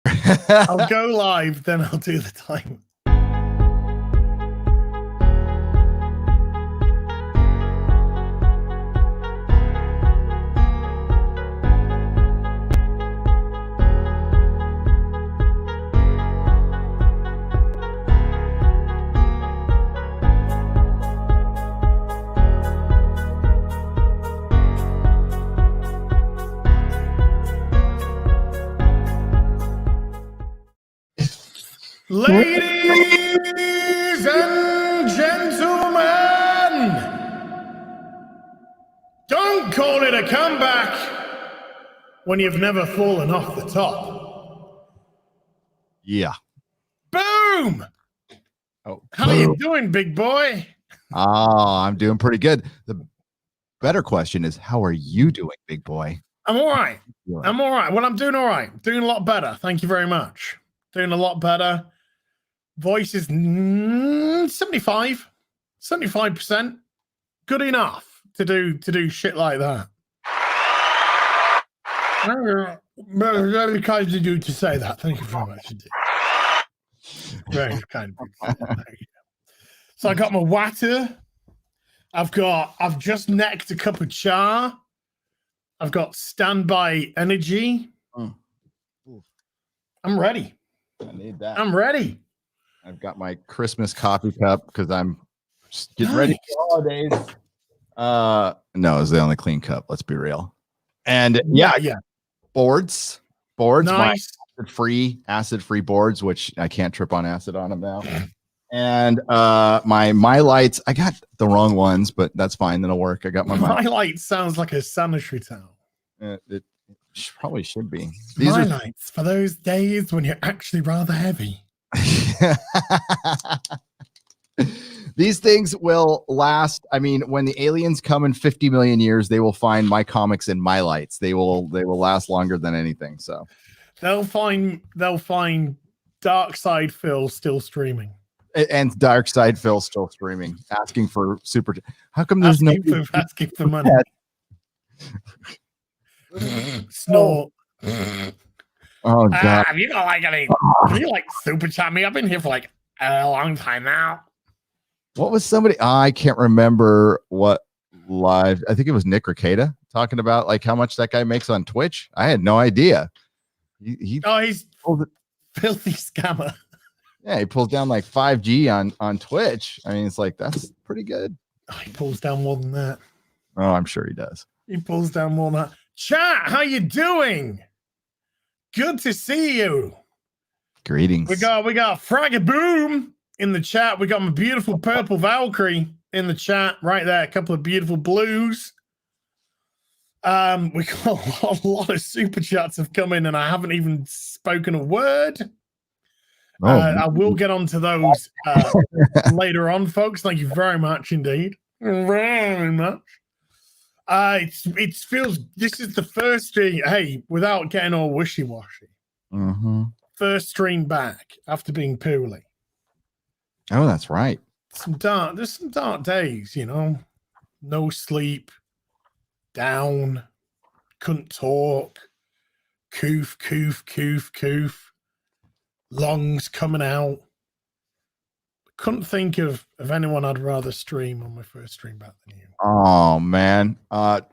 I'll go live, then I'll do the time. Ladies and gentlemen, don't call it a comeback when you've never fallen off the top. Yeah. Boom! Oh, how you doing, big boy? Oh, I'm doing pretty good. The better question is, how are you doing, big boy? I'm all right. I'm all right. Well, I'm doing all right. Doing a lot better. Thank you very much. Doing a lot better. Voice is 75%. Good enough to do shit like that. Very kind of you to say that. Thank you very much indeed. Very kind of you. So I got my water. I've just necked a cup of cha. I've got standby energy. I'm ready. I need that. I'm ready. I've got my Christmas coffee cup because I'm just getting ready for holidays. No, it's the only clean cup. Let's be real. And yeah. Boards. Nice. Acid-free boards, which I can't trip on acid on them now. And my lights. I got the wrong ones, but that's fine. That'll work. I got my light. Sounds like a sanitary towel. It probably should be. These are lights for those days when you're actually rather heavy. These things will last. I mean, when the aliens come in 50 million years, they will find my comics and my lights. They will last longer than anything. So they'll find Dark Side Phil still streaming. And Dark Side Phil still streaming, asking for super. How come there's asking for money? Snort. Oh god! Have you got like any? Can you like super chat me? I've been here for like a long time now. What was somebody? I can't remember what live. I think it was Nick Ricada talking about like how much that guy makes on Twitch. I had no idea. He's filthy scammer. Yeah, he pulls down like 5G on Twitch. I mean, it's like that's pretty good. Oh, he pulls down more than that. Oh, I'm sure he does. He pulls down more than that. Chat, how you doing? Good to see you. Greetings. We got Fragaboom in the chat. We got my beautiful purple Valkyrie in the chat right there. A couple of beautiful blues. We got a lot of super chats have come in, and I haven't even spoken a word. I will get onto those later on, folks. Thank you very much indeed. Very much. It feels this is the first stream. Hey, without getting all wishy-washy. Mm-hmm. First stream back after being poorly. Oh, that's right. There's some dark days, you know. No sleep, down, couldn't talk, coof, lungs coming out. Couldn't think of anyone I'd rather stream on my first stream back than you. Oh man. Right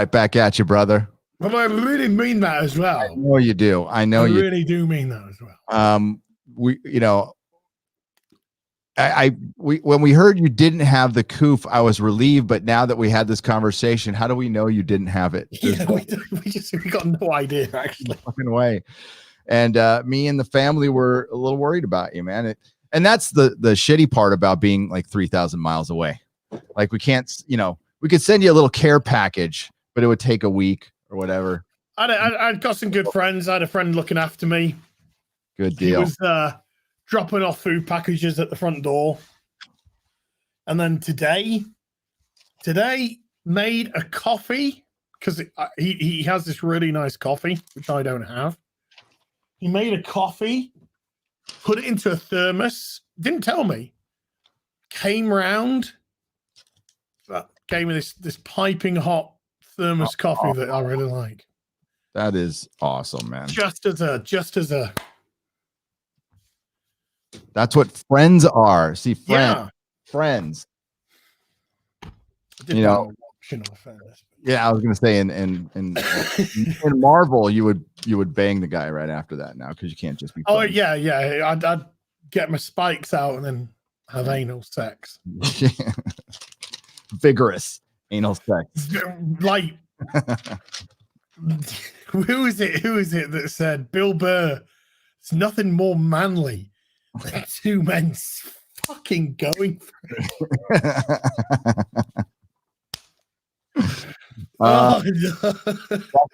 back at you, brother. But I really mean that as well. I know you do. I know you really do mean that as well. When we heard you didn't have the coof, I was relieved. But now that we had this conversation, how do we know you didn't have it? Yeah, we got no idea actually. Fucking way. And me and the family were a little worried about you, man. And that's the shitty part about being like 3,000 miles away. Like we can't, we could send you a little care package, but it would take a week or whatever. I'd got some good friends. I had a friend looking after me. Good deal. He was dropping off food packages at the front door. And then today made a coffee because he has this really nice coffee, which I don't have. He made a coffee, put it into a thermos, didn't tell me, came round, gave me this piping hot thermos coffee that I really like. That is awesome, man. Just as a. That's what friends are. See, friends. You know, yeah, I was gonna say in Marvel, you would bang the guy right after that now because you can't just be. Oh yeah. I'd get my spikes out and then have anal sex. Vigorous anal sex. Like, who is it that said Bill Burr? It's nothing more manly than two men fucking going for it.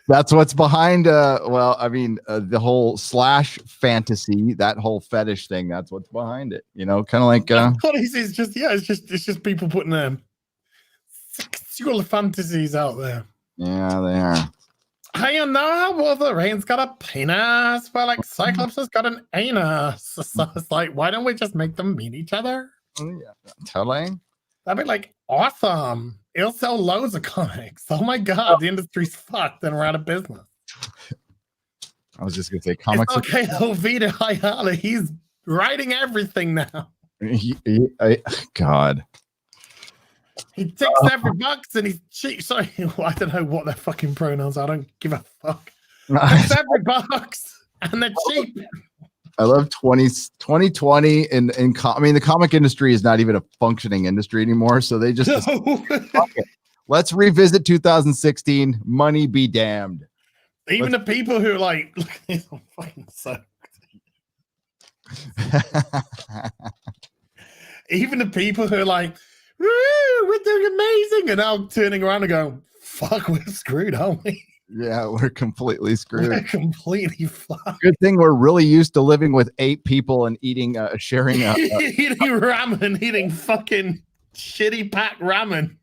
That's what's behind. The whole slash fantasy, that whole fetish thing. That's what's behind it. You know, kind of like. It's just people putting their sexual fantasies out there. Yeah, they are. Hey, Wolverine's got a penis, but like Cyclops has got an anus. So it's like, why don't we just make them meet each other? Yeah, totally. That'd be like awesome. It'll sell loads of comics. Oh my god, the industry's fucked and we're out of business. I was just gonna say comics. It's okay, though, Vita Ayala, he's writing everything now. God. He ticks every box and he's cheap. Sorry, I don't know what their fucking pronouns are. I don't give a fuck. Ticks every box and they're cheap. I love 2020 and the comic industry is not even a functioning industry anymore. So they just let's revisit 2016. Money be damned. Even the people who are like, I'm fucking so. Even the people who are like, woo, we're doing amazing, and now turning around and going, fuck, we're screwed, aren't we? Yeah, we're completely screwed. We're completely fucked. Good thing we're really used to living with 8 people and eating, sharing. Eating ramen, eating fucking shitty packed ramen.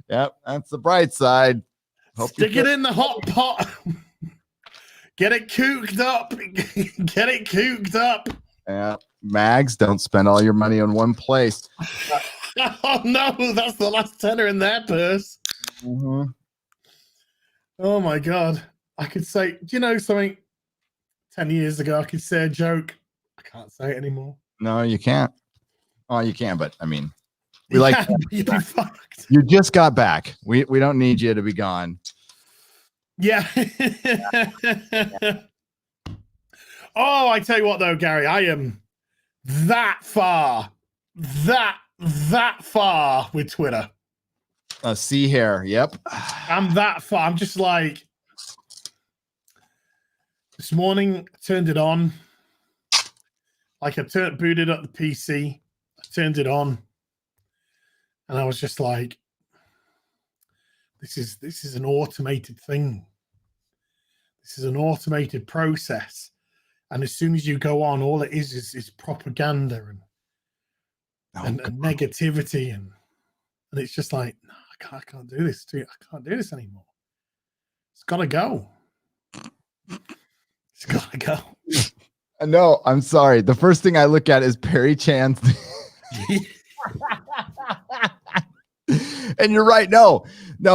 Yep, that's the bright side. Stick it in the hot pot. Get it cooked up. Get it cooked up. Yeah, Mags, don't spend all your money on one place. Oh no, that's the last tenner in their purse. Mm-hmm. Oh my god. I could say, do you know something? 10 years ago, I could say a joke. I can't say it anymore. No, you can't. Oh, you can, but I mean, we like you'd be fucked. You just got back. We don't need you to be gone. Yeah. Oh, I tell you what though, Gary, I am that far with Twitter. See here. Yep. I'm that far. I'm just like, this morning I turned it on. Like I booted up the PC. I turned it on. And I was just like, this is an automated thing. This is an automated process. And as soon as you go on, all it is propaganda and negativity. And it's just like, no, I can't do this. I can't do this anymore. It's got to go. It's got to go. No, I'm sorry. The first thing I look at is Perry Chan's. And you're right. No,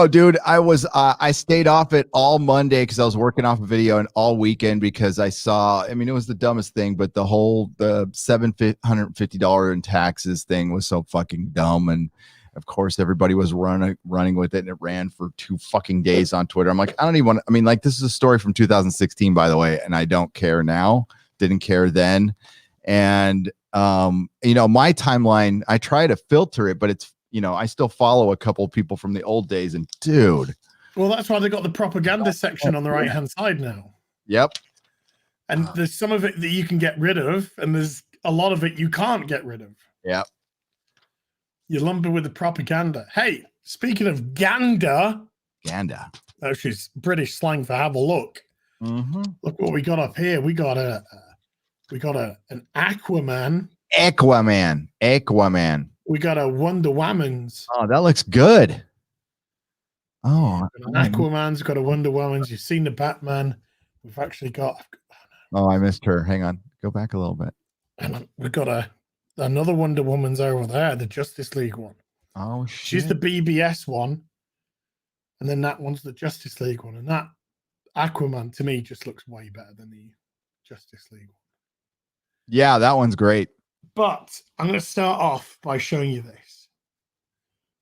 dude, I stayed off it all Monday because I was working off a video, and all weekend because I saw, I mean, it was the dumbest thing, but the $750 in taxes thing was so fucking dumb. And of course, everybody was running with it, and it ran for 2 fucking days on Twitter. I'm like, I don't even want to, I mean, like, this is a story from 2016, by the way, and I don't care now. Didn't care then. And, my timeline, I try to filter it, but it's, I still follow a couple of people from the old days, and dude. Well, that's why they got the propaganda section on the right-hand side now. Yep. And there's some of it that you can get rid of, and there's a lot of it you can't get rid of. Yep. You lumber with the propaganda. Hey, speaking of ganda. Which is British slang for have a look. Mm-hmm. Look what we got up here. We got an Aquaman. Aquaman. We got a Wonder Woman's. Oh, that looks good. Oh, Aquaman's got a Wonder Woman's. You've seen the Batman. We've actually got. Oh, I missed her. Hang on. Go back a little bit. And we've got another Wonder Woman's over there, the Justice League one. Oh, shit. She's the BBS one. And then that one's the Justice League one. And that Aquaman to me just looks way better than the Justice League. Yeah, that one's great. But I'm going to start off by showing you this.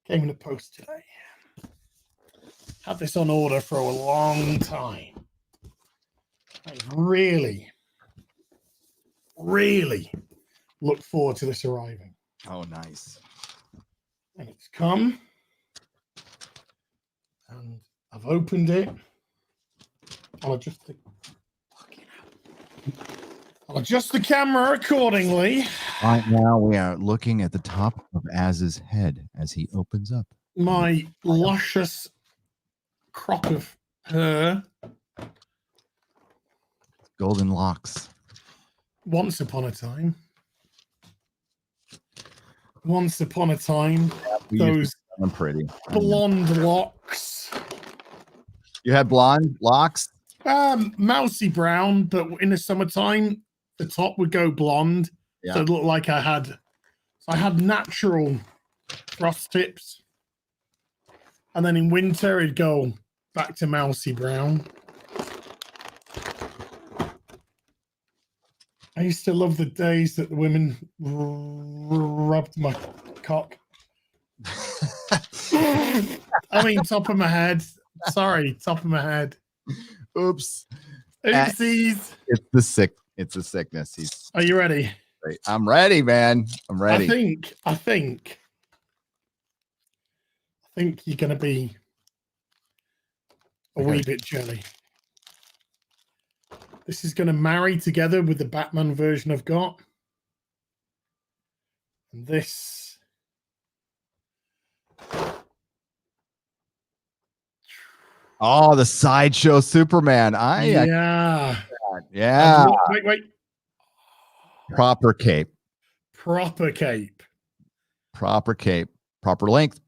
Came in the post today. Had this on order for a long time. I really, really look forward to this arriving. Oh, nice. And it's come. And I've opened it. I'll adjust the camera accordingly. Right now, we are looking at the top of Az's head as he opens up. My luscious crop of hair. Golden locks. Once upon a time, those I'm pretty blonde locks. You had blonde locks? Mousy brown, but in the summertime, the top would go blonde. Yeah. So it looked like I had natural frost tips. And then in winter, it'd go back to mousy brown. I used to love the days that the women rubbed my cock. I mean, top of my head. Sorry, top of my head. Oops. Oopsies. It's a sickness. Are you ready? Great. I'm ready, man. I'm ready. I think you're gonna be a wee bit jelly. This is gonna marry together with the Batman version I've got. And this Oh, the sideshow Superman. yeah. Wait. Proper cape. Proper cape. Proper cape. Proper length.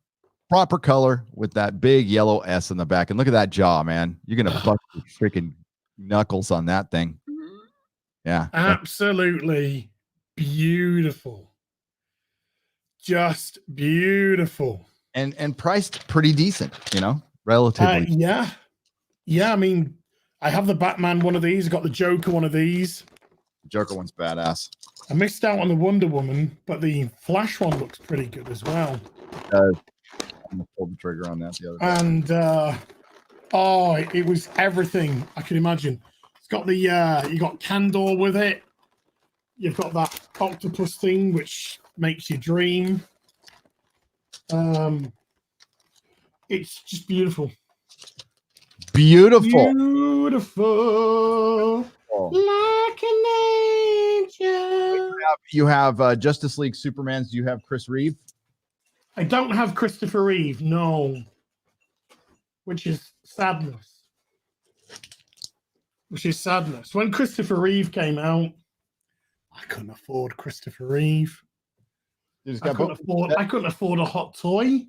Proper color with that big yellow S in the back. And look at that jaw, man. You're gonna bust your freaking knuckles on that thing. Yeah. Absolutely beautiful. Just beautiful. And priced pretty decent, relatively. Yeah. I mean, I have the Batman one of these. I got the Joker one of these. The Joker one's badass. I missed out on the Wonder Woman, but the Flash one looks pretty good as well. I'm gonna pull the trigger on that the other day. And it was everything I could imagine. It's got the you got Candor with it. You've got that octopus thing which makes you dream. It's just beautiful. Beautiful. Like an angel. You have Justice League Supermans. Do you have Chris Reeve? I don't have Christopher Reeve, no. Which is sadness. When Christopher Reeve came out, I couldn't afford Christopher Reeve. I couldn't afford a hot toy.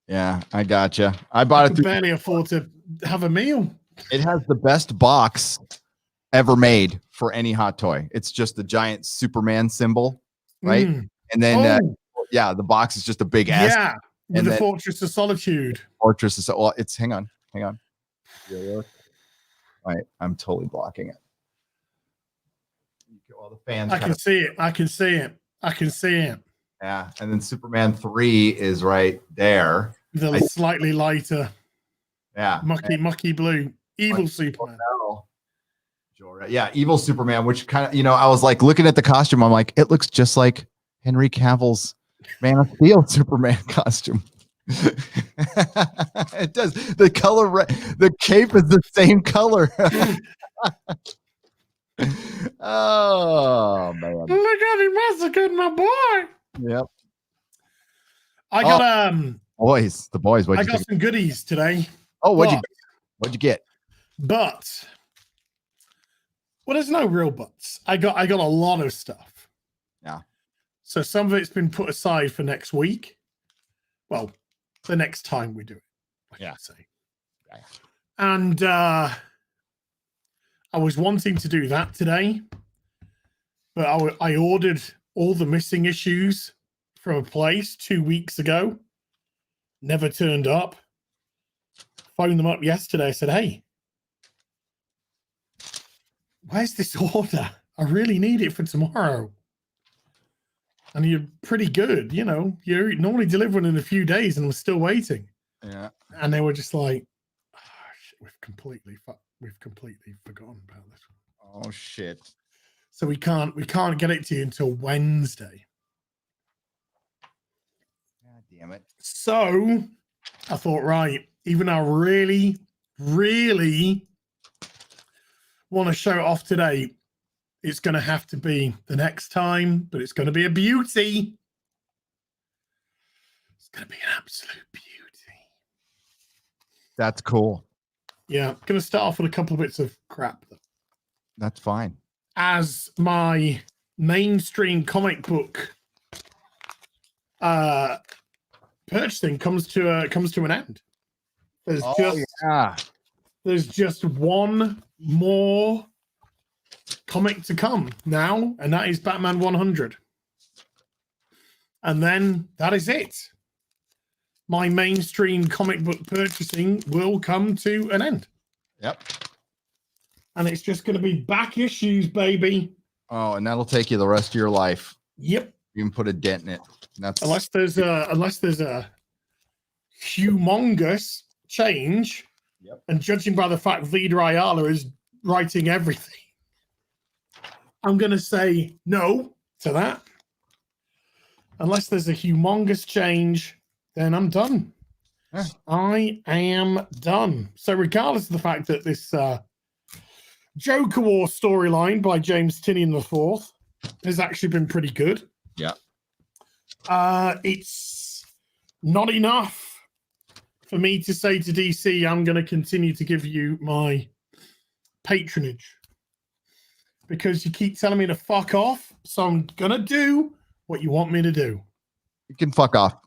Yeah, I gotcha. I bought it. Barely afford to have a meal. It has the best box ever made for any hot toy. It's just the giant Superman symbol, right? And then, the box is just a big ass. Yeah, with the Fortress of Solitude. It's hang on. Yeah. All right, I'm totally blocking it. All the fans. I can see it. Yeah, and then Superman 3 is right there. The slightly lighter. Yeah. Mucky blue. Evil Superman. Yeah, evil Superman, which kind of, I was like looking at the costume. I'm like, it looks just like Henry Cavill's Man of Steel Superman costume. It does. The color, the cape is the same color. Oh, man. Look at him massacred my boy. Yep. I got the boys. I got some goodies today. Oh, what'd you get? But there's no real buts. I got a lot of stuff. Yeah. So some of it's been put aside for next week. Well, the next time we do it. I say. Yeah. And I was wanting to do that today, but I ordered all the missing issues from a place 2 weeks ago. Never turned up. Phoned them up yesterday. I said, hey, where's this order? I really need it for tomorrow. And you're pretty good, you know. You're normally delivering in a few days, and we're still waiting. Yeah. And they were just like, oh, shit, we've completely forgotten about this one. Oh shit. So we can't get it to you until Wednesday. God damn it. So I thought, right, even though I really, really want to show it off today, it's going to have to be the next time, but it's going to be a beauty. It's going to be an absolute beauty. That's cool. Yeah, I'm going to start off with a couple of bits of crap. That's fine. As my mainstream comic book purchasing comes to an end. There's just one more comic to come now, and that is Batman 100. And then that is it. My mainstream comic book purchasing will come to an end. Yep. And it's just going to be back issues, baby. Oh, and that'll take you the rest of your life. Yep. You can put a dent in it. That's Unless there's a humongous change. Yep. And judging by the fact Vida Ayala is writing everything, I'm going to say no to that. Unless there's a humongous change, then I'm done. Huh. I am done. So regardless of the fact that this Joker War storyline by James Tynion IV has actually been pretty good. Yeah. It's not enough for me to say to DC, I'm going to continue to give you my patronage because you keep telling me to fuck off. So I'm going to do what you want me to do. You can fuck off.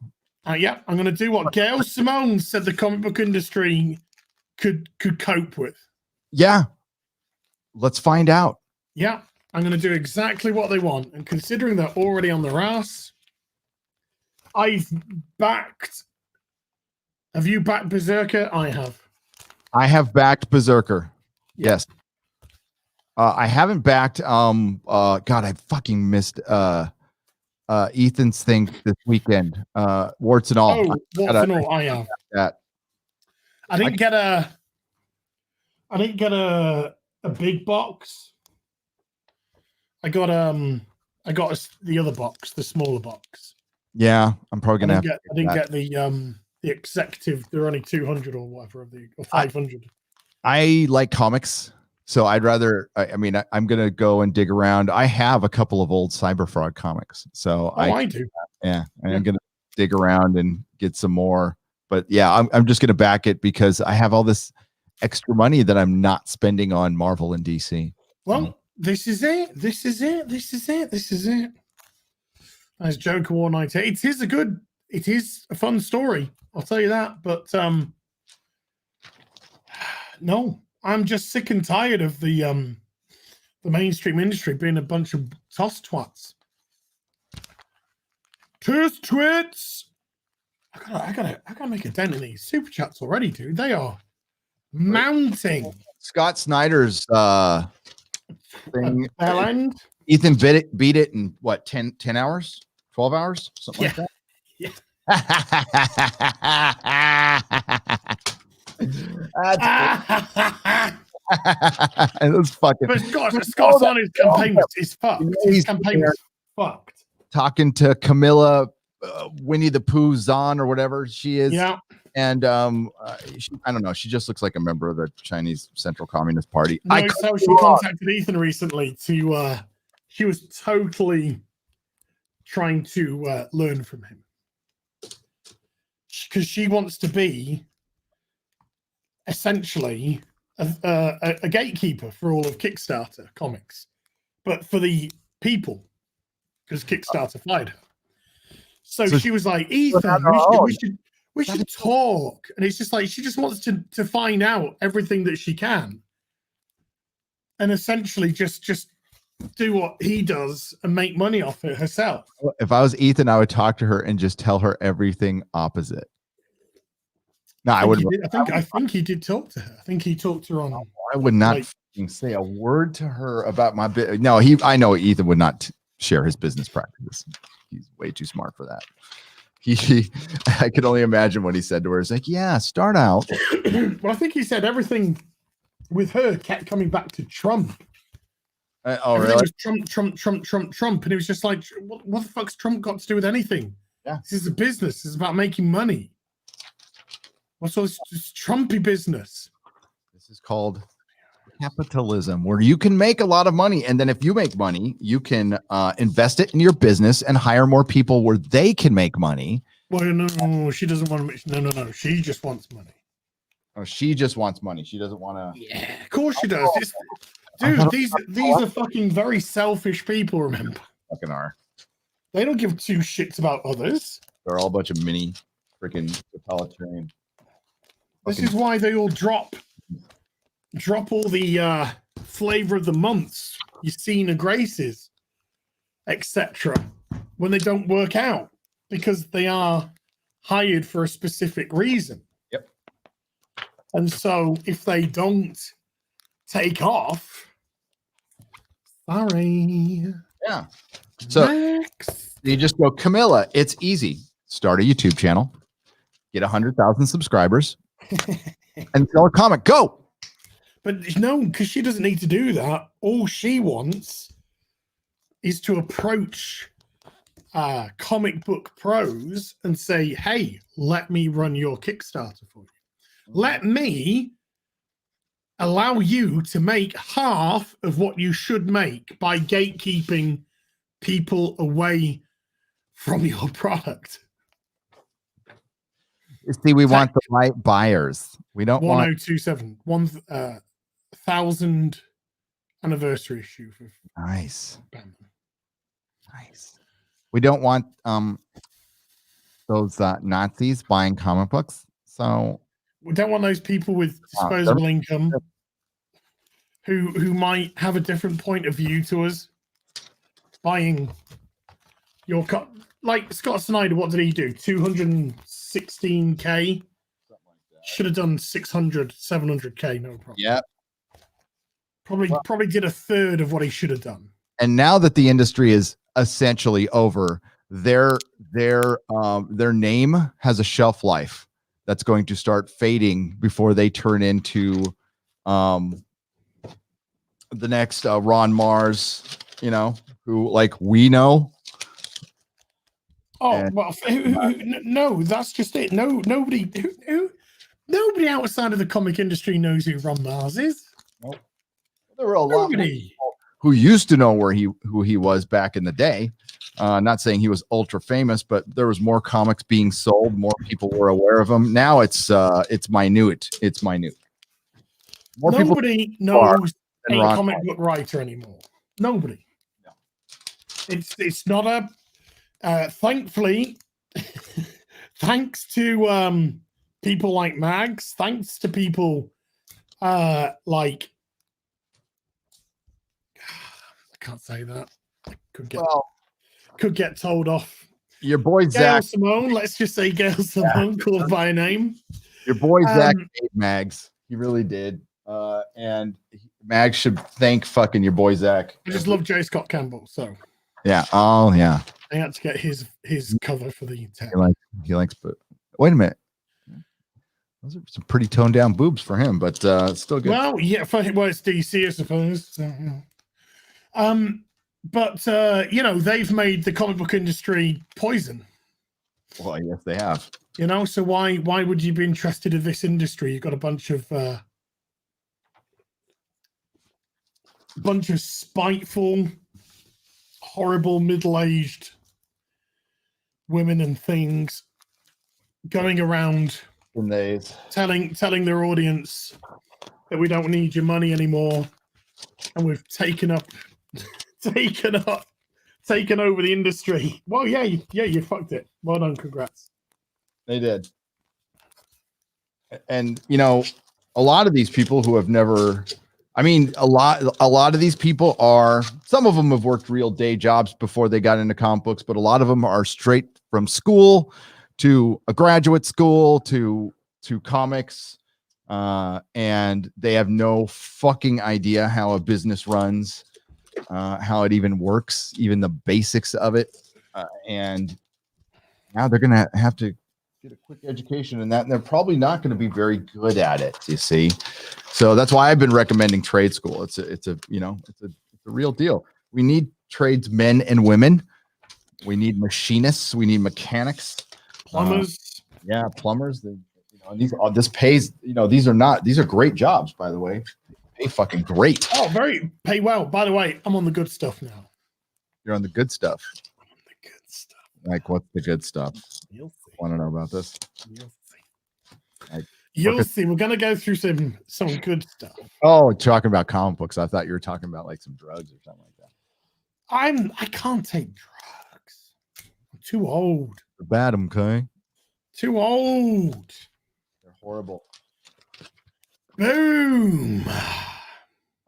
Yeah, I'm going to do what Gail Simone said the comic book industry could cope with. Yeah. Let's find out. Yeah, I'm going to do exactly what they want. And considering they're already on their ass, I've backed. Have you backed Berserker? I have. I have backed Berserker. Yes. I haven't backed God, I fucking missed Ethan's thing this weekend. Warts and all. Oh, warts and all, I have. That. I didn't get a big box. I got the other box, the smaller box. Yeah, I'm probably gonna I didn't get the executive. They're only 200 or whatever or 500. I like comics, so I'd rather. I mean, I'm gonna go and dig around. I have a couple of old Cyberfrog comics, so I do. Yeah, and I'm gonna dig around and get some more. But yeah, I'm just gonna back it because I have all this extra money that I'm not spending on Marvel and DC. Well, this is it. This is it. This is it. This is it. As Joker War 90, it is a fun story. I'll tell you that. But no, I'm just sick and tired of the mainstream industry being a bunch of toss twats. Toss twits. I gotta make a dent in these super chats already, dude. They are mounting. Scott Snyder's thing. End. Ethan beat it in what 10 hours, 12 hours, something like that. Yeah. It was fucking. But Scott's on his campaign is fucked. His campaign was fucked. Talking to Camilla, Winnie the Pooh Zahn or whatever she is. Yeah. And I don't know. She just looks like a member of the Chinese Central Communist Party. No, so she contacted Ethan recently to. She was totally trying to learn from him because she wants to be essentially a gatekeeper for all of Kickstarter comics, but for the people because Kickstarter fired her. So she was like, Ethan, we should talk. And it's just like she just wants to find out everything that she can. And essentially just do what he does and make money off it herself. If I was Ethan, I would talk to her and just tell her everything opposite. No, I would. I think he did talk to her. I think he talked to her on. I would not fucking say a word to her about my bit. No, I know Ethan would not share his business practices. He's way too smart for that. I could only imagine what he said to her. It's like, yeah, start out. Well, I think he said everything with her kept coming back to Trump. Oh, everything really? was Trump. And it was just like, what the fuck's Trump got to do with anything? Yeah. This is a business. It's about making money. What's all this Trumpy business? This is called capitalism, where you can make a lot of money. And then if you make money, you can invest it in your business and hire more people where they can make money. Well, no, she doesn't want to. No. She just wants money. Oh, she just wants money. She doesn't want to. Yeah, of course she does. Dude, these are fucking very selfish people, remember? Fucking are. They don't give two shits about others. They're all a bunch of mini freaking totalitarian. This is why they all drop all the flavor of the months, your Cena Graces, etc., when they don't work out, because they are hired for a specific reason. Yep. And so if they don't take off, sorry. Yeah. So Next. you just go, Camilla, it's easy. Start a YouTube channel, get 100,000 subscribers, and sell a comic. Go. But no, because she doesn't need to do that. All she wants is to approach comic book pros and say, hey, let me run your Kickstarter for you. Let me allow you to make half of what you should make by gatekeeping people away from your product. See, we want the right buyers. We don't want 1027 1,000 anniversary issue for nice. Batman. Nice. We don't want those Nazis buying comic books. So we don't want those people with disposable income who might have a different point of view to us buying your like Scott Snyder. What did he do? 216K. Should have done 600, 700K. No problem. Yeah. Probably did a third of what he should have done. And now that the industry is essentially over, their name has a shelf life that's going to start fading before they turn into the next Ron Mars, who like we know. Oh, well, no, that's just it. Nobody outside of the comic industry knows who Ron Mars is. Nope. There were a lot of Nobody. people who used to know who he was back in the day. Not saying he was ultra famous, but there was more comics being sold. More people were aware of him. Now it's minute. It's minute. Nobody knows a comic book writer anymore. Nobody. No. It's not a. Thankfully, thanks to people like Mags, thanks to people like I can't say that. I could get told off. Your boy Gail Zach Simone, let's just say Gail Simone, called by a name. Your boy Zach made Mags. He really did. And Mags should thank fucking your boy Zach. I just love J. Scott Campbell, so yeah. Oh yeah. I had to get his cover for the tech. He likes, but wait a minute. Those are some pretty toned down boobs for him, but still good. Well, yeah, it's DC, I suppose. So, yeah. But they've made the comic book industry poison. Well, yes, they have. So why would you be interested in this industry? You've got a bunch of spiteful, horrible, middle-aged women and things going around telling their audience that we don't need your money anymore, and we've taken over the industry. Well, yeah, you fucked it. Well done, congrats. They did. And a lot of these people who have never, a lot of these people are, some of them have worked real day jobs before they got into comic books, but a lot of them are straight from school to a graduate school to comics. and they have no fucking idea how a business runs, how it even works, even the basics of it. And now they're going to have to get a quick education in that, and they're probably not going to be very good at it, you see. So that's why I've been recommending trade school. It's a real deal. We need tradesmen and women. We need machinists. We need mechanics, Plumbers. Yeah, plumbers. And this pays. These are great jobs, by the way. They pay fucking great. Oh, pay well. By the way, I'm on the good stuff now. You're on the good stuff. I'm on the good stuff. Like, what's the good stuff? You'll see. Want to know about this? You'll see. Like, You'll see. We're gonna go through some good stuff. Oh, talking about comic books. I thought you were talking about like some drugs or something like that. I can't take drugs. I'm too old. They're bad, okay? Too old. They're horrible. Boom.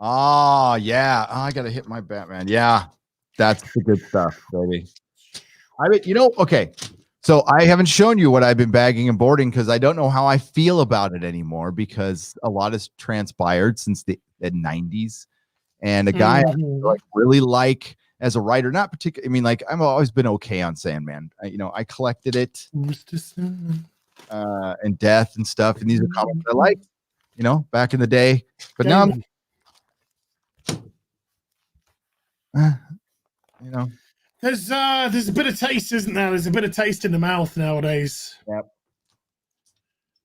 Oh, yeah. Oh, I gotta hit my Batman. Yeah, that's the good stuff, baby. I mean, okay. So I haven't shown you what I've been bagging and boarding because I don't know how I feel about it anymore because a lot has transpired since the 90s. And a guy I really like as a writer, not particularly. I mean, like I've always been okay on Sandman. I collected it, and Death and stuff. And these are comics I like, back in the day. But now, there's a bit of taste, isn't there? There's a bit of taste in the mouth nowadays. Yep.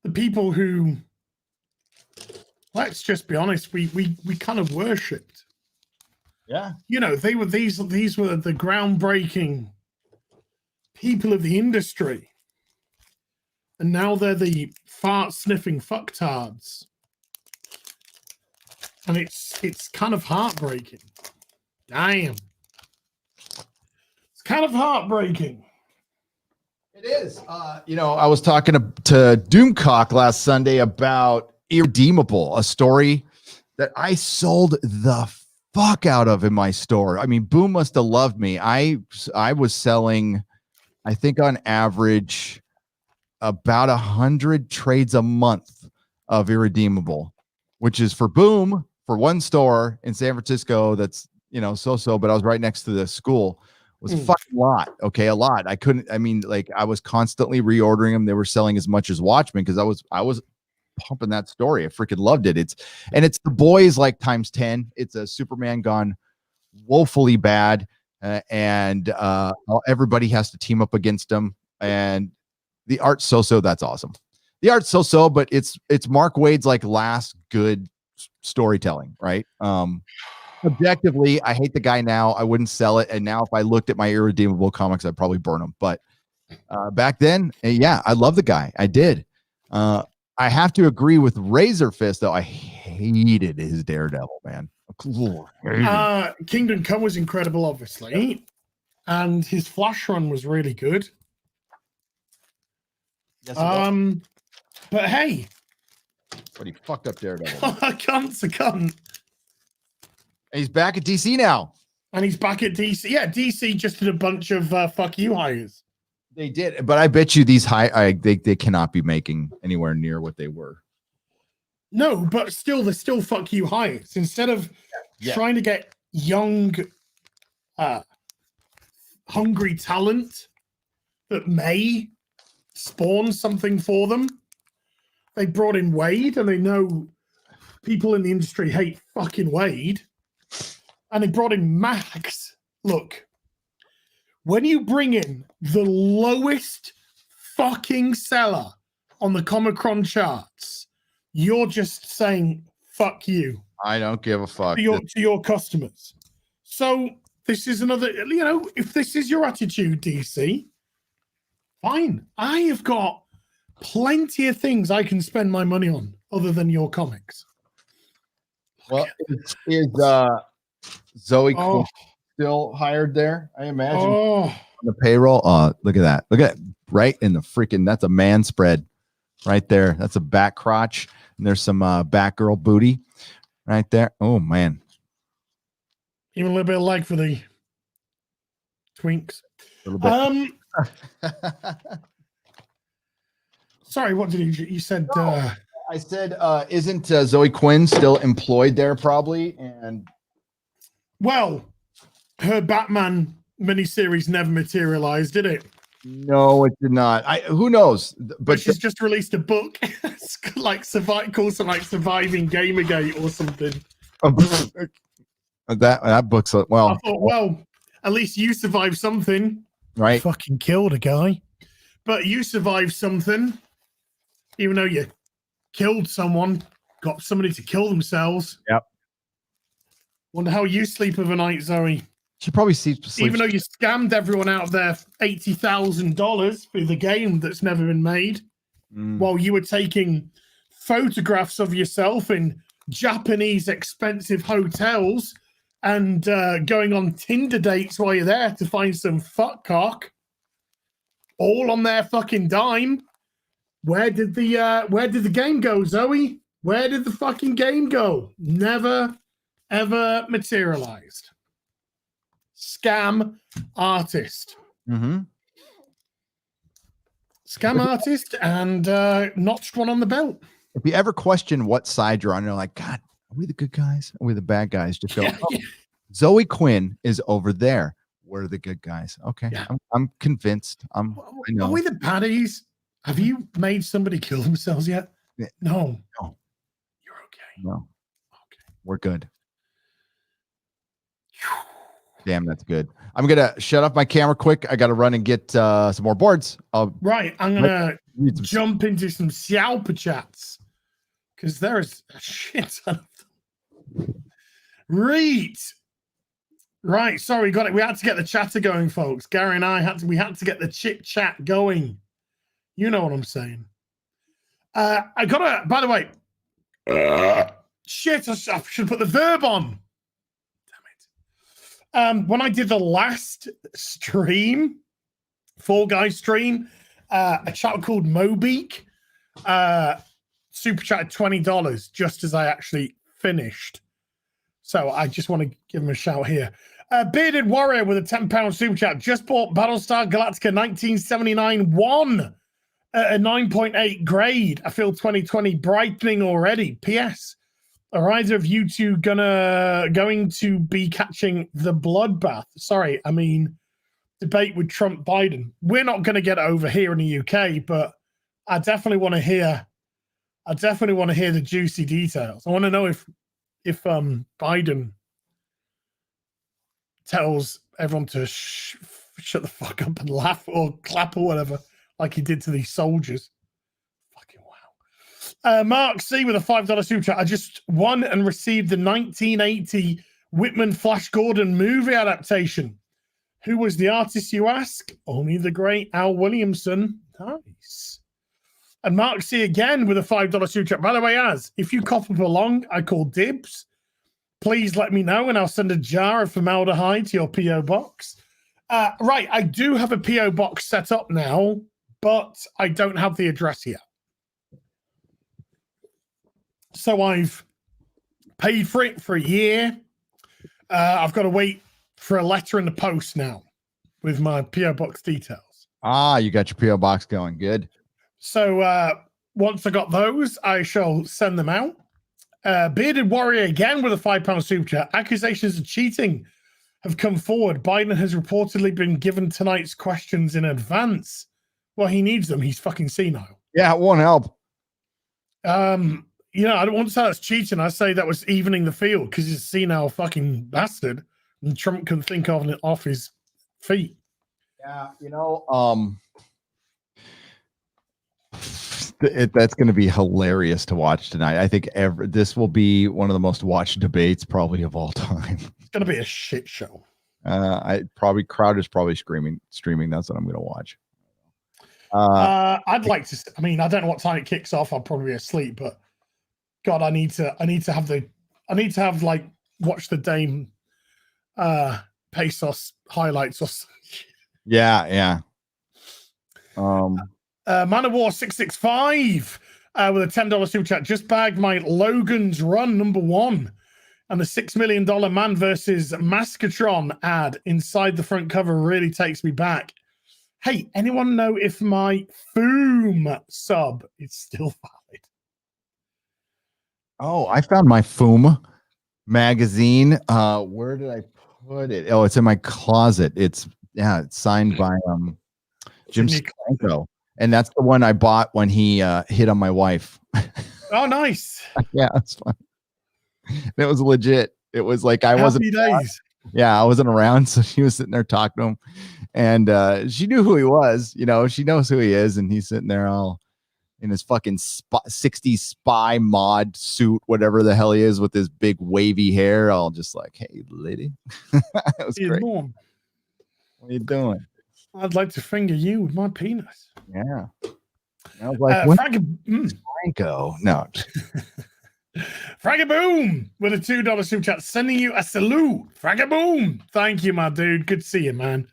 The people who, let's just be honest, we kind of worshipped. Yeah. They were these were the groundbreaking people of the industry. And now they're the fart sniffing fucktards. And it's kind of heartbreaking. Damn. It's kind of heartbreaking. It is. I was talking to Doomcock last Sunday about Irredeemable, a story that I sold the fuck out of in my store. I mean, Boom must have loved me. I was selling, I think on average, about 100 trades a month of Irredeemable, which is for Boom, for one store in San Francisco. That's, so, but I was right next to the school. Was a fucking lot. Okay. A lot. I was constantly reordering them. They were selling as much as Watchmen because I was pumping that story. I freaking loved it. It's the boys like times 10. It's a Superman gone woefully bad, and everybody has to team up against them. And the art's so. That's awesome. The art's so, but it's Mark Waid's like last good storytelling, right? Objectively, I hate the guy now. I wouldn't sell it. And now if I looked at my Irredeemable comics, I'd probably burn them. But back then, yeah, I love the guy. I did. I have to agree with Razor Fist, though. I hated his Daredevil, man. Kingdom Come was incredible, obviously. And his Flash run was really good. Yes, but hey. But he fucked up Daredevil. I can't. And he's back at DC now. And he's back at DC. Yeah, DC just did a bunch of fuck you hires. They did, but I bet you these they cannot be making anywhere near what they were. No, but still, they're still fuck you hires. Instead of trying to get young, hungry talent that may spawn something for them, they brought in Wade, and they know people in the industry hate fucking Wade. And they brought in Max. Look, when you bring in the lowest fucking seller on the Comicron charts, you're just saying, fuck you. I don't give a fuck. To your customers. So this is another, if this is your attitude, DC, fine. I have got plenty of things I can spend my money on other than your comics. Well, is Zoe still hired there? I imagine on the payroll. Look at that. Look at that. Right in the freaking, that's a man spread right there. That's a back crotch. And there's some Batgirl booty right there. Oh man. Even a little bit of leg for the twinks. A little bit. Sorry, what did you said? I said, isn't Zoe Quinn still employed there probably? And Well, her Batman miniseries never materialized, did it? no, it did not. Who knows? But she's just released a book, it's like calls it like Surviving Gamergate or something. That book's well. I thought, well, at least you survived something. Right. You fucking killed a guy, but you survived something, even though you killed someone, got somebody to kill themselves. Yep. Wonder how you sleep of a night, Zoe. She probably sleeps. Even though you scammed everyone out of their $80,000 for the game that's never been made, while you were taking photographs of yourself in Japanese expensive hotels and going on Tinder dates while you're there to find some fuck cock, all on their fucking dime. Where did the game go, Zoe? Where did the fucking game go? Never, ever materialized. Scam artist. Mm-hmm. Scam artist and notched one on the belt. If you ever question what side you're on, you're like, God, are we the good guys? Are we the bad guys? Just go, Zoe Quinn is over there. We're the good guys. Okay. Yeah. I'm convinced. I know. Are we the baddies? Have you made somebody kill themselves yet? No. You're okay. No. Okay. We're good. Damn, that's good. I'm gonna shut off my camera quick. I gotta run and get some more boards. Right, I'm gonna jump into some Xiaopa chats because there is a shit ton of them. Right, sorry, we got it. We had to get the chatter going, folks. Gary and I had to get the chit chat going. You know what I'm saying. I gotta. By the way, shit. I should put the verb on. When I did the last stream, Fall Guys stream, a chat called Mobeek super chatted $20 just as I actually finished. So I just want to give him a shout here. Bearded Warrior with a £10 super chat just bought Battlestar Galactica 1979 1 at a 9.8 grade. I feel 2020 brightening already. P.S. Are either of you two going to be catching the bloodbath? Sorry, I mean debate with Trump Biden. We're not going to get it over here in the UK, but I definitely want to hear. I definitely want to hear the juicy details. I want to know if Biden tells everyone to shut the fuck up and laugh or clap or whatever, like he did to these soldiers. Mark C with a $5 super chat. I just won and received the 1980 Whitman Flash Gordon movie adaptation. Who was the artist, you ask? Only the great Al Williamson. Nice. And Mark C again with a $5 super chat. By the way, if you cough up along, I call dibs. Please let me know and I'll send a jar of formaldehyde to your P.O. box. Right, I do have a P.O. box set up now, but I don't have the address yet. So I've paid for it for a year. I've got to wait for a letter in the post now with my P.O. box details. You got your P.O. box going. Good. So once I got those, I shall send them out. Bearded Warrior again with a £5 super chat. Accusations of cheating have come forward. Biden has reportedly been given tonight's questions in advance. Well, he needs them. He's fucking senile. Yeah, it won't help. You know, I don't want to say that's cheating. I say that was evening the field because he's a senile fucking bastard and Trump can think of it off his feet. Yeah, you know, that's going to be hilarious to watch tonight. I think this will be one of the most watched debates probably of all time. It's going to be a shit show. Crowd is probably streaming. That's what I'm going to watch. I'd like to. I mean, I don't know what time it kicks off. I'll probably be asleep, but God, I need to have like watch the Dame Pesos highlights or something. Yeah. Man of War 665 with a $10 super chat. Just bagged my Logan's Run #1 and the $6 Million Man versus Maskatron ad inside the front cover really takes me back. Hey, anyone know if my Foom sub is still valid? Oh, I found my FOOM magazine. Where did I put it? Oh, it's in my closet. It's signed by Jim Sydney- Stanko. And that's the one I bought when he hit on my wife. Oh, nice. Yeah, that's fun. It was legit. It was like I wasn't Happy days. I wasn't around, so she was sitting there talking to him, and she knew who he was. You know, she knows who he is, and he's sitting there all in his fucking 60s spy mod suit, whatever the hell he is, with his big wavy hair, all just like, "Hey, lady." It was great. Mom, What are you doing? I'd like to finger you with my penis. Yeah. I was like, Franco. No. Fragaboom with a $2 super chat, sending you a salute. Fragaboom. Thank you, my dude. Good to see you, man.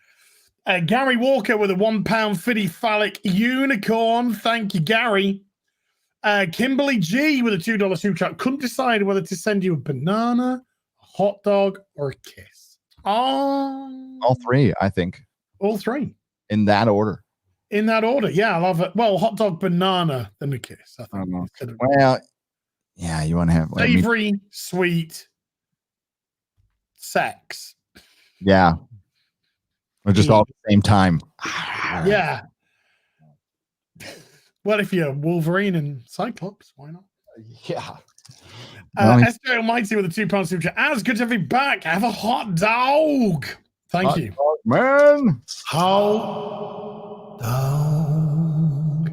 Gary Walker with a £1.50 phallic unicorn. Thank you, Gary. Kimberly G with a $2 super chat. Couldn't decide whether to send you a banana, a hot dog, or a kiss. Oh, All three, I think. All three. In that order. In that order. Yeah, I love it. Well, hot dog, banana, then a kiss. I think. Well, yeah, you want to have savory, sweet, sex. Yeah. Or just all at the same time. Yeah. Well, if you're Wolverine and Cyclops, why not? Yeah. SJ Almighty with a £2 super chat. As good to have you back. Have a hot dog. Thank you. Dog, man. Hot dog.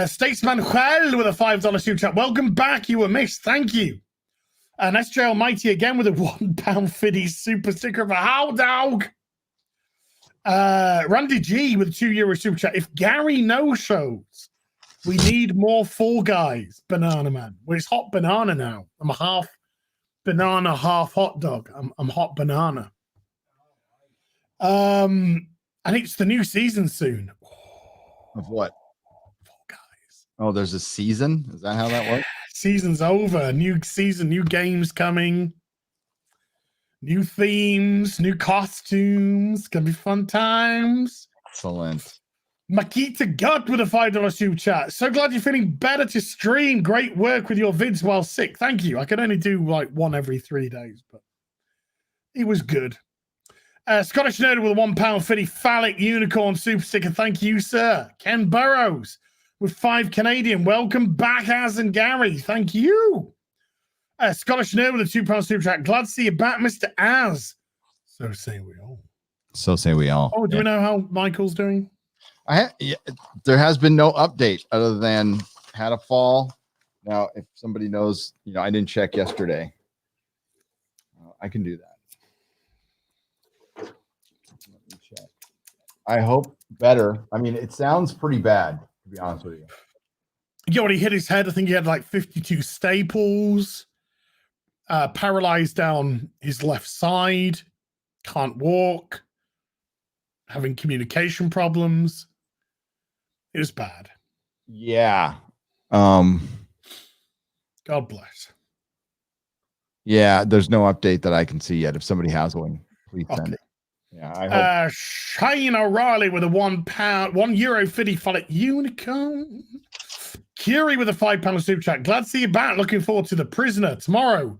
Statesman Juel with a $5 super chat. Welcome back. You were missed. Thank you. And SJ Almighty again with a £1.50 super sticker of a hot dog. Randy G with a €2 super chat. If Gary no shows, we need more Fall Guys. Banana Man. Well, it's hot banana now. I'm a half banana, half hot dog. I'm hot banana. And it's the new season soon. Of what? Fall Guys. Oh, there's a season? Is that how that works? Season's over. New season, new games coming. New themes, new costumes. Gonna be fun times. Excellent. Makita Gut with a $5 super chat. So glad you're feeling better to stream. Great work with your vids while sick. Thank you. I can only do like one every 3 days, but it was good. Scottish Nerd with a £1.50 phallic unicorn super sticker. Thank you, sir. Ken Burrows with 5 Canadian. Welcome back, Az and Gary. Thank you. Scottish Nerd with a £2 super chat. Glad to see you back, Mr. Az. So say we all. So say we all. Oh, do we know how Michael's doing? There has been no update other than had a fall. Now, if somebody knows, I didn't check yesterday. I can do that. Let me check. I hope better. I mean, it sounds pretty bad, to be honest with you. Yeah, when he hit his head, I think he had like 52 staples, paralyzed down his left side, can't walk, having communication problems. It was bad. Yeah. God bless. Yeah, there's no update that I can see yet. If somebody has one, please send it. Yeah, I hope. Shane O'Reilly with a €1.50 phallic unicorn. Curie with a £5 super chat. Glad to see you back. Looking forward to The Prisoner tomorrow.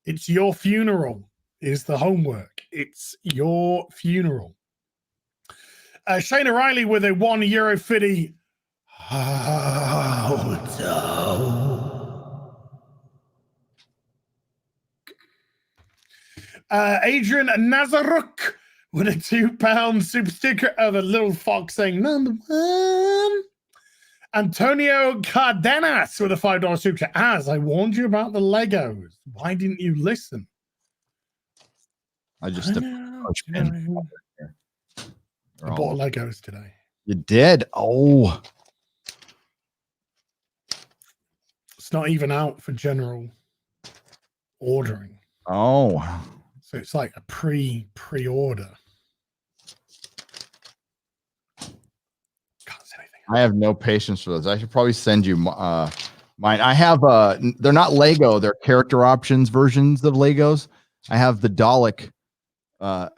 It's your funeral is the homework. It's your funeral. Shane O'Reilly with a €1.50 hot dog. Adrian Nazaruk with a £2 super sticker of a little fox saying number one. Antonio Cardenas with a $5 super chat. As I warned you about the Legos, why didn't you listen? I just I bought Legos today. You did? Oh. It's not even out for general ordering. Oh. So it's like a pre-order. Can't say anything. I have no patience for those. I should probably send you mine. I have they're not Lego, they're character options versions of Legos. I have the Dalek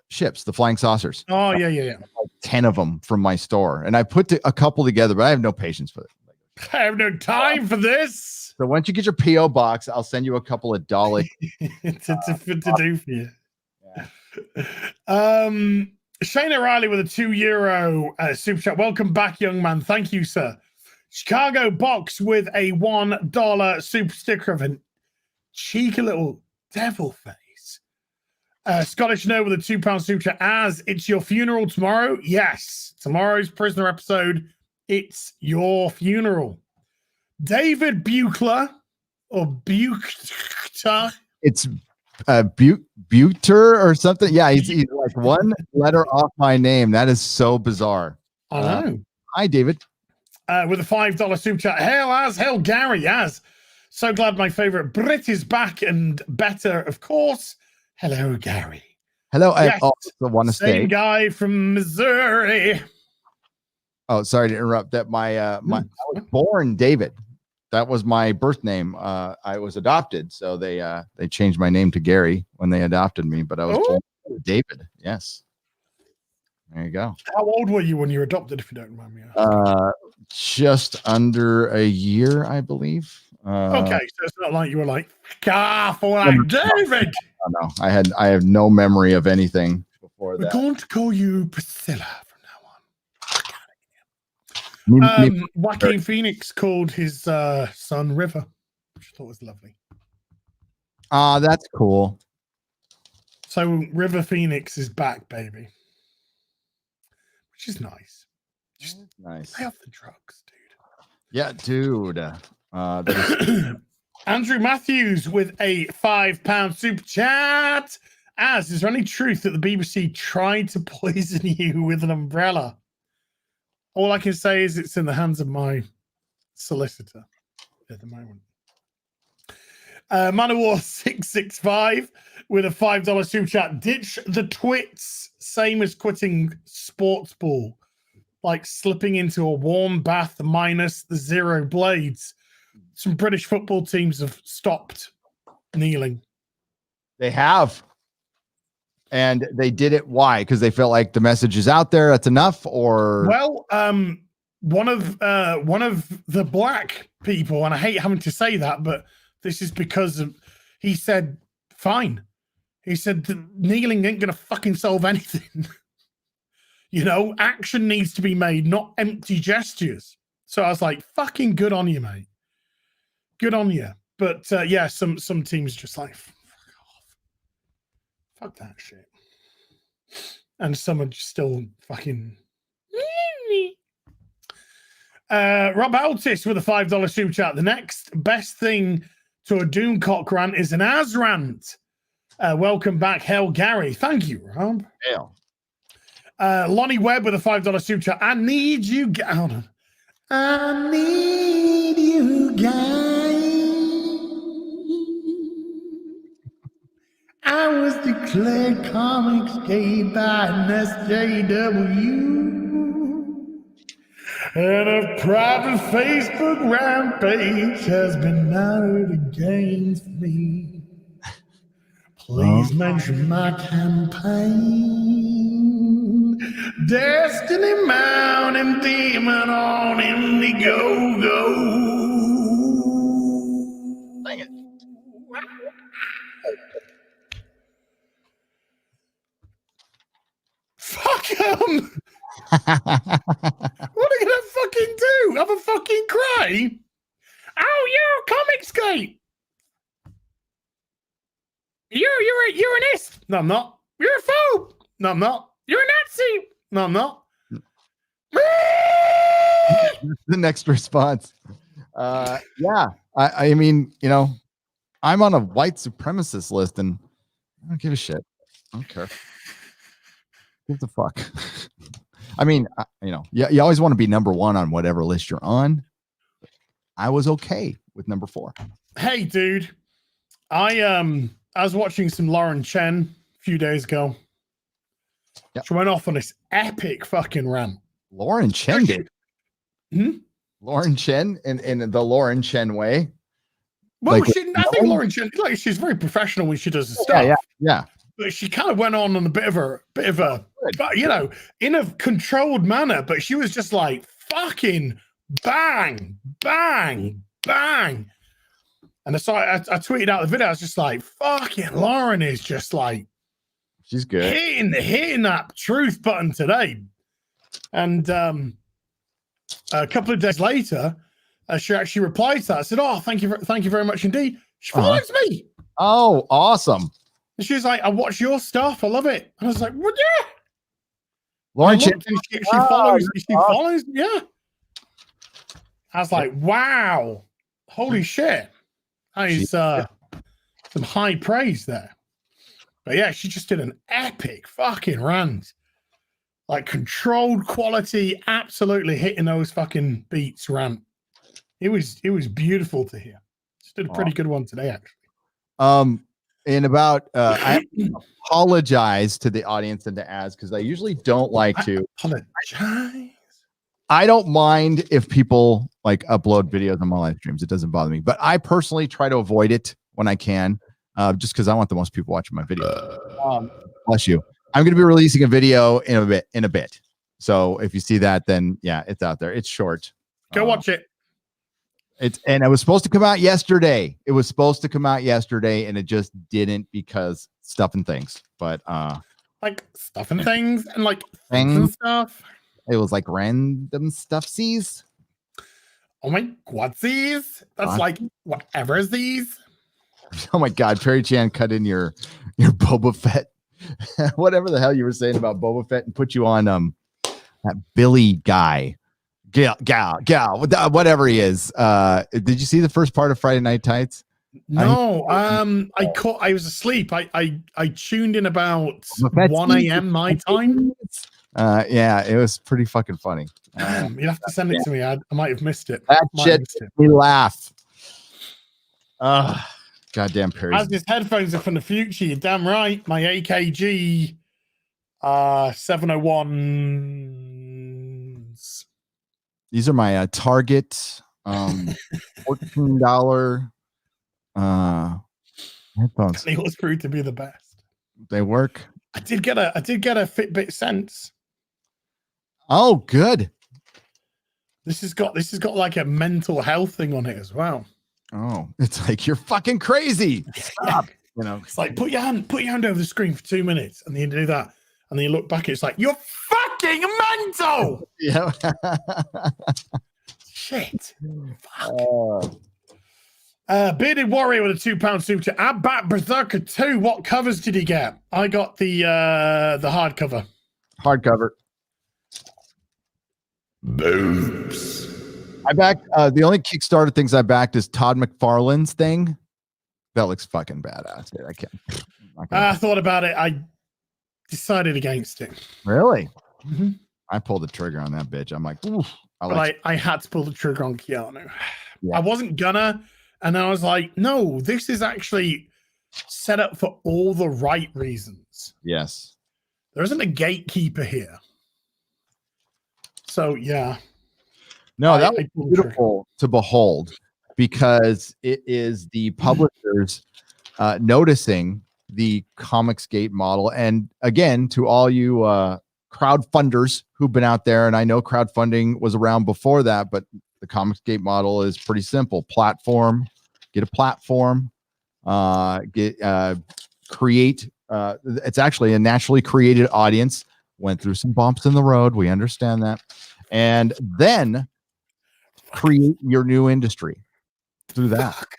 ships, the flying saucers. Oh, yeah. Like 10 of them from my store. And I put a couple together, but I have no patience for it. I have no time for this. So once you get your PO box, I'll send you a couple of dollar to do for you. Yeah. Shane O'Reilly with a €2 super chat. Welcome back, young man. Thank you, sir. Chicago Box with a $1 super sticker of a cheeky little devil face. Scottish No with a £2 super chat. As it's your funeral tomorrow. Yes, tomorrow's prisoner episode. It's your funeral. David Buchler or Buchter. It's Buter or something. Yeah, he's like one letter off my name. That is so bizarre. I know. Hi, David. With a $5 super chat. Hail Gary, as. So glad my favorite Brit is back and better, of course. Hello, Gary. Hello. Yes, I also want to same say, guy from Missouri. oh, sorry to interrupt. That I was born David. That was my birth name. I was adopted, so they changed my name to Gary when they adopted me. But I was born David. Yes. There you go. How old were you when you were adopted, if you don't mind me asking? Just under a year, I believe. Okay, so it's not like you were like, for like David. No, I have no memory of anything before that. We're going to call you Priscilla from now on. Joaquin Phoenix called his son River, which I thought was lovely. That's cool. So River Phoenix is back, baby. Which is nice. Just nice. Stay off the drugs, dude. Yeah, dude. Andrew Matthews with a £5 super chat. Is there any truth that the BBC tried to poison you with an umbrella? All I can say is it's in the hands of my solicitor at the moment. Manowar 665 with a $5 super chat. Ditch the twits, same as quitting sports ball, like slipping into a warm bath minus the 0 blades. Some British football teams have stopped kneeling. They have. And they did it. Why? Because they felt like the message is out there. That's enough. Or well, one of the black people, and I hate having to say that, but this is because he said, fine. He said kneeling ain't gonna fucking solve anything. You know, action needs to be made, not empty gestures. So I was like, fucking good on you, mate. Good on you. But yeah, some teams just like, fuck off. Fuck that shit. And some are just still fucking. Rob Altis with a $5 super chat. The next best thing to a Doomcock rant is an Az rant. Welcome back, Hell Gary. Thank you, Rob. Hell. Lonnie Webb with a $5 super chat. I need you. Hold on. I need you, guys. I was declared comics gay by an SJW. And a private Facebook rampage has been mounted against me. Please mention my campaign. Destiny Mountain Demon on Indiegogo. Dang it. Fuck him! What are you gonna fucking do? Have a fucking cry? Oh, you're a Comicsgate. You're an ist. No, I'm not. You're a phobe. No, I'm not. You're a Nazi. No, I'm not. The next response. Yeah. I mean, you know, I'm on a white supremacist list and I don't give a shit. I don't care. Give the fuck. I mean, you know, you always want to be number one on whatever list you're on. I was okay with number 4. Hey, dude. I was watching some Lauren Chen a few days ago. Yep. She went off on this epic fucking rant. Lauren Chen did. Hmm? Lauren Chen in the Lauren Chen way. Well, like, I think Lauren Chen, like, she's very professional when she does the stuff. Yeah. But she kind of went on a bit of a, you know, in a controlled manner. But she was just like fucking bang, bang, bang. And so I tweeted out the video. I was just like, fucking Lauren is just like, she's good. Hitting that truth button today. And a couple of days later, she actually replied to that. I said, "Oh, thank you very much indeed." She follows me. Oh, awesome! And she was like, "I watch your stuff. I love it." And I was like, "Well, yeah." Lauren, she follows. She follows. Yeah. I was like, "Wow, holy shit!" That is some high praise there. But yeah, she just did an epic fucking rant. Like controlled quality, absolutely hitting those fucking beats rant. It was beautiful to hear. Just did a pretty good one today, actually. In about I apologize to the audience and to Az because I usually don't like to apologize. I don't mind if people like upload videos on my live streams. It doesn't bother me, but I personally try to avoid it when I can, just because I want the most people watching my video. Bless you. I'm going to be releasing a video in a bit. So if you see that, then yeah, it's out there. It's short. Go watch it. And it was supposed to come out yesterday. It was supposed to come out yesterday, and it just didn't because stuff and things. But like stuff and things and like things and stuff. It was like random stuffsies. Oh my godsies. That's like whatever these. Oh my god, Perry Chan cut in your Boba Fett. Whatever the hell you were saying about Boba Fett and put you on that Billy guy. Gal, whatever he is. Did you see the first part of Friday Night Tights? No, I was asleep. I tuned in about 1 a.m. my time. Yeah, it was pretty fucking funny. You'll have to send it to me. I might have missed it. That shit made me laugh. Goddamn Perry. As his headphones are from the future, you're damn right. My AKG 701s. These are my Target $14 headphones. They always prove to be the best. They work. I did get a Fitbit Sense. Oh, good. This has got like a mental health thing on it as well. Oh, it's like you're fucking crazy. Stop. You know, it's like put your hand over the screen for 2 minutes, and then you do that, and then you look back. It's like you're fucking mental. Yeah. Shit. Fuck. Bearded Warrior with a £2 super chat. At Bat Berserker 2. What covers did he get? I got the hardcover. Hardcover. Boobs. I backed the only Kickstarter things I backed is Todd McFarlane's thing. That looks fucking badass, dude. I can't. I thought about it. I decided against it. Really? Mm-hmm. I pulled the trigger on that bitch. I'm like, oof. I had to pull the trigger on Keanu. Yeah. I wasn't gonna, and I was like, no, this is actually set up for all the right reasons. Yes. There isn't a gatekeeper here. So yeah. No, that was beautiful to behold because it is the publishers noticing the Comicsgate model. And again, to all you crowdfunders who've been out there, and I know crowdfunding was around before that, but the Comicsgate model is pretty simple. Platform, get a platform, create. It's actually a naturally created audience. Went through some bumps in the road. We understand that. And then create your new industry through that. Fuck.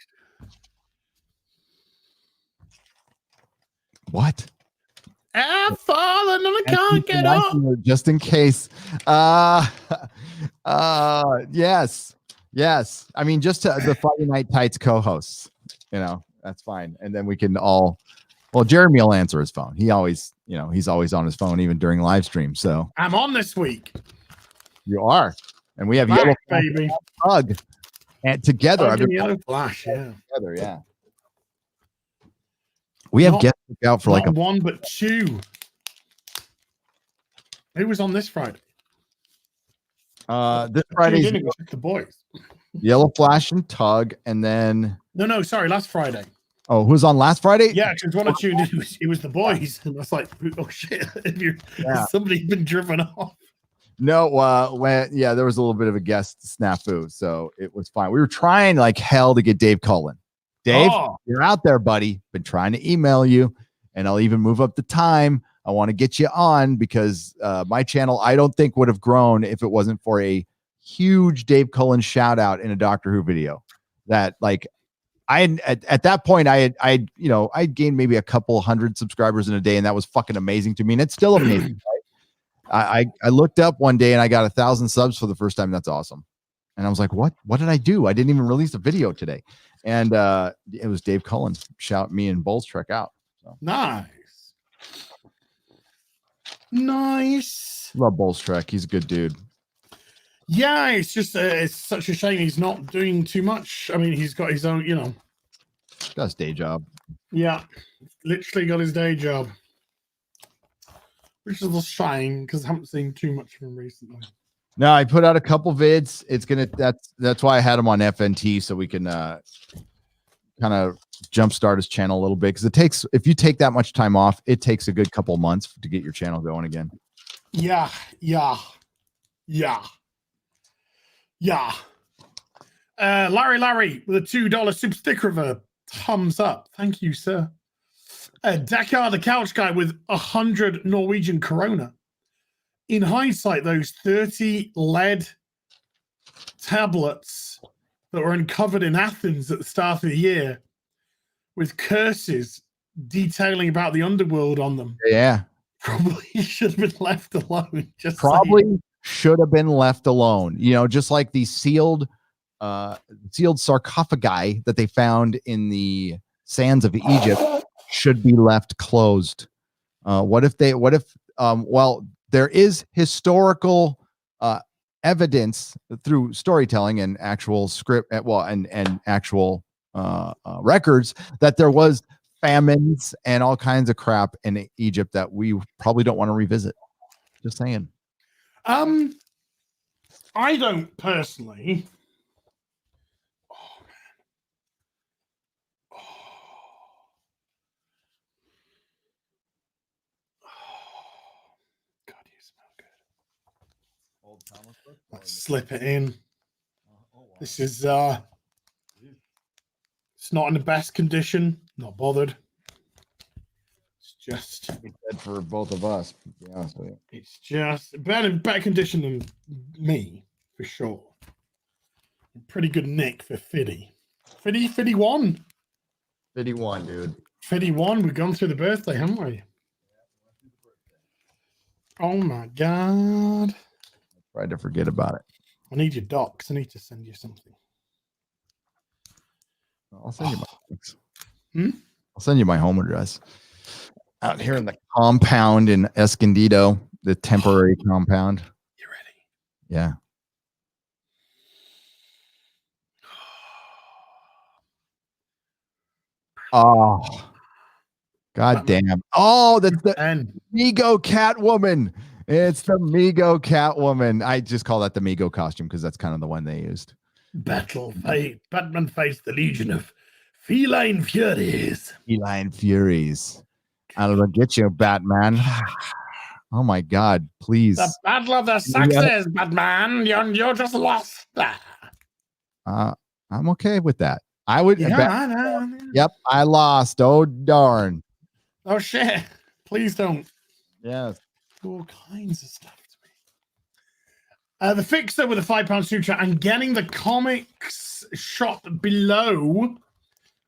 What? I've fallen and I can't get up. Just in case. Yes. I mean, just to the Friday Night Tights co-hosts, that's fine. And then we can all, well, Jeremy will answer his phone. He always, he's always on his phone, even during live stream. So I'm on this week. You are. And we have Yellow baby Hug and together. Yellow Flash, yeah. Together, yeah. We have guests out for like one, but two. Who was on this Friday? This Friday, the boys. Yellow Flash and Tug, and then no, sorry, last Friday. Oh, who was on last Friday? Yeah, because when I tuned in, it was the boys, and I was like, "Oh shit! Has somebody been driven off?" No, there was a little bit of a guest snafu, so it was fine. We were trying like hell to get Dave Cullen. Dave, you're out there, buddy. Been trying to email you, and I'll even move up the time. I want to get you on because my channel, I don't think would have grown if it wasn't for a huge Dave Cullen shout out in a Doctor Who video. That like at that point I gained maybe a couple hundred subscribers in a day, and that was fucking amazing to me, and it's still amazing. Right? I looked up one day and I got 1,000 subs for the first time. That's awesome. And I was like, what did I do? I didn't even release a video today. And it was Dave Cullen shout me and Bulls Trek out. So. Nice. Love Bulls Trek. He's a good dude. Yeah, it's just it's such a shame he's not doing too much. I mean, he's got his own, got his day job. Yeah, literally got his day job, which is a shame because I haven't seen too much of him recently. No, I put out a couple vids. That's why I had him on FNT, so we can kind of jumpstart his channel a little bit, because if you take that much time off, it takes a good couple months to get your channel going again. Yeah. Larry with a $2 super sticker of a thumbs up. Thank you, sir. Dakar the couch guy with 100 Norwegian krona. In hindsight, those 30 lead tablets that were uncovered in Athens at the start of the year with curses detailing about the underworld on them. Yeah. Probably should have been left alone. Should have been left alone. Just like the sealed sarcophagi that they found in the sands of Egypt should be left closed. There is historical evidence through storytelling and actual script, and actual records that there was famines and all kinds of crap in Egypt that we probably don't want to revisit. Just saying. I don't personally. Oh man. God, you smell good. Let's slip it in. This is it's not in the best condition. Not bothered. It's just for both of us. To be honest with you. It's just better condition than me for sure. Pretty good nick for Fiddy. Fiddy won. Fiddy won, dude. Fiddy won. We've gone through the birthday, haven't we? Oh my god. I tried to forget about it. I need your docs. I need to send you something. I'll send you my docs. I'll send you my home address. Out here in the compound in Escondido, the temporary compound. You ready? Yeah. Oh, god damn. Oh, that's the Mego Catwoman. It's the Mego Catwoman. I just call that the Mego costume because that's kind of the one they used. Batman faced the Legion of Feline Furies. Feline Furies. I'll get you, Batman. Oh my god, please. The Battle of the Sexes, Batman. You're just lost. I'm okay with that. I would. I know. Yep, I lost. Oh darn. Oh shit. Please don't. Yes. All kinds of stuff to me. The Fixer with a £5 super chat and getting the comics shop below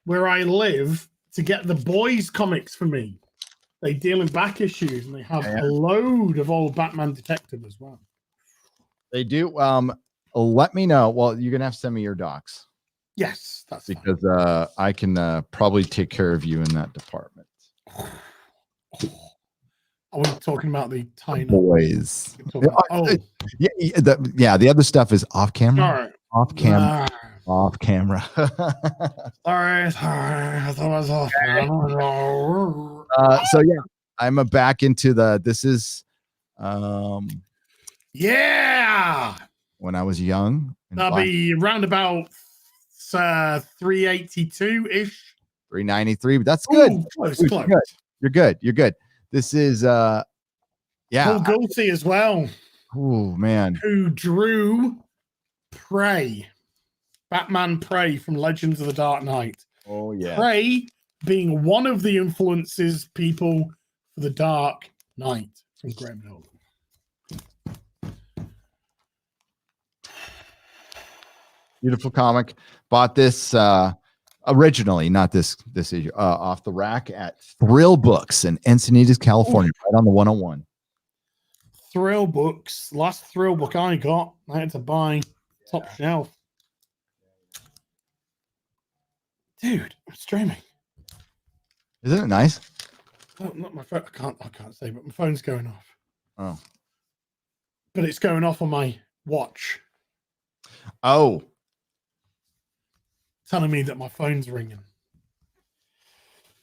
where I live to get the boys comics for me. They deal in back issues and they have a load of old Batman Detective as well. They do. Let me know. Well, you're gonna have to send me your docs. Yes, that's because I can probably take care of you in that department. Are we talking about the tiny boys? The other stuff is off camera. All right. Off camera. Off camera. All right. I thought I was off. So yeah, I'm back into this is yeah. When I was young. That'll be around about 382-ish. 393, but that's good. Ooh, close. You're good. This is Paul Gulty as well. Oh man. who drew Prey, Batman Prey from Legends of the Dark Knight. Oh yeah. Prey being one of the influences people for the Dark Knight from Graham Nolan. Beautiful comic. Bought this originally, not this issue, off the rack at Thrill Books in Encinitas, California, right on the 101. Thrill Books. Last Thrill book I got, I had to buy top shelf. Dude, I'm streaming. Isn't it nice? Oh, not my phone. I can't say, but my phone's going off. Oh. But it's going off on my watch, Oh. telling me that my phone's ringing.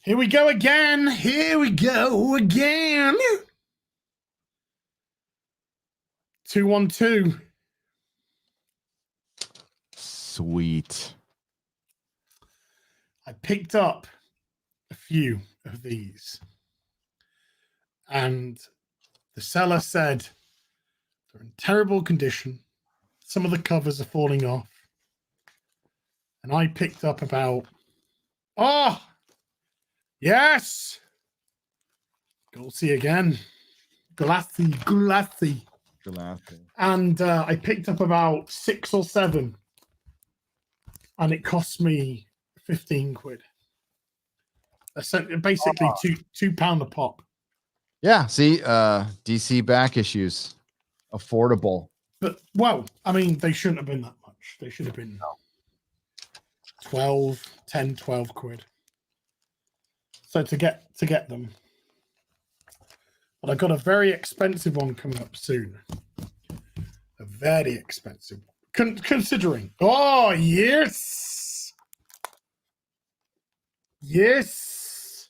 Here we go again. Here we go again. 212. Sweet. I picked up a few of these, and the seller said they're in terrible condition. Some of the covers are falling off. And I picked up about, oh, yes, Gulsey again, glassy. And I picked up about 6 or 7, and it cost me 15 quid. Basically £2 a pop. Yeah, see, DC back issues, affordable. But, well, I mean, they shouldn't have been that much. They should have been 12 quid. So to get them. But I got a very expensive one coming up soon. A very expensive one. Considering. Oh, yes. Yes.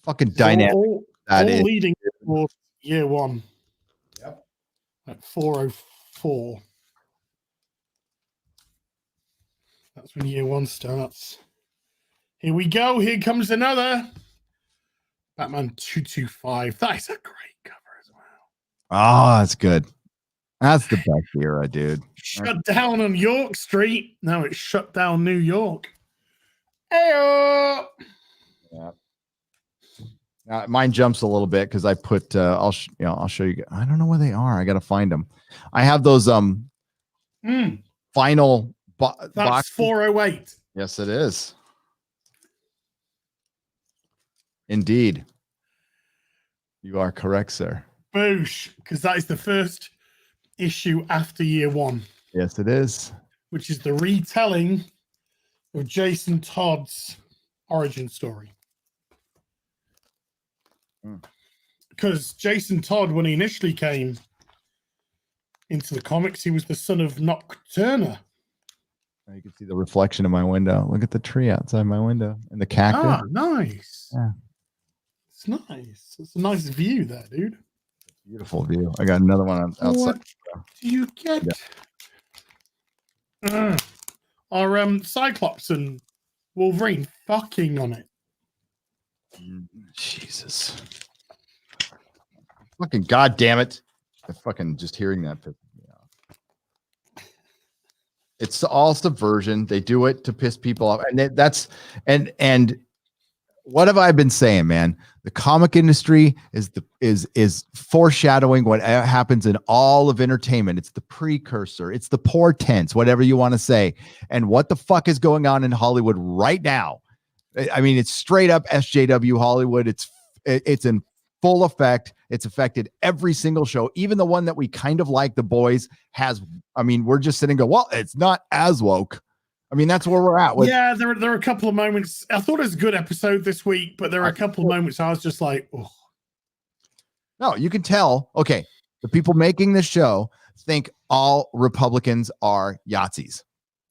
Fucking dynamic. All leading towards year 1. Yep. At 404. That's when year 1 starts. Here we go. Here comes another. Batman 225. That is a great cover as well. Oh, that's good. That's the best era, dude. Shut down on York Street. Now it's shut down New York. Heyo! Yeah. Mine jumps a little bit because I put. I'll show you. I don't know where they are. I got to find them. I have those final. That's box. 408. Yes, it is. Indeed. You are correct, sir. Boosh, because that is the first issue after year 1. Yes, it is. Which is the retelling of Jason Todd's origin story. Because Jason Todd, when he initially came into the comics, he was the son of Nocturna. You can see the reflection in my window. Look at the tree outside my window and the cactus. Ah, nice. Yeah. It's nice. It's a nice view there, dude. Beautiful view. I got another one outside. What do you get? Yeah. Are Cyclops and Wolverine fucking on it? Jesus. Fucking goddamn it. I fucking just hearing that pissed me off. It's all subversion. They do it to piss people off. And what have I been saying, man? The comic industry is foreshadowing what happens in all of entertainment. It's the precursor. It's the portents, whatever you want to say. And what the fuck is going on in Hollywood right now? I mean, it's straight up SJW Hollywood. It's in full effect. It's affected every single show, even the one that we kind of like, The Boys, has. I mean, we're just sitting and go, well, it's not as woke. I mean, that's where we're at. Yeah, there are a couple of moments. I thought it was a good episode this week, but there are a couple of moments I was just like, oh. No, you can tell. Okay, the people making this show think all Republicans are Yahtzees.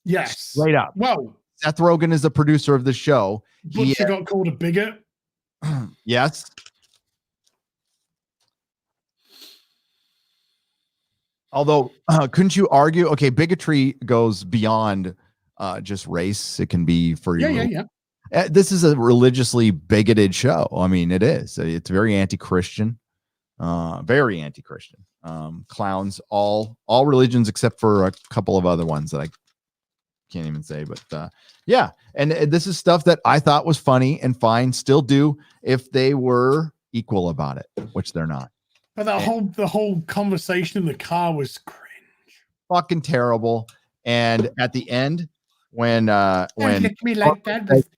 Yes. Straight up. Well, Seth Rogen is the producer of the show. Butcher got called a bigot. Yes. Although, couldn't you argue? Okay, bigotry goes beyond just race. It can be for you. Yeah. This is a religiously bigoted show. I mean, it is. It's very anti-Christian. very anti-Christian. Clowns, all religions except for a couple of other ones that I can't even say, but yeah. And this is stuff that I thought was funny and fine, still do if they were equal about it, which they're not. But the whole conversation in the car was cringe. Fucking terrible. And at the end, when Don't look at me like that with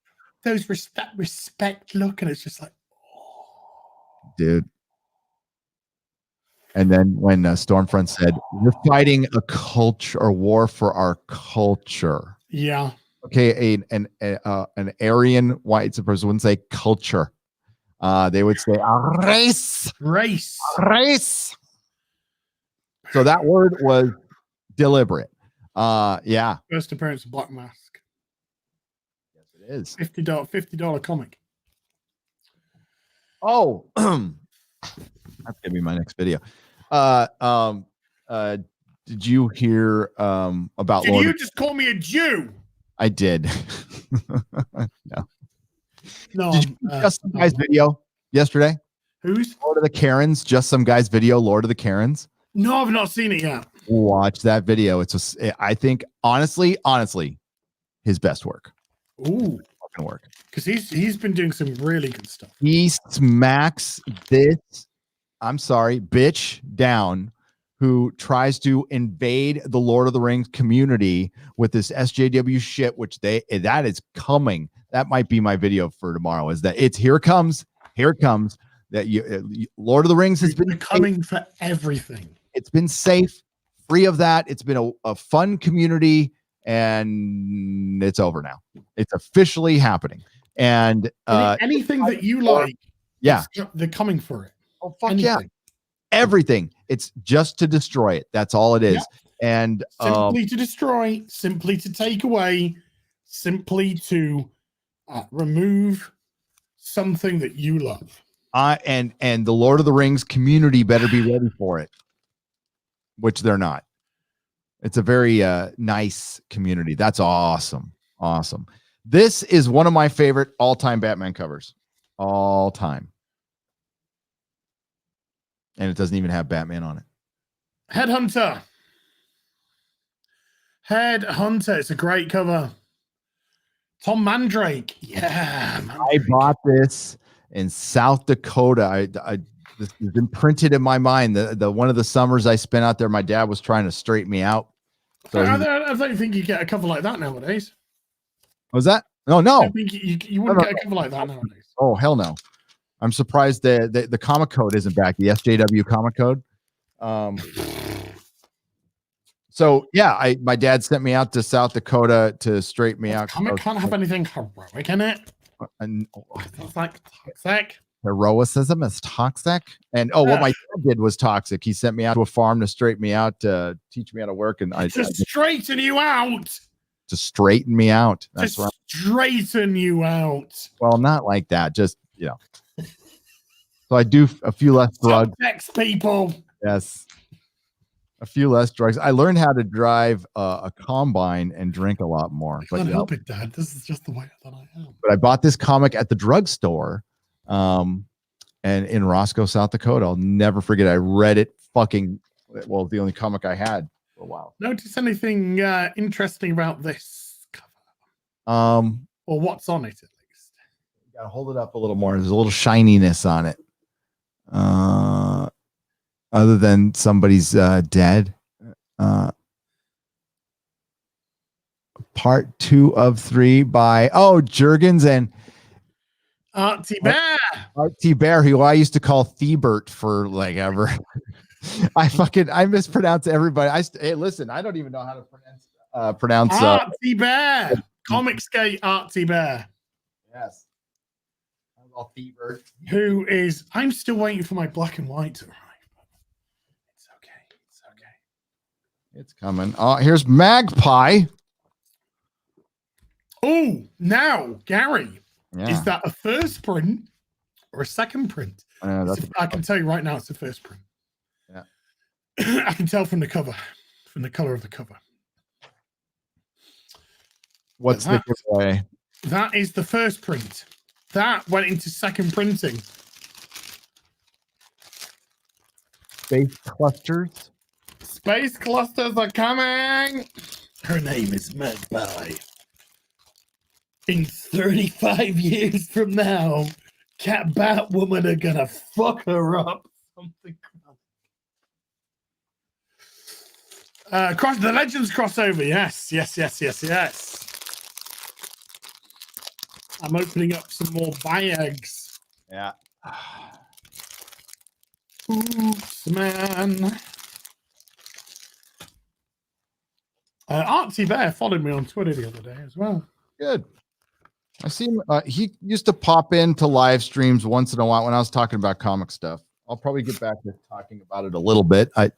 those respect look, and it's just like, oh. Dude. And then when Stormfront said, "We're fighting a culture or war for our culture." Yeah. Okay, an Aryan white supremacist wouldn't say culture. They would say race. So that word was deliberate. Yeah. First appearance of Black Mask. Yes, it is. $50 comic. Oh, that's gonna be my next video. Did you hear about Did you just call me a Jew? I did. No. Did you see Just Some Guy's video yesterday? Who's? Lord of the Karens. Just Some Guy's video, Lord of the Karens. No, I've not seen it yet. Watch that video. I think honestly, his best work. Ooh. Fucking work. Because he's been doing some really good stuff. He smacks this, I'm sorry, bitch down who tries to invade the Lord of the Rings community with this SJW shit, which that is coming. That might be my video for tomorrow. Is that here it comes. That Lord of the Rings has been coming for everything. It's been safe, free of that. It's been a fun community, and it's over now. It's officially happening. And anything that you like, yeah, they're coming for it. Oh fuck anything. Yeah! Everything. It's just to destroy it. That's all it is. Yeah. And simply to destroy, simply to take away, simply to remove something that you love. And the Lord of the Rings community better be ready for it, which they're not. It's a very nice community. That's awesome. Awesome. This is one of my favorite all-time Batman covers. All time. And it doesn't even have Batman on it. Headhunter. It's a great cover. Tom Mandrake. Yeah. Mandrake. I bought this in South Dakota. This has been printed in my mind. The one of the summers I spent out there, my dad was trying to straighten me out. So I don't think you get a cover like that nowadays. Was that? No. I think you wouldn't get a cover like that nowadays. Oh, hell no. I'm surprised the comic code isn't back. The SJW comic code. So yeah, my dad sent me out to South Dakota to straighten me out. Comic can't have anything heroic in it. It's like toxic. Heroicism is toxic. And what my dad did was toxic. He sent me out to a farm to straighten me out, to teach me how to work, and straighten you out. To straighten me out. That's right. Straighten you out. Well, not like that. Just So I do a few less drugs. Sex people. Yes. A few less drugs. I learned how to drive a combine and drink a lot more. I can't help it, Dad. This is just the way that I am. But I bought this comic at the drugstore, and in Roscoe, South Dakota. I'll never forget. I read it the only comic I had for a while. Notice anything interesting about this cover? Or what's on it, at least? You gotta hold it up a little more. There's a little shininess on it. Other than somebody's dead. Part 2 of 3 by Jurgens and Artie Bear. Artie Bear, who I used to call Thiebert for like ever. I mispronounce everybody. Hey, listen, I don't even know how to pronounce Artie Bear. Comic skate Artie Bear. Yes. Thiebert. Who is? I'm still waiting for my black and white to arrive. It's okay. It's coming. Here's Magpie. Oh, now, Gary, is that a first print or a second print? I can tell you right now, it's the first print. Yeah, I can tell from the cover, from the color of the cover. What's the giveaway? That is the first print. That went into second printing. space clusters. Space clusters are coming. Her name is Magpie. In 35 years from now, Cat Batwoman are gonna fuck her up. Something. The Legends crossover. Yes. I'm opening up some more bags. Yeah. Oops, man. Artsy Bear followed me on Twitter the other day as well. Good. I see him. He used to pop into live streams once in a while when I was talking about comic stuff. I'll probably get back to talking about it a little bit. I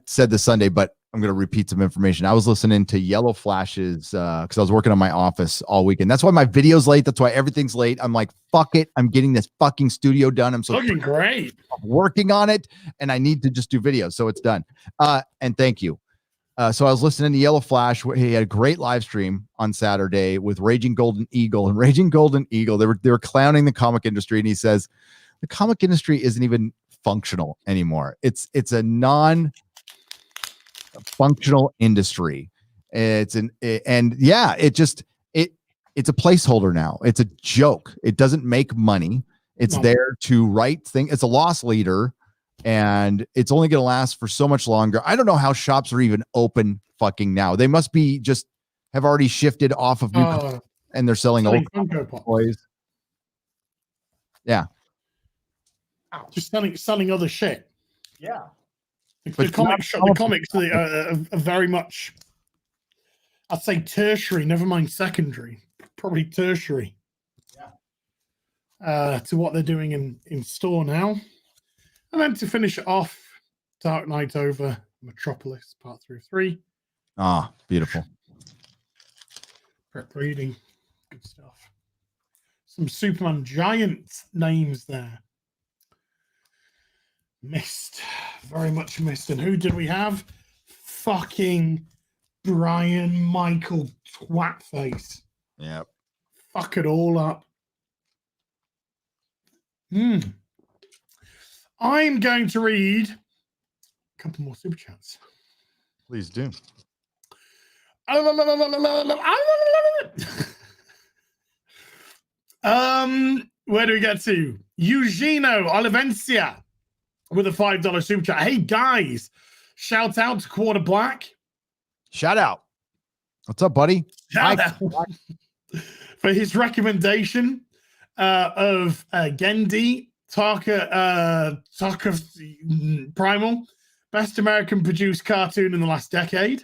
said this Sunday, but I'm going to repeat some information. I was listening to Yellow Flashes because I was working on my office all weekend. That's why my video's late. That's why everything's late. I'm like, fuck it. I'm getting this fucking studio done. I'm so looking great. I'm working on it, and I need to just do videos, so it's done. And thank you. So I was listening to Yellow Flash. He had a great live stream on Saturday with Raging Golden Eagle. And Raging Golden Eagle, they were clowning the comic industry, and he says the comic industry isn't even functional anymore. It's a non-functional industry. It's a placeholder now. It's a joke. It doesn't make money. It's there to write things. It's a loss leader. And it's only going to last for so much longer. I don't know how shops are even open fucking now. They must be just have already shifted off of new and they're selling old toys. Yeah. Just selling other shit. Yeah. The comics are very much, I'd say tertiary, never mind secondary, probably tertiary. Yeah. To what they're doing in store now. And then to finish it off, Dark Knight over Metropolis, part 3 of 3. Ah, beautiful. Prep reading. Good stuff. Some Superman giant names there. Missed. Very much missed. And who did we have? Fucking Brian Michael Twatface. Yep. Fuck it all up. I'm going to read a couple more super chats. Please do. Where do we get to? Eugenio Olivencia with a $5 super chat. Hey guys, shout out to Quarter Black. Shout out. What's up, buddy? Shout out for his recommendation of Gendy Taka Primal, best American produced cartoon in the last decade.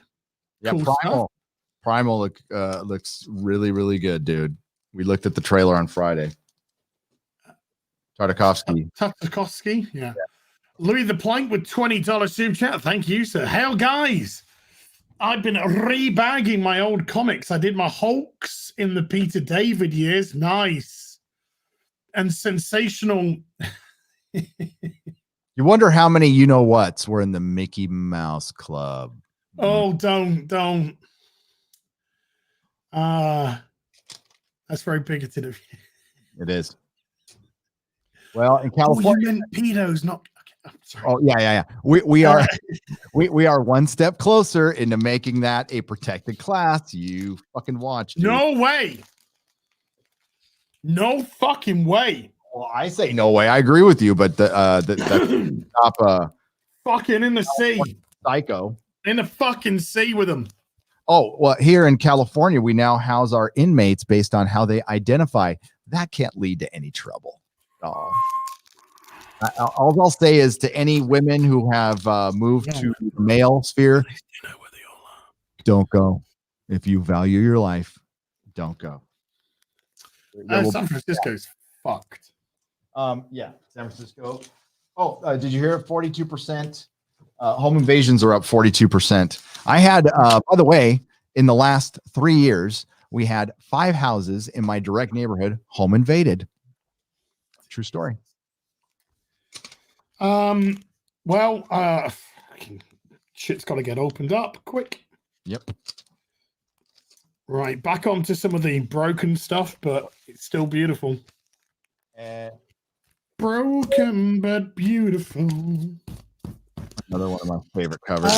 Yeah, cool Primal looks really, really good, dude. We looked at the trailer on Friday. Tartakovsky, yeah. Louis the Plank with $20 super chat. Thank you, sir. Hell, guys, I've been rebagging my old comics. I did my Hulks in the Peter David years. Nice. And sensational. You wonder how many you-know-whats were in the Mickey Mouse Club. Oh, don't. That's very bigoted of you. It is. Well, in California, you meant pedos, not. Okay, I'm sorry. Oh yeah. We are we are one step closer into making that a protected class. You fucking watch. Dude. No way. No fucking way. Well, I say no way. I agree with you, but the top fucking in the sea. Psycho. In the fucking sea with them. Oh, well, here in California, we now house our inmates based on how they identify. That can't lead to any trouble. Oh. All I'll say is to any women who have moved to the male sphere, you know where they all are. Don't go. If you value your life, don't go. San Francisco's fucked. Yeah, San Francisco. Oh, did you hear? 42%. Home invasions are up 42%. I had, by the way, in the last 3 years, we had 5 houses in my direct neighborhood home invaded. True story. Well, shit's got to get opened up quick. Yep. Right, back onto some of the broken stuff, but it's still beautiful. Broken but beautiful. Another one of my favorite covers.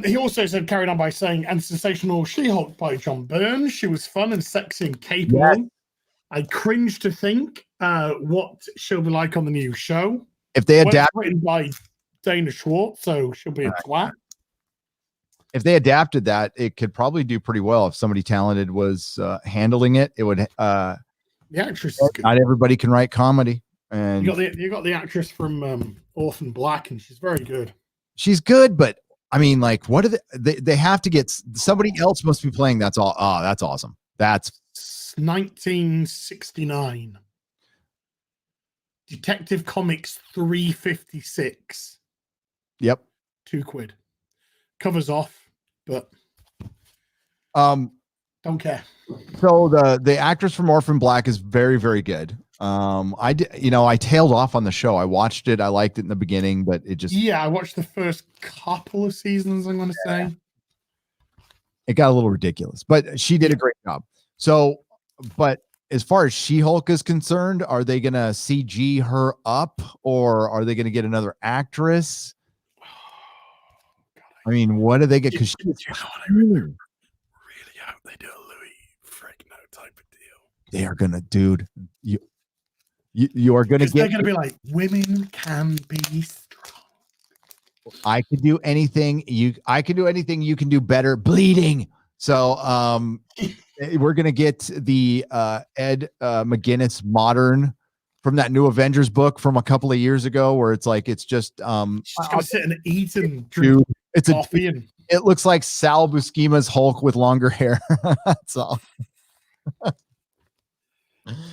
He also said, carried on by saying, and sensational She-Hulk by John Byrne. She was fun and sexy and capable. Yes. I cringe to think what she'll be like on the new show. If they adapt, written by Dana Schwartz, so she'll be a twat. If they adapted that, it could probably do pretty well. If somebody talented was handling it, it would. The actress is good. Not everybody can write comedy, and you got the actress from Orphan Black, and she's very good. She's good, but I mean, like, what are they have to get somebody else must be playing. That's all. Oh, that's awesome. That's 1969. Detective Comics 356. Yep. £2. Covers off, but don't care. So the actress from Orphan Black is very, very good. I tailed off on the show. I watched it. I liked it in the beginning, but it just I watched the first couple of seasons. I'm going to say it got a little ridiculous, but she did a great job. So, but as far as She-Hulk is concerned, are they going to CG her up, or are they going to get another actress? I mean, what do they get? Because you know what I really hope they do a Louis Frigno type of deal. They are gonna, dude. You are gonna get. They're gonna be like, women can be strong. I can do anything. I can do anything. You can do better. Bleeding. So, we're gonna get the Ed McGuinness modern from that new Avengers book from a couple of years ago, where it's like it's just she's gonna sit and eat and drink. It's it looks like Sal Buscema's Hulk with longer hair. That's all.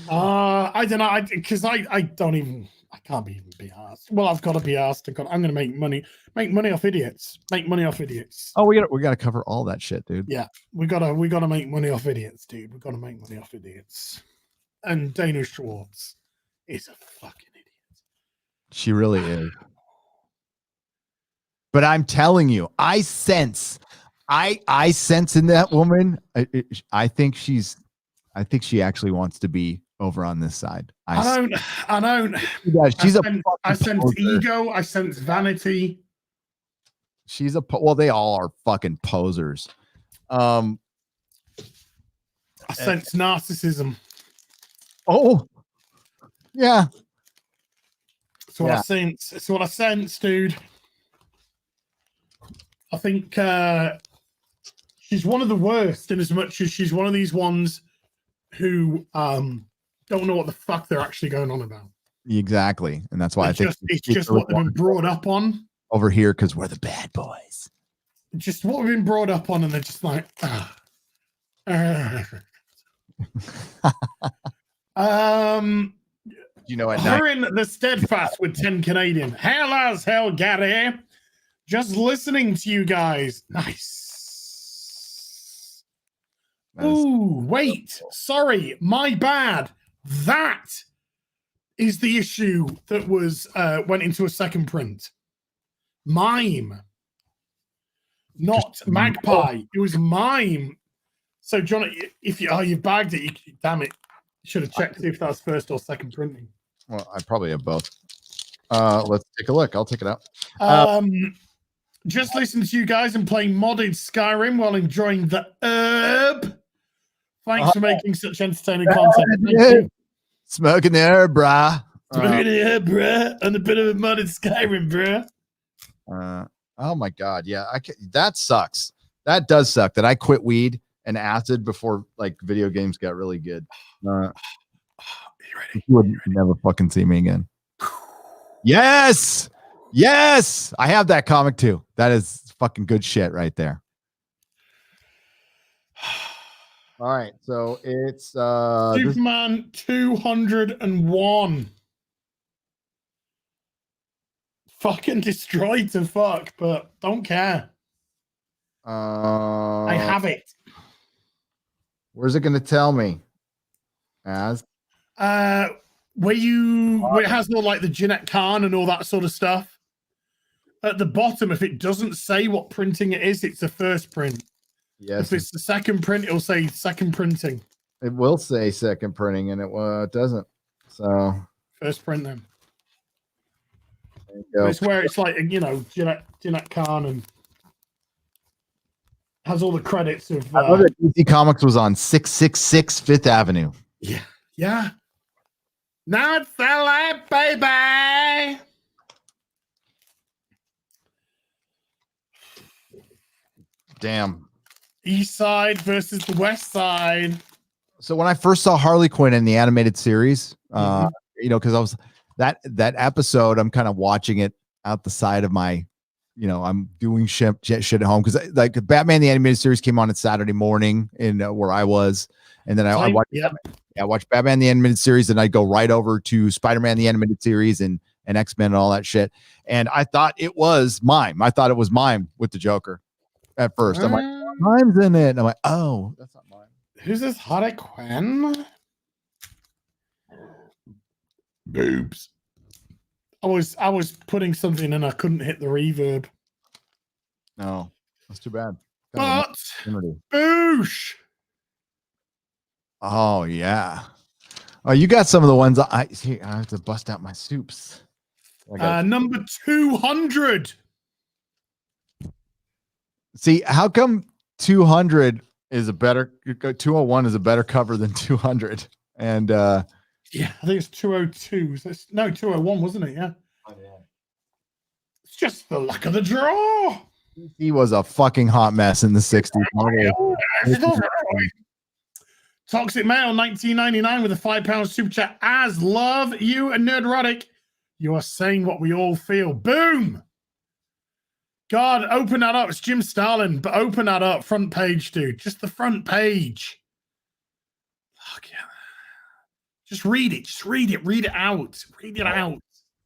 I don't know, because I can't even be asked. Well, I've got to be asked. I'm going to make money off idiots. Make money off idiots. Oh, we got to cover all that shit, dude. Yeah, we gotta make money off idiots, dude. We gotta make money off idiots. And Dana Schwartz is a fucking idiot. She really is. But I'm telling you, I sense in that woman. I think she actually wants to be over on this side. I don't. I sense ego. I sense vanity. She's well, they all are fucking posers. I sense narcissism. Oh, yeah. So what I sense. It's what I sense, dude. I think she's one of the worst, in as much as she's one of these ones who don't know what the fuck they're actually going on about. Exactly, and that's why I think it's just what they've been brought up on over here, because we're the bad boys. Just what we've been brought up on, and they're just like, you know what? Her in the steadfast with 10 Canadian. Hell as hell, Gary. Just listening to you guys. Nice. Ooh, wait. Sorry, my bad. That is the issue that was went into a second print. Mime. Not Magpie. It was Mime. So, John, if you've bagged it, damn it. You should have checked to see if that was first or second printing. Well, I probably have both. Let's take a look. I'll take it out. Just listening to you guys and playing modded Skyrim while enjoying the herb. Thanks for making such entertaining content. Thank you. Smoking the herb, brah. Smoking the herb, brah. And a bit of a modded Skyrim, brah. Oh my God. Yeah. That sucks. That does suck that I quit weed and acid before like video games got really good. You would never fucking see me again. Yes. Yes. I have that comic too. That is fucking good shit right there. All right. So it's Superman 201. Fucking destroyed to fuck, but don't care. I have it. Where's it going to tell me? As where it has all like the Jeanette Khan and all that sort of stuff. At the bottom, if it doesn't say what printing it is, it's the first print. Yes. If it's the second print, it'll say second printing. It will say second printing, and it doesn't. So first print then. It's where it's like, Jeanette Khan and has all the credits of. I love that DC Comics was on 666 Fifth Avenue. Yeah. Not the light, baby. Damn. East Side versus the West Side. So when I first saw Harley Quinn in the animated series, because I was that episode, I'm kind of watching it out the side of my, I'm doing shit at home because like Batman the animated series came on Saturday morning in where I was, and then I watched Batman the animated series, and I go right over to Spider-Man the animated series and X-Men and all that shit. And I thought it was mime. I thought it was mime with the Joker at first. I'm like, mime's in it. And I'm like, oh, that's not mime. Who's this Harley Quinn? Boobs. I was putting something and I couldn't hit the reverb. No, that's too bad. But boosh. Oh yeah. Oh, you got some of the ones I have to bust out my soups. Number 200. See, how come 200 is a better 201 is a better cover than 200? And yeah, I think it's 202. No, 201, wasn't it? Yeah. Oh, yeah. It's just the luck of the draw. He was a fucking hot mess in the 60s. Toxic Male 1999 with a £5 super chat. As love you and Nerdrotic, you are saying what we all feel. Boom. God, open that up. It's Jim Starlin, but open that up. Front page, dude. Just the front page. Fuck yeah. Just read it. Just read it. Read it out. Read it out.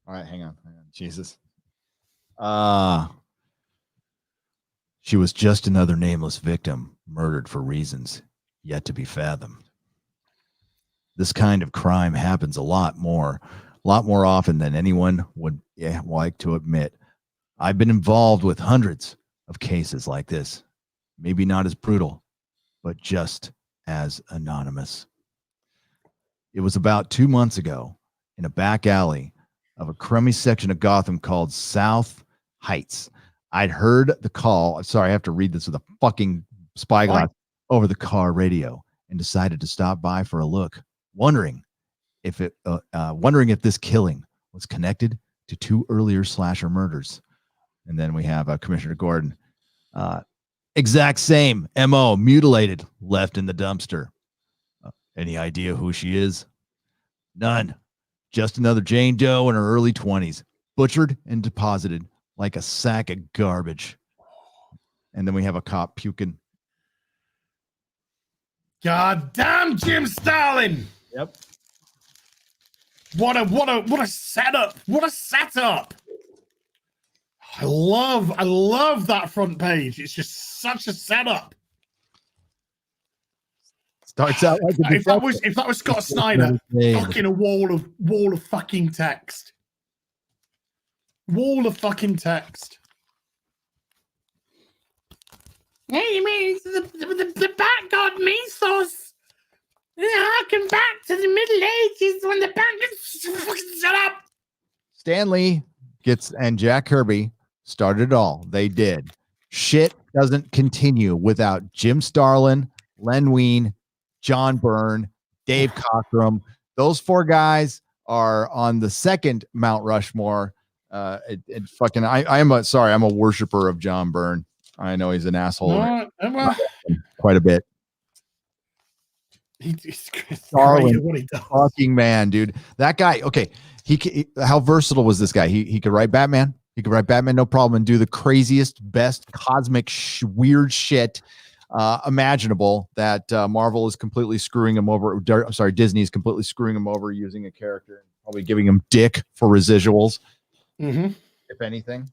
All right, hang on. Jesus. She was just another nameless victim, murdered for reasons yet to be fathomed. This kind of crime happens a lot more often than anyone would like to admit. I've been involved with hundreds of cases like this. Maybe not as brutal, but just as anonymous. It was about 2 months ago in a back alley of a crummy section of Gotham called South Heights. I'd heard the call. Sorry, I have to read this with a fucking spyglass over the car radio and decided to stop by for a look, wondering if this killing was connected to 2 earlier slasher murders. And then we have Commissioner Gordon. Exact same MO, mutilated, left in the dumpster. Any idea who she is? None. Just another Jane Doe in her early 20s, butchered and deposited like a sack of garbage. And then we have a cop puking. God damn Jim Starlin. Yep. What a setup. What a setup. I love that front page. It's just such a setup. Starts out like if that was Scott Snyder, fucking a wall of fucking text. Wall of fucking text. Hey, you mean the bat god mythos? Harken back to the Middle Ages when the bat fucking shut up. Stan Lee and Jack Kirby started it all. They did. Shit doesn't continue without Jim Starlin, Len Wein, John Byrne, Dave Cockrum. Those 4 guys are on the second Mount Rushmore. I'm a worshiper of John Byrne. I know he's an asshole. Quite a bit. He's Starlin, what he does. Fucking man, dude. That guy. Okay, how versatile was this guy? He could write Batman. He could write Batman, no problem, and do the craziest, best cosmic weird shit imaginable that Marvel is completely screwing him over. I'm sorry, Disney is completely screwing him over using a character, probably giving him dick for residuals, if anything.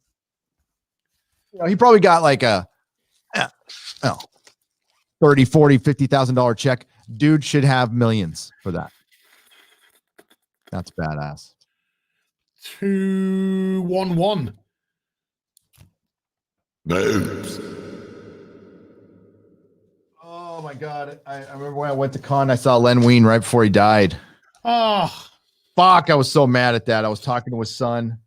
He probably got like a $30,000, $40,000, $50,000 check. Dude should have millions for that. That's badass. 211. Boobs. Oh my god! I remember when I went to con, I saw Len Wein right before he died. Oh fuck! I was so mad at that. I was talking to his son.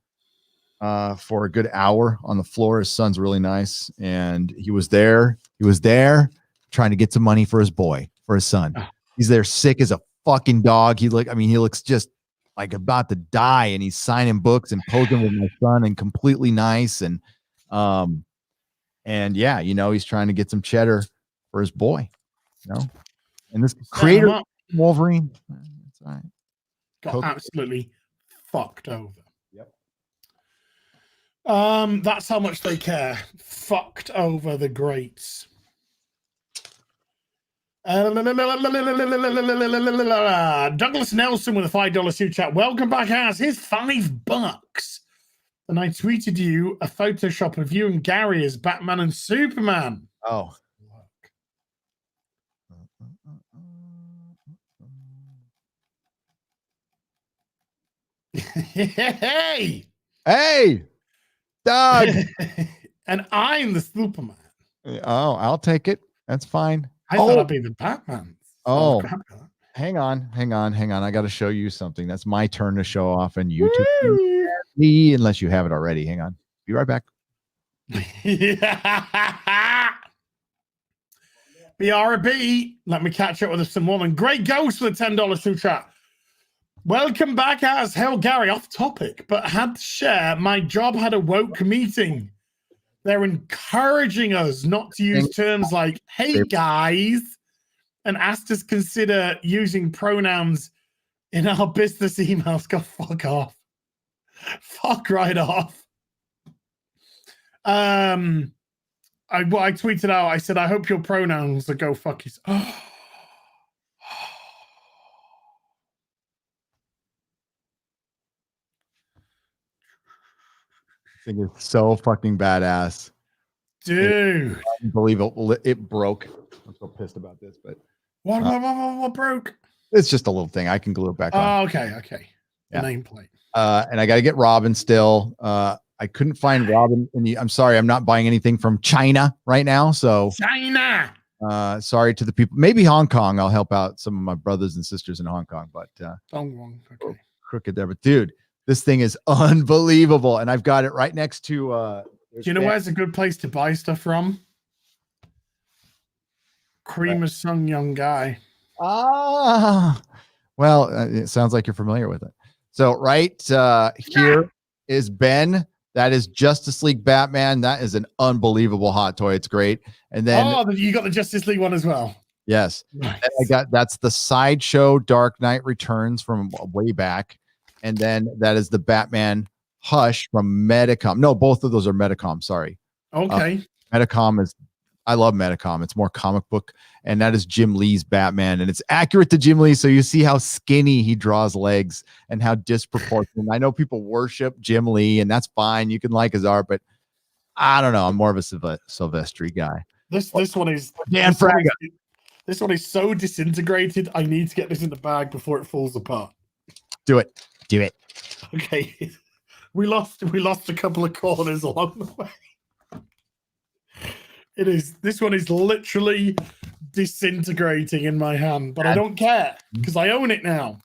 for a good hour on the floor. His son's really nice, and he was there. He was there trying to get some money for his boy, for his son. He's there sick as a fucking dog. He looks just like about to die, and he's signing books and posing with my son and completely nice. And yeah, he's trying to get some cheddar for his boy, and this creator Wolverine, that's all right. Got absolutely fucked over. Yep. That's how much they care. Fucked over the greats. Douglas Nelson with a $5 super chat. Welcome back, as here's $5. And I tweeted you a Photoshop of you and Gary as Batman and Superman. Oh. Hey, Doug. And I'm the Superman. Oh, I'll take it. That's fine. I thought I'd be the Batman. Oh, hang on. I got to show you something. That's my turn to show off on YouTube. Unless you have it already. Hang on. Be right back. BRB. Let me catch up with us some woman. Great Ghost with a $10 super chat. Welcome back, as hell, Gary. Off topic, but had to share. My job had a woke meeting. They're encouraging us not to use terms like "hey guys" and asked us consider using pronouns in our business emails. Go fuck off. Fuck right off. I tweeted out. I said, I hope your pronouns are go fuck yourself. I think it's so fucking badass, dude. Unbelievable. It broke. I'm so pissed about this, but what broke? It's just a little thing. I can glue it back on. Oh, okay. The nameplate. And I got to get Robin still. I couldn't find Robin I'm sorry, I'm not buying anything from China right now. So China. Sorry to the people. Maybe Hong Kong. I'll help out some of my brothers and sisters in Hong Kong, but okay. Crooked there. But dude, this thing is unbelievable, and I've got it right next to. Do you know where's a good place to buy stuff from? Creamer Sung Young Guy. Well, it sounds like you're familiar with it. So right here is Ben. That is Justice League Batman. That is an unbelievable hot toy. It's great. And then you got the Justice League one as well. Yes. Nice. That's the Sideshow Dark Knight Returns from way back. And then that is the Batman Hush from Medicom. No, both of those are Medicom. Sorry. Okay. Medicom I love Medicom. It's more comic book. And that is Jim Lee's Batman. And it's accurate to Jim Lee. So you see how skinny he draws legs and how disproportionate. I know people worship Jim Lee, and that's fine. You can like his art, but I don't know. I'm more of a Silvestri guy. This one is Dan Fraga. This one is so disintegrated. I need to get this in the bag before it falls apart. Do it. Okay. We lost a couple of corners along the way. This one is literally disintegrating in my hand, but I don't care because I own it now.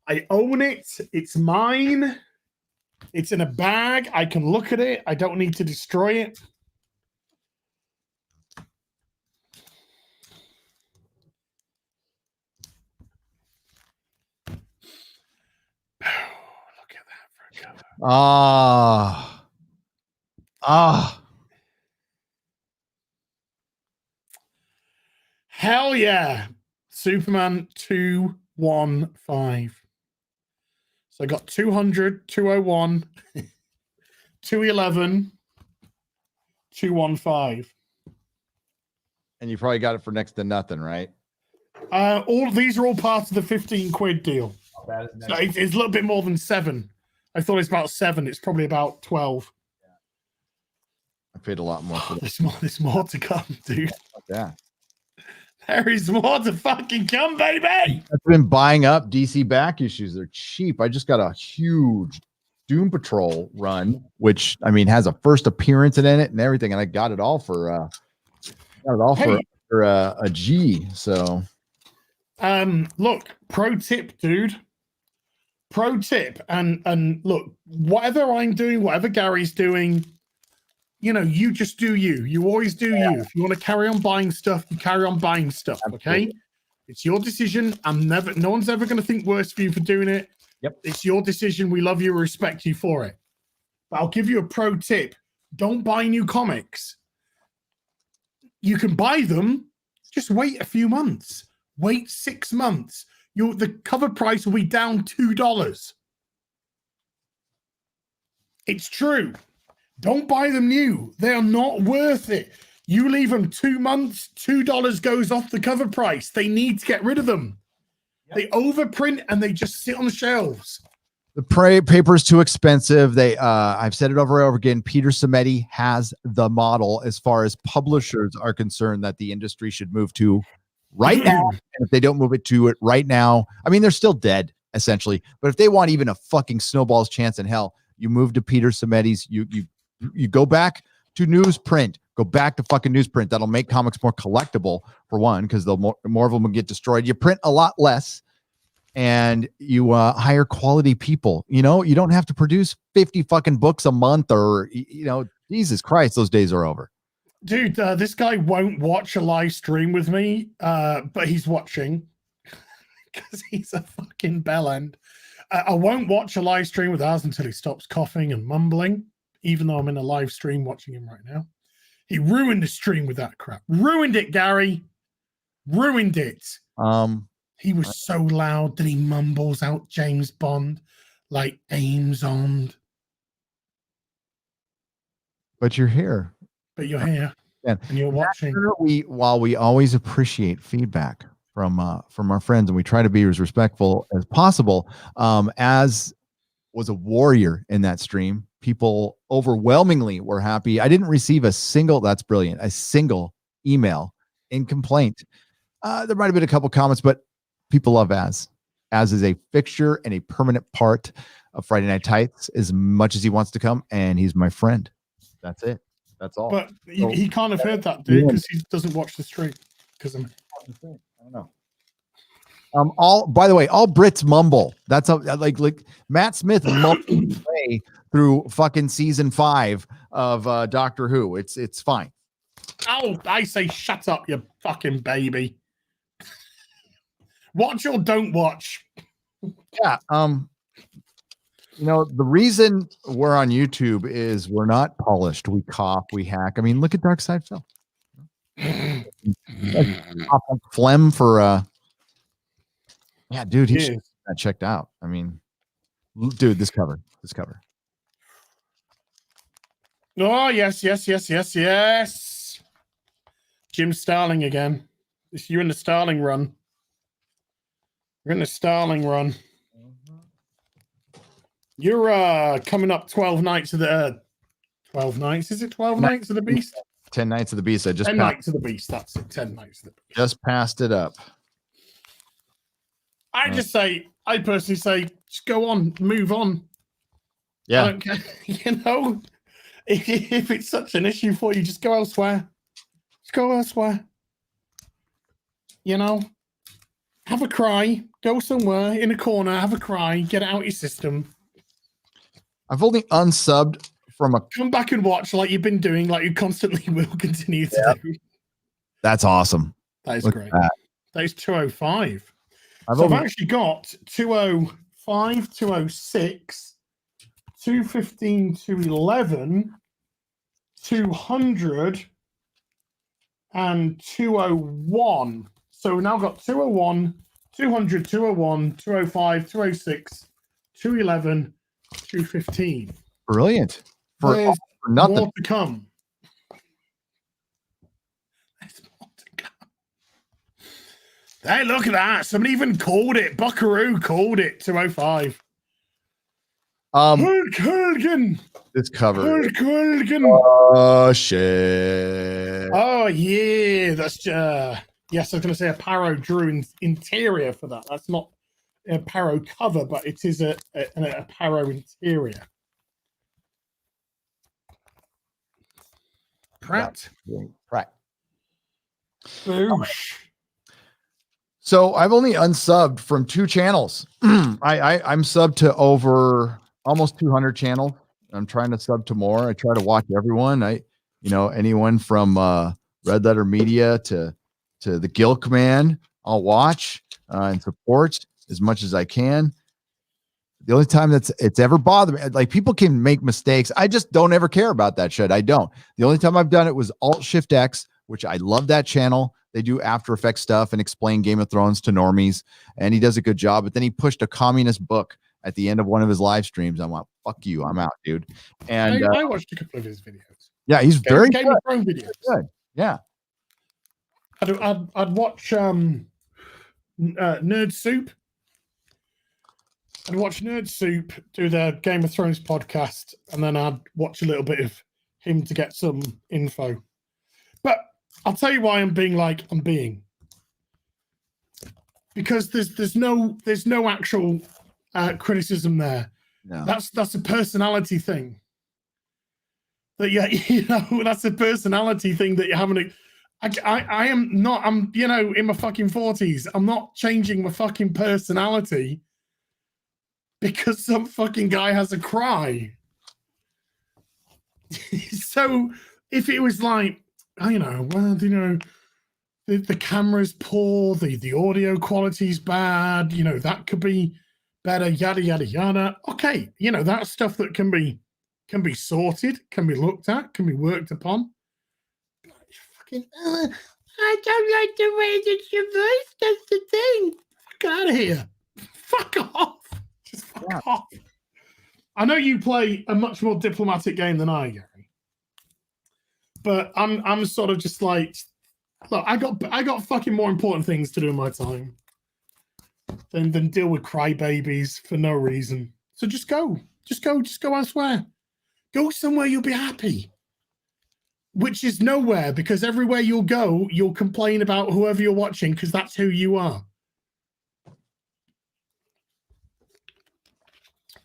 I own it. It's mine. It's in a bag. I can look at it. I don't need to destroy it. Look at that for a cover. Hell yeah. Superman 215. So I got 200, 201, 211, 215. And you probably got it for next to nothing, right? All these are all parts of the 15 quid deal. So it's a little bit more than 7. I thought it's about 7. It's probably about 12. I paid a lot more for that. There's more to come, dude. Yeah. There is more to fucking come, baby. I've been buying up DC back issues. They're cheap. I just got a huge Doom Patrol run, which has a first appearance in it and everything, and I got it all for for a G. So look, pro tip, dude. pro tip, and look, whatever I'm doing, whatever Gary's doing, you just do you. You always do you. If you want to carry on buying stuff, you carry on buying stuff. Absolutely. Okay, it's your decision. No one's ever going to think worse for you for doing it. Yep. It's your decision. We love you, respect you for it. But I'll give you a pro tip: don't buy new comics. You can buy them, just wait a few months. Wait 6 months. The cover price will be down $2. It's true. Don't buy them new. They are not worth it. You leave them 2 months, $2 goes off the cover price. They need to get rid of them. Yep. They overprint and they just sit on the shelves. The paper is too expensive. I've said it over and over again. Peter Simeti has the model as far as publishers are concerned that the industry should move to right now. And if they don't move it to it right now, I mean, they're still dead essentially. But if they want even a fucking snowball's chance in hell, you move to Peter Simeti's. You go back to newsprint. Go back to fucking newsprint. That'll make comics more collectible for one, because more of them will get destroyed. You print a lot less. And you hire quality people. You don't have to produce 50 fucking books a month, or Jesus Christ, those days are over. Dude, this guy won't watch a live stream with me, but he's watching because he's a fucking bellend. I won't watch a live stream with ours until he stops coughing and mumbling, even though I'm in a live stream watching him right now. He ruined the stream with that crap. Ruined it, Gary. Ruined it. He was so loud that he mumbles out James Bond like Ames on. But you're here. But you're here. And you're watching. While we always appreciate feedback from our friends, and we try to be as respectful as possible, as was a warrior in that stream, people overwhelmingly were happy. I didn't receive a single email in complaint. There might have been a couple comments, but people love Az. Az is a fixture and a permanent part of Friday Night Tights as much as he wants to come, and he's my friend. That's it. That's all. But he can't have heard that, dude, because he doesn't watch the stream. Because I don't know. By the way, all Brits mumble. That's like Matt Smith mumbled way through fucking season 5 of Doctor Who. It's fine. Oh, I say shut up, you fucking baby. Watch or don't watch. Yeah. The reason we're on YouTube is we're not polished. We cough, we hack. I mean, look at Dark Side Phil. Phlegm for yeah, dude, he's not checked out. I mean, dude, this cover. Oh, yes. Jim Starling again. It's you in the Starling run. You're in the Starling run. You're coming up 12 nights of the 12 nights. Is it 12 nights of the Beast? 10 nights of the Beast. 10 nights of the Beast. That's it. 10 nights of the Beast. Just passed it up. I personally say, just go on, move on. Yeah. I don't care. If it's such an issue for you, just go elsewhere. Just go elsewhere. Have a cry. Go somewhere in a corner. Have a cry. Get it out of your system. I've only unsubbed from come back and watch like you've been doing, like you constantly will continue to do. That's awesome. That is great. That is 205. I've actually got 205, 206, 215, 211, 200, and 201. So we've now got 201, 200, 201, 205, 206, 211, 215. Brilliant. For nothing. More to come. There's more to come. Hey, look at that. Somebody even called it. Buckaroo called it 205. Hulk this cover. Hulk Hogan. Oh, shit. Oh, yeah. That's yes, I was going to say a Paro drew interior for that. That's not a Paro cover, but it is a Paro interior. Pratt. Boosh. So I've only unsubbed from 2 channels. I'm subbed to over almost 200 channels. I'm trying to sub to more. I try to watch everyone. Anyone from Red Letter Media to the Gilk Man, I'll watch and support as much as I can. The only time it's ever bothered me, like people can make mistakes. I just don't ever care about that shit. I don't. The only time I've done it was Alt-Shift-X, which I love that channel. They do After Effects stuff and explain Game of Thrones to normies, and he does a good job. But then he pushed a communist book at the end of one of his live streams. I'm like, fuck you, I'm out, dude. And I watched a couple of his videos. Yeah, he's very Game of Thrones videos. Good. Yeah. I'd watch Nerd Soup. I'd watch Nerd Soup do their Game of Thrones podcast, and then I'd watch a little bit of him to get some info. But I'll tell you why I'm being like I'm being. Because there's no actual criticism there. No. That's a personality thing. That's a personality thing that you haven't. I am not. I'm in my fucking 40s. I'm not changing my fucking personality because some fucking guy has a cry. So if it was like, the camera's poor, the audio quality's bad, that could be better, yada yada yada. Okay, that's stuff that can be sorted, can be looked at, can be worked upon. Fucking, I don't like the way that your voice does the thing. Fuck out of here. Fuck off. Just fuck off. I know you play a much more diplomatic game than I, Gary. But I'm sort of just like, look, I got fucking more important things to do in my time than deal with crybabies for no reason. So just go elsewhere. Go somewhere you'll be happy. Which is nowhere, because everywhere you'll go, you'll complain about whoever you're watching because that's who you are.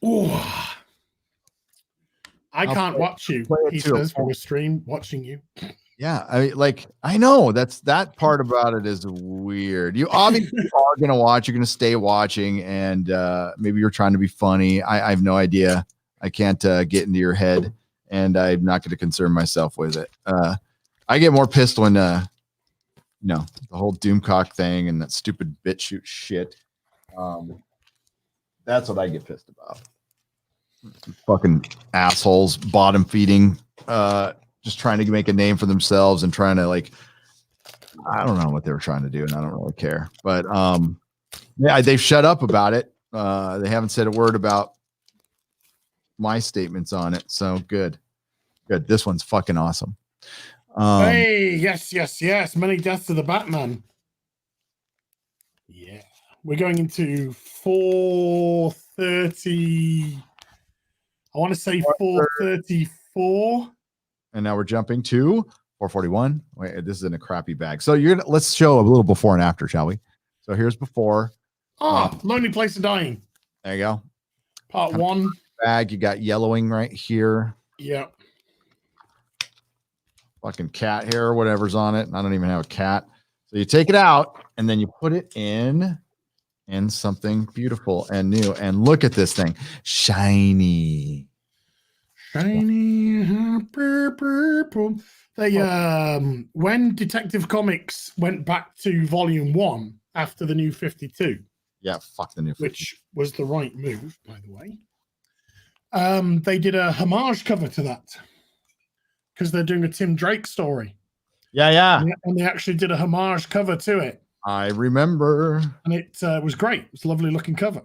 Oh, I can't watch you, he says, from a stream watching you. Yeah, I know that part about it is weird. You obviously are going to watch, you're going to stay watching, and maybe you're trying to be funny. I have no idea. I can't get into your head, and I'm not going to concern myself with it. I get more pissed when, the whole Doomcock thing and that stupid BitChute shit. That's what I get pissed about. Fucking assholes, bottom feeding, just trying to make a name for themselves and trying to I don't know what they were trying to do, and I don't really care. But yeah, they've shut up about it. They haven't said a word about my statements on it. So good. This one's fucking awesome. Hey, yes. Many deaths to the Batman. Yeah. We're going into 430. I want to say 434. And now we're jumping to 441. Wait, this is in a crappy bag. So let's show a little before and after, shall we? So here's before. Lonely Place of Dying. There you go. Part 1. Bag. You got yellowing right here. Yeah. Fucking cat hair or whatever's on it. I don't even have a cat. So you take it out and then you put it in something beautiful and new. And look at this thing. Shiny. Purple. They when Detective Comics went back to volume 1 after the New 52. Yeah, fuck the New 52. Which was the right move, by the way. They did a homage cover to that. Because they're doing a Tim Drake story. Yeah. And they actually did a homage cover to it. I remember. And it was great. It was a lovely looking cover.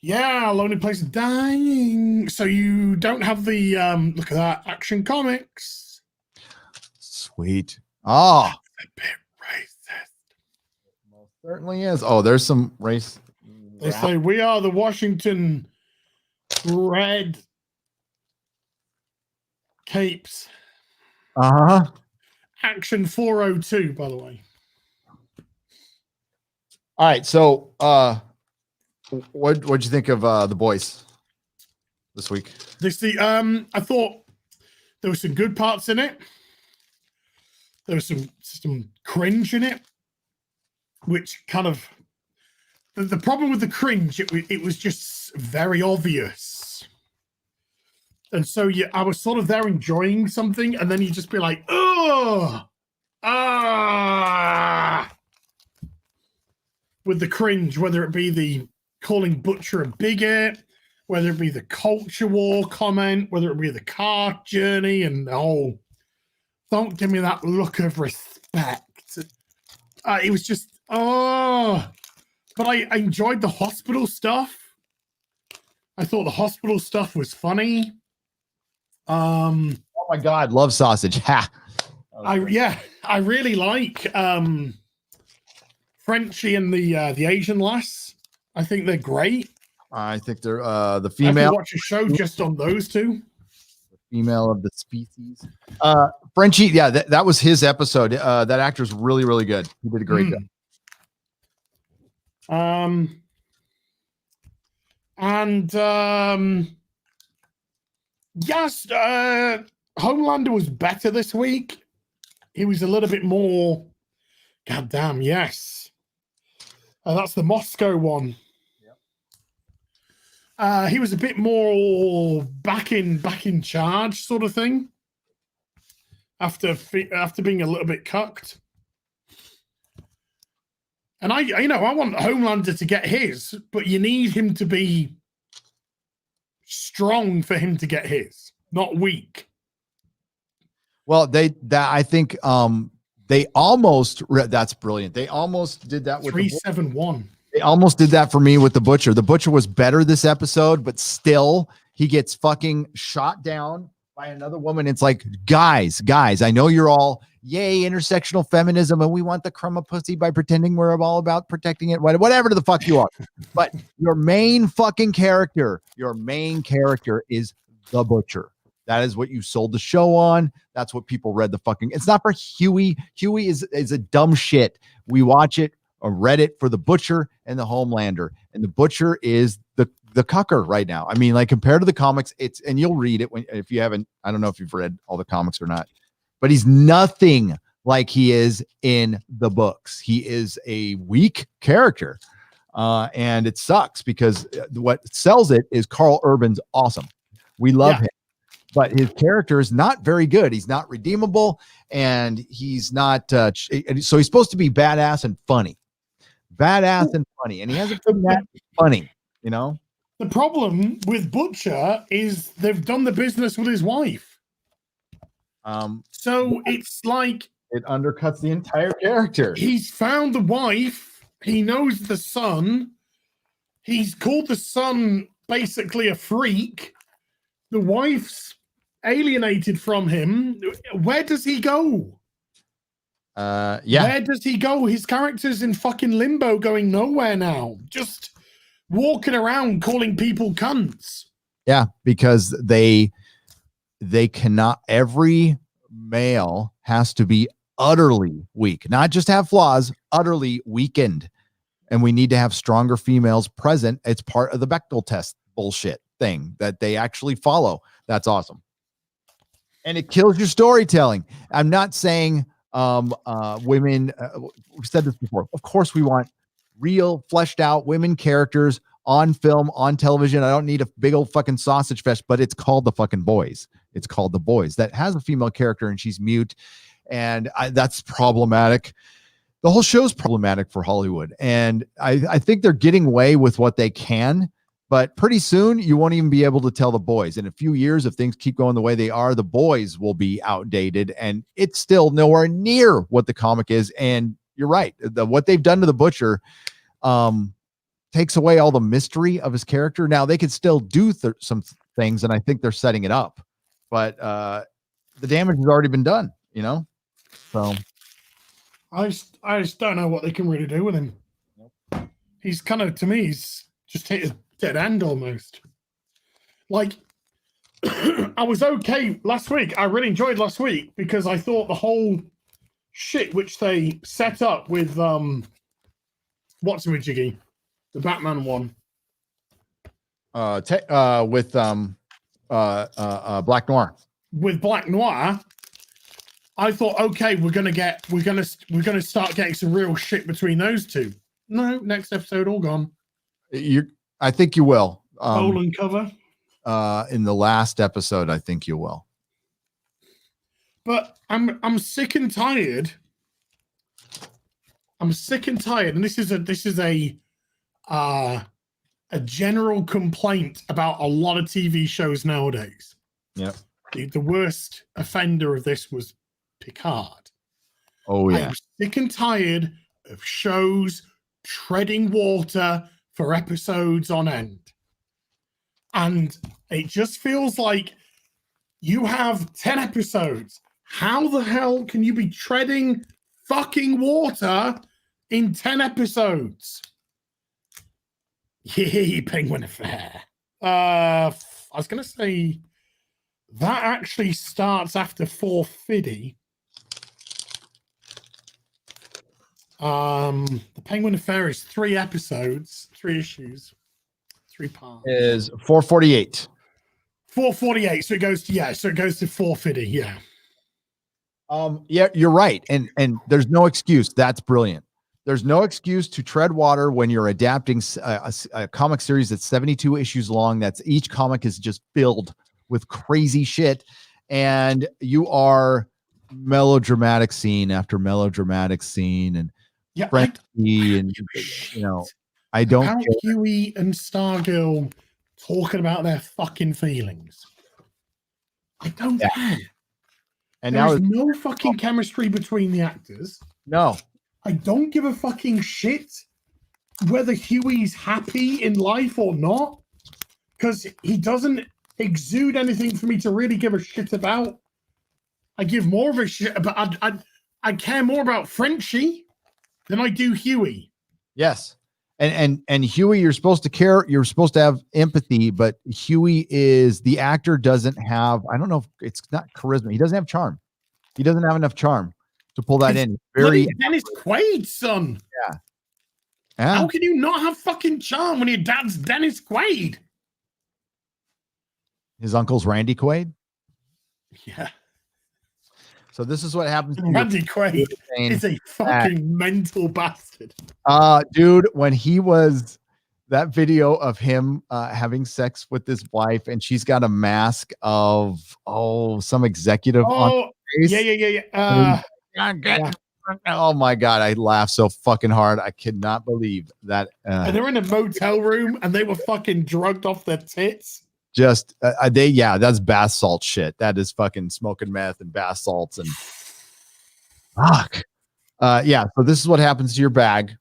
Yeah, Lonely Place of Dying. So you don't have the look at that, Action Comics. Sweet. Oh, that's a bit racist. Most certainly is. Oh, there's some race. They say we are the Washington Red Capes. Action 402, by the way. All right, so what'd you think of The Boys? this week? I thought there were some good parts in it. There was some cringe in it, which kind of the problem with the cringe. It was just very obvious, and so I was sort of there enjoying something, and then you just be like, oh, with the cringe, whether it be the calling Butcher a bigot, whether it be the culture war comment, whether it be the car journey, and don't give me that look of respect. It was just, but I enjoyed the hospital stuff. I thought the hospital stuff was funny. Oh my God, love sausage. Ha! I really like Frenchie and the Asian lass. I think they're great. I think they're the female. I could watch a show just on those two. Female of the species. Frenchie, yeah, that was his episode. That actor's really, really good. He did a great job. Yes, Homelander was better this week. He was a little bit more. Goddamn, yes. That's the Moscow one. He was a bit more back in charge, sort of thing. After being a little bit cucked, and I want Homelander to get his, but you need him to be strong for him to get his, not weak. Well, I think they almost. That's brilliant. They almost did that with 371. They almost did that for me with the Butcher. The Butcher was better this episode, but still, he gets fucking shot down by another woman. It's like, guys, I know you're all, yay, intersectional feminism, and we want the crumb of pussy by pretending we're all about protecting it, whatever the fuck you are. But your main character is the Butcher. That is what you sold the show on. That's what people read the fucking. It's not for Huey. Huey is a dumb shit. We watch it or read it for the Butcher and the Homelander, and the Butcher is the cucker right now. I mean, like, compared to the comics, and you'll read it if you haven't. I don't know if you've read all the comics or not, but he's nothing like he is in the books. He is a weak character, and it sucks because what sells it is Carl Urban's awesome. We love him. But his character is not very good. He's not redeemable, and he's not. So he's supposed to be badass and funny, and he hasn't been that funny. You know. The problem with Butcher is they've done the business with his wife. So it's like it undercuts the entire character. He's found the wife. He knows the son. He's called the son basically a freak. The wife's alienated from him. Where does he go? Where does he go? His character's in fucking limbo, going nowhere now. Just walking around calling people cunts. Yeah, because they cannot. Every male has to be utterly weak, not just have flaws, utterly weakened. And we need to have stronger females present. It's part of the Bechdel test bullshit thing that they actually follow. That's awesome. And it kills your storytelling. I'm not saying women, we've said this before. Of course, we want real, fleshed out women characters on film, on television. I don't need a big old fucking sausage fest, but it's called The fucking Boys. It's called The Boys, that has a female character and she's mute. And that's problematic. The whole show's problematic for Hollywood. And I think they're getting away with what they can. But pretty soon, you won't even be able to tell The Boys. In a few years, if things keep going the way they are, The Boys will be outdated. And it's still nowhere near what the comic is. And you're right. What they've done to the Butcher takes away all the mystery of his character. Now, they could still do some things, and I think they're setting it up. But the damage has already been done, you know? So I just don't know what they can really do with him. Nope. He's kind of, to me, he's just hit a dead end almost. Like, I was okay last week. I really enjoyed last week because I thought the whole shit which they set up with what's the Jiggy, the Batman one. With Black Noir. With Black Noir, I thought, okay, we're gonna start getting some real shit between those two. No, next episode all gone. I think you will. Bowl and cover. In the last episode, I think you will. But I'm sick and tired. I'm sick and tired, and this is a general complaint about a lot of TV shows nowadays. Yeah. The worst offender of this was Picard. Oh yeah. I'm sick and tired of shows treading water for episodes on end. And it just feels like you have 10 episodes. How the hell can you be treading fucking water in 10 episodes? Yay, Penguin Affair. I was going to say that actually starts after 450. The Penguin Affair is 3 episodes, 3 issues, 3 parts. Is 448. 448. So it goes to 450. Yeah. Yeah, you're right. And there's no excuse. That's brilliant. There's no excuse to tread water when you're adapting a comic series that's 72 issues long. That's each comic is just filled with crazy shit. And you are melodramatic scene after melodramatic scene and Yeah, I don't how care. Huey and Stargirl talking about their fucking feelings. I don't care. And There's now no fucking chemistry between the actors. No. I don't give a fucking shit whether Huey's happy in life or not, because he doesn't exude anything for me to really give a shit about. I give more of a shit about. I care more about Frenchie than I do Huey. Yes. And Huey, you're supposed to care. You're supposed to have empathy, but Huey the actor doesn't have, I don't know if it's not charisma. He doesn't have charm. He doesn't have enough charm to pull that in. Very Dennis Quaid's son. Yeah. How can you not have fucking charm when your dad's Dennis Quaid? His uncle's Randy Quaid. Yeah. So this is what happens. Randy Quaid is a fucking mental bastard. Dude, when he was that video of him having sex with his wife and she's got a mask of some executive on her face. Yeah. Oh my God, I laughed so fucking hard. I could not believe that. And they're in a motel room and they were fucking drugged off their tits. Just that's bath salt shit. That is fucking smoking meth and bath salts and fuck. So this is what happens to your bag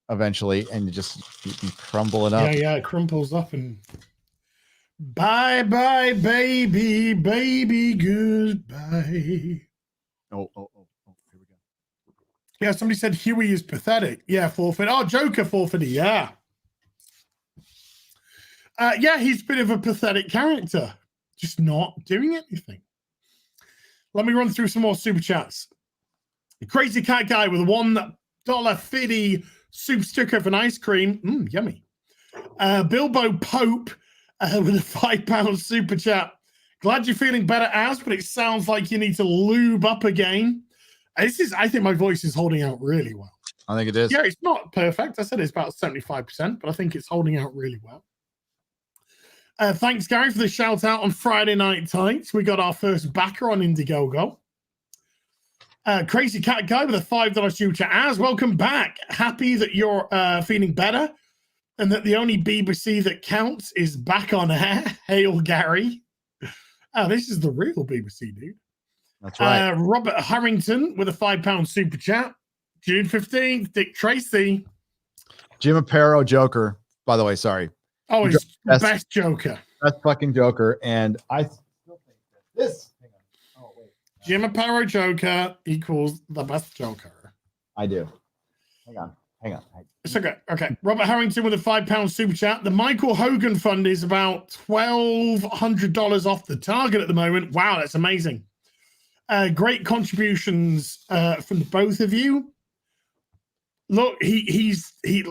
eventually, and you crumble it up. Yeah, it crumples up and bye baby goodbye. Oh, here we go. Yeah, somebody said Huey is pathetic. Yeah, forfeit. Oh, Joker forfeit. Yeah. He's a bit of a pathetic character, just not doing anything. Let me run through some more super chats. The Crazy Cat Guy with a $1.50 soup sticker of an ice cream. Yummy. Bilbo Pope with a £5 super chat. Glad you're feeling better, Az, but it sounds like you need to lube up again. I think my voice is holding out really well. I think it is. Yeah, it's not perfect. I said it's about 75%, but I think it's holding out really well. Thanks, Gary, for the shout out on Friday Night Tights. We got our first backer on Indiegogo. Crazy Cat Guy with a $5 super chat. Az, welcome back. Happy that you're feeling better and that the only BBC that counts is back on air. Hail, Gary. This is the real BBC, dude. That's right. Robert Harrington with a £5 super chat. June 15th, Dick Tracy. Jim Aparo Joker, by the way, sorry. Oh, he's the best Joker. Best fucking Joker. And I still think that this. Hang on. Oh, wait. Jim Aparo Joker equals the best Joker. I do. Hang on. It's okay. Okay. Robert Harrington with a £5 super chat. The Michael Hogan Fund is about $1,200 off the target at the moment. Wow, that's amazing. Great contributions from the both of you. Look, he's a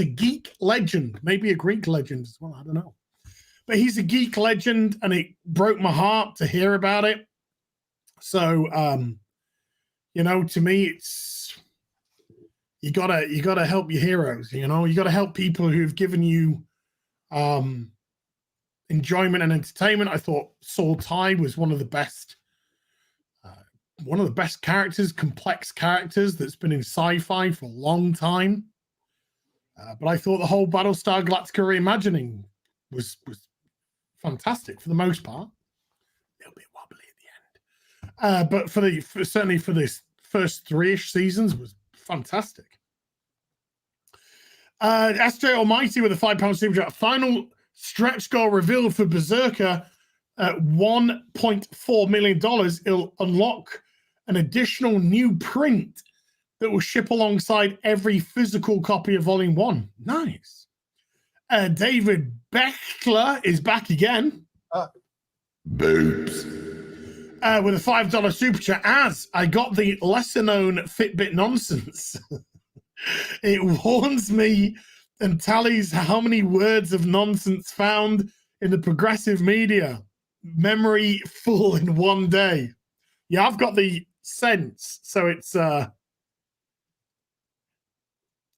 geek legend, maybe a Greek legend as well. I don't know. but he's a geek legend, and it broke my heart to hear about it. So, to me, it's you gotta help your heroes. You gotta help people who've given you enjoyment and entertainment. I thought Saul Ty was one of the best characters, complex characters that's been in sci-fi for a long time. But I thought the whole Battlestar Galactica reimagining was fantastic for the most part. A little bit wobbly at the end, but certainly for this first 3-ish seasons was fantastic. SJ Almighty with a £5 super chat. Final stretch goal revealed for Berserker at $1.4 million. It'll unlock an additional new print that will ship alongside every physical copy of Volume 1. Nice. David Beckler is back again. Boobs. With a $5 super chat. As I got the lesser known Fitbit nonsense. It warns me and tallies how many words of nonsense found in the progressive media. Memory full in one day. Yeah, I've got the sense, so it's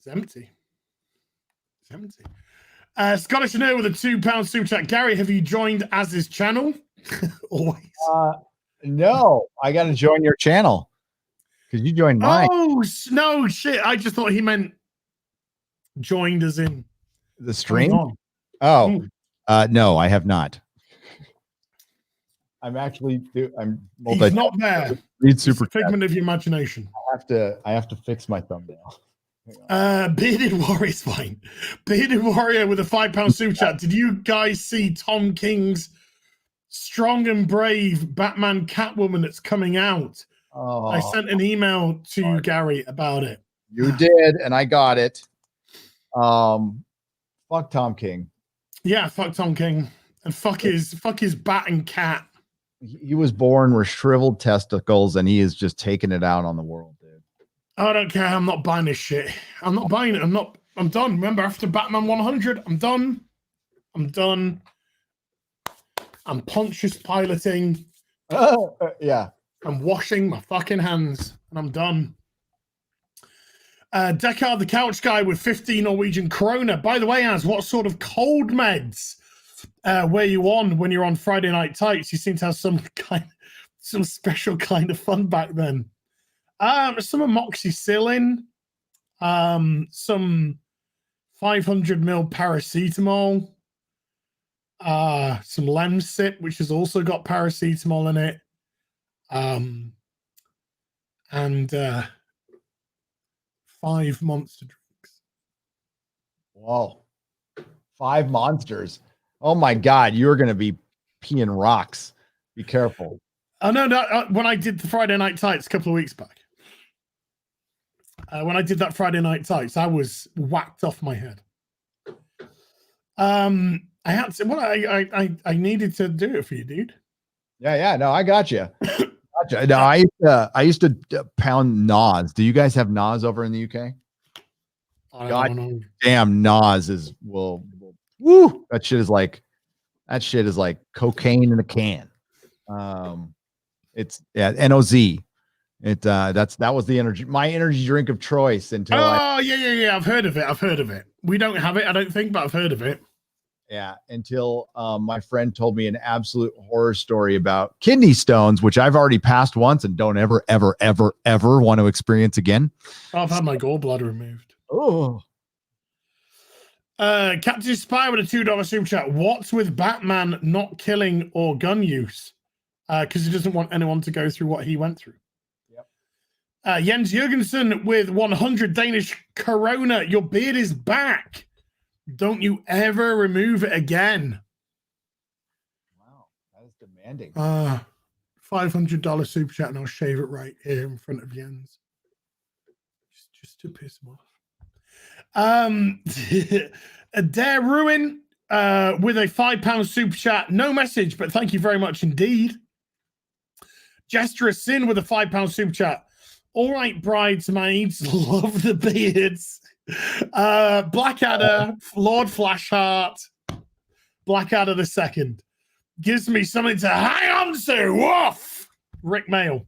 empty. It's empty. Scottish Nerd with a £2 super chat. Gary, have you joined Az's channel? Always. No, I got to join your channel because you joined mine. Oh no, shit! I just thought he meant joined as in the stream. Oh, no, I have not. I'm actually. He's not there. Read super. It's a figment of your imagination. I have to fix my thumbnail. Bearded Warrior's fine. Bearded Warrior with a £5 super chat. Did you guys see Tom King's Strong and Brave Batman Catwoman that's coming out? Oh, I sent an email to Gary about it. You did, and I got it. Fuck Tom King. Yeah, fuck Tom King. And fuck his bat and cat. He was born with shriveled testicles, and he is just taking it out on the world, dude. I don't care. I'm not buying this shit. I'm not buying it. I'm done. Remember, after Batman 100, I'm done. I'm Pontius piloting. Yeah. I'm washing my fucking hands, and I'm done. Deckard the Couch Guy with 50 Norwegian krona. By the way, Az, what sort of cold meds were you on when you're on Friday Night Tights? You seem to have some special kind of fun back then. Some amoxicillin, some 500ml paracetamol, some Lemsip, which has also got paracetamol in it, and 5 monster drinks. Whoa, 5 monsters! Oh my God, you're gonna be peeing rocks. Be careful. Oh no! When I did the Friday Night Tights a couple of weeks back, when I did that Friday Night Tights, I was whacked off my head. I had to. Well, I needed to do it for you, dude. Yeah. No, I got you. No, I used to pound Nas. Do you guys have Nas over in the UK? I don't know. Damn, Nas is woo. That shit is like cocaine in a can. It's NOZ. That was my energy drink of choice until. Oh yeah. I've heard of it. We don't have it, I don't think, but I've heard of it. Yeah, until my friend told me an absolute horror story about kidney stones, which I've already passed once and don't ever want to experience again. I've had my gallbladder removed. Oh. Captain Spy with a $2 super chat. What's with Batman not killing or gun use? Because he doesn't want anyone to go through what he went through. Yep. Jens Jurgensen with 100 Danish Corona. Your beard is back. Don't you ever remove it again. Wow, that is demanding. $500 super chat, and I'll shave it right here in front of Jens. Just to piss him off. Dare Ruin with a £5 super chat. No message, but thank you very much indeed. Gesture of Sin with a £5 super chat. All right, bridesmaids, love the beards. Blackadder, Lord Flashheart, Blackadder the second. Gives me something to hang on to. Woof! Rick Mail.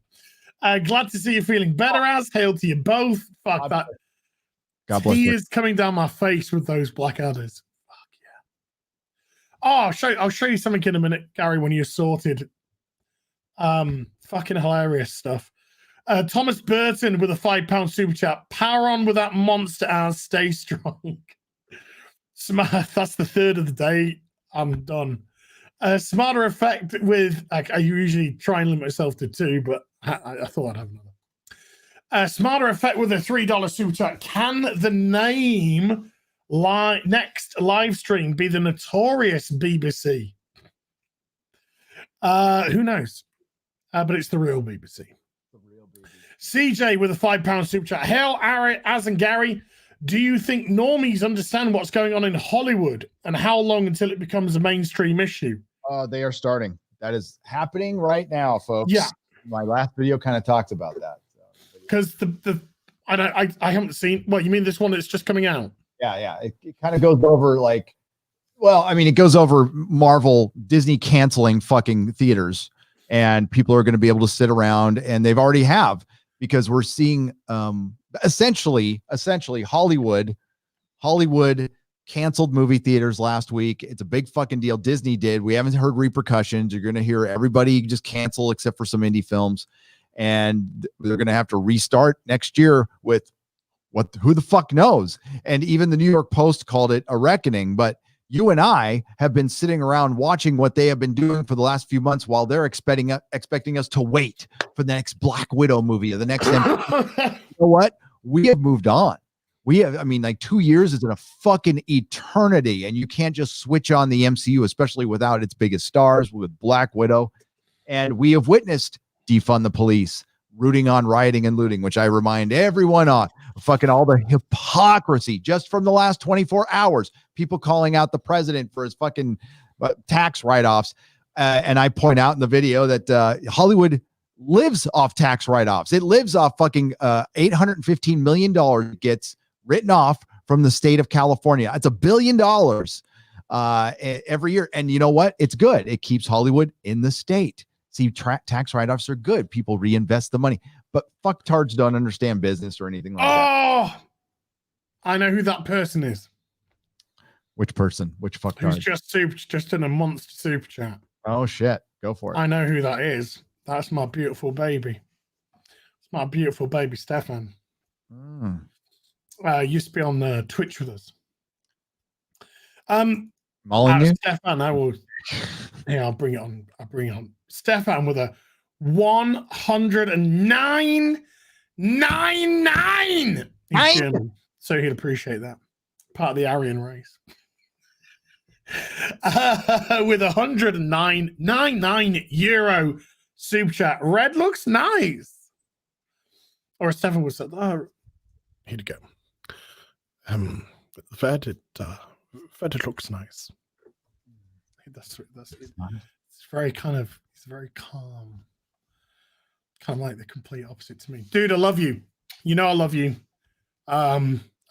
Glad to see you feeling better, as. Hail to you both. Fuck that. God bless Tears coming down my face with those Blackadders. Fuck yeah. Oh, I'll show you something in a minute, Gary, when you're sorted. Fucking hilarious stuff. Thomas Burton with a £5 super chat. Power on with that monster as. Stay strong. That's the third of the day. I'm done. Smarter effect with, I usually try and limit myself to 2, but I thought I'd have another. Smarter effect with a $3 super chat. Can the name next live stream be the notorious BBC? Who knows? But it's the real BBC. CJ with a £5 super chat. Hail, Ari, Az and Gary. Do you think normies understand what's going on in Hollywood, and how long until it becomes a mainstream issue? They are starting. That is happening right now, folks. Yeah. My last video kind of talked about that. Because I haven't seen. What you mean? This one that's just coming out? Yeah. It kind of goes over like, well, I mean, it goes over Marvel, Disney canceling fucking theaters, and people are going to be able to sit around, and they've already have, because we're seeing essentially Hollywood canceled movie theaters last week. It's a big fucking deal. Disney did. We haven't heard repercussions. You're going to hear everybody just cancel except for some indie films, and they're going to have to restart next year with who the fuck knows. And even the New York Post called it a reckoning. But you and I have been sitting around watching what they have been doing for the last few months, while they're expecting us to wait for the next Black Widow movie or the next. You know what? We have moved on. I mean, like 2 years is in a fucking eternity, and you can't just switch on the MCU, especially without its biggest stars, with Black Widow. And we have witnessed defund the police, rooting on rioting and looting, which I remind everyone on. Fucking all the hypocrisy just from the last 24 hours. People calling out the president for his fucking tax write-offs. And I point out in the video that Hollywood lives off tax write-offs. It lives off fucking $815 million gets written off from the state of California. It's $1 billion every year. And you know what? It's good. It keeps Hollywood in the state. See, tax write-offs are good. People reinvest the money. But fucktards don't understand business or anything like that. Oh, I know who that person is. Which person? Which fucktard? Who's just in a monster super chat. Oh, shit. Go for it. I know who that is. That's my beautiful baby. It's my beautiful baby, Stefan. Used to be on Twitch with us. Stefan, I will. Yeah, I'll bring it on. Stefan with a 109.99. He's German, so he'd appreciate that. Part of the Aryan race. With 109.99 euro super chat. Red looks nice. Or Stefan was said, he'd go. Red looks nice. That's it. It's very it's very calm. Kind of like the complete opposite to me. Dude, I love you. You know I love you. I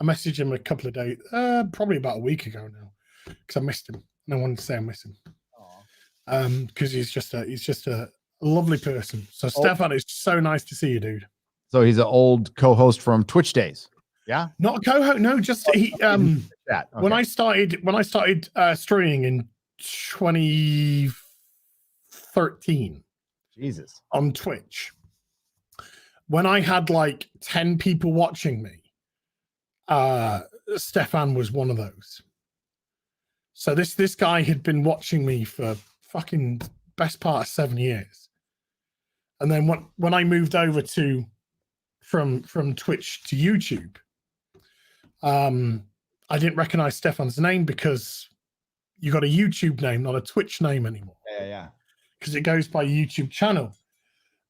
messaged him a couple of days, probably about a week ago now, because I missed him. And I wanted to say I miss him. Because he's just a lovely person. So Stefan, it's so nice to see you, dude. So he's an old co-host from Twitch days. Yeah. Not a co-host, no, just he Okay. when I started streaming in 2013. Jesus. On Twitch. When I had like 10 people watching me, Stefan was one of those. So this guy had been watching me for fucking best part of 7 years. And then when I moved over from Twitch to YouTube, I didn't recognize Stefan's name because you got a YouTube name, not a Twitch name anymore. Yeah. Because it goes by YouTube channel.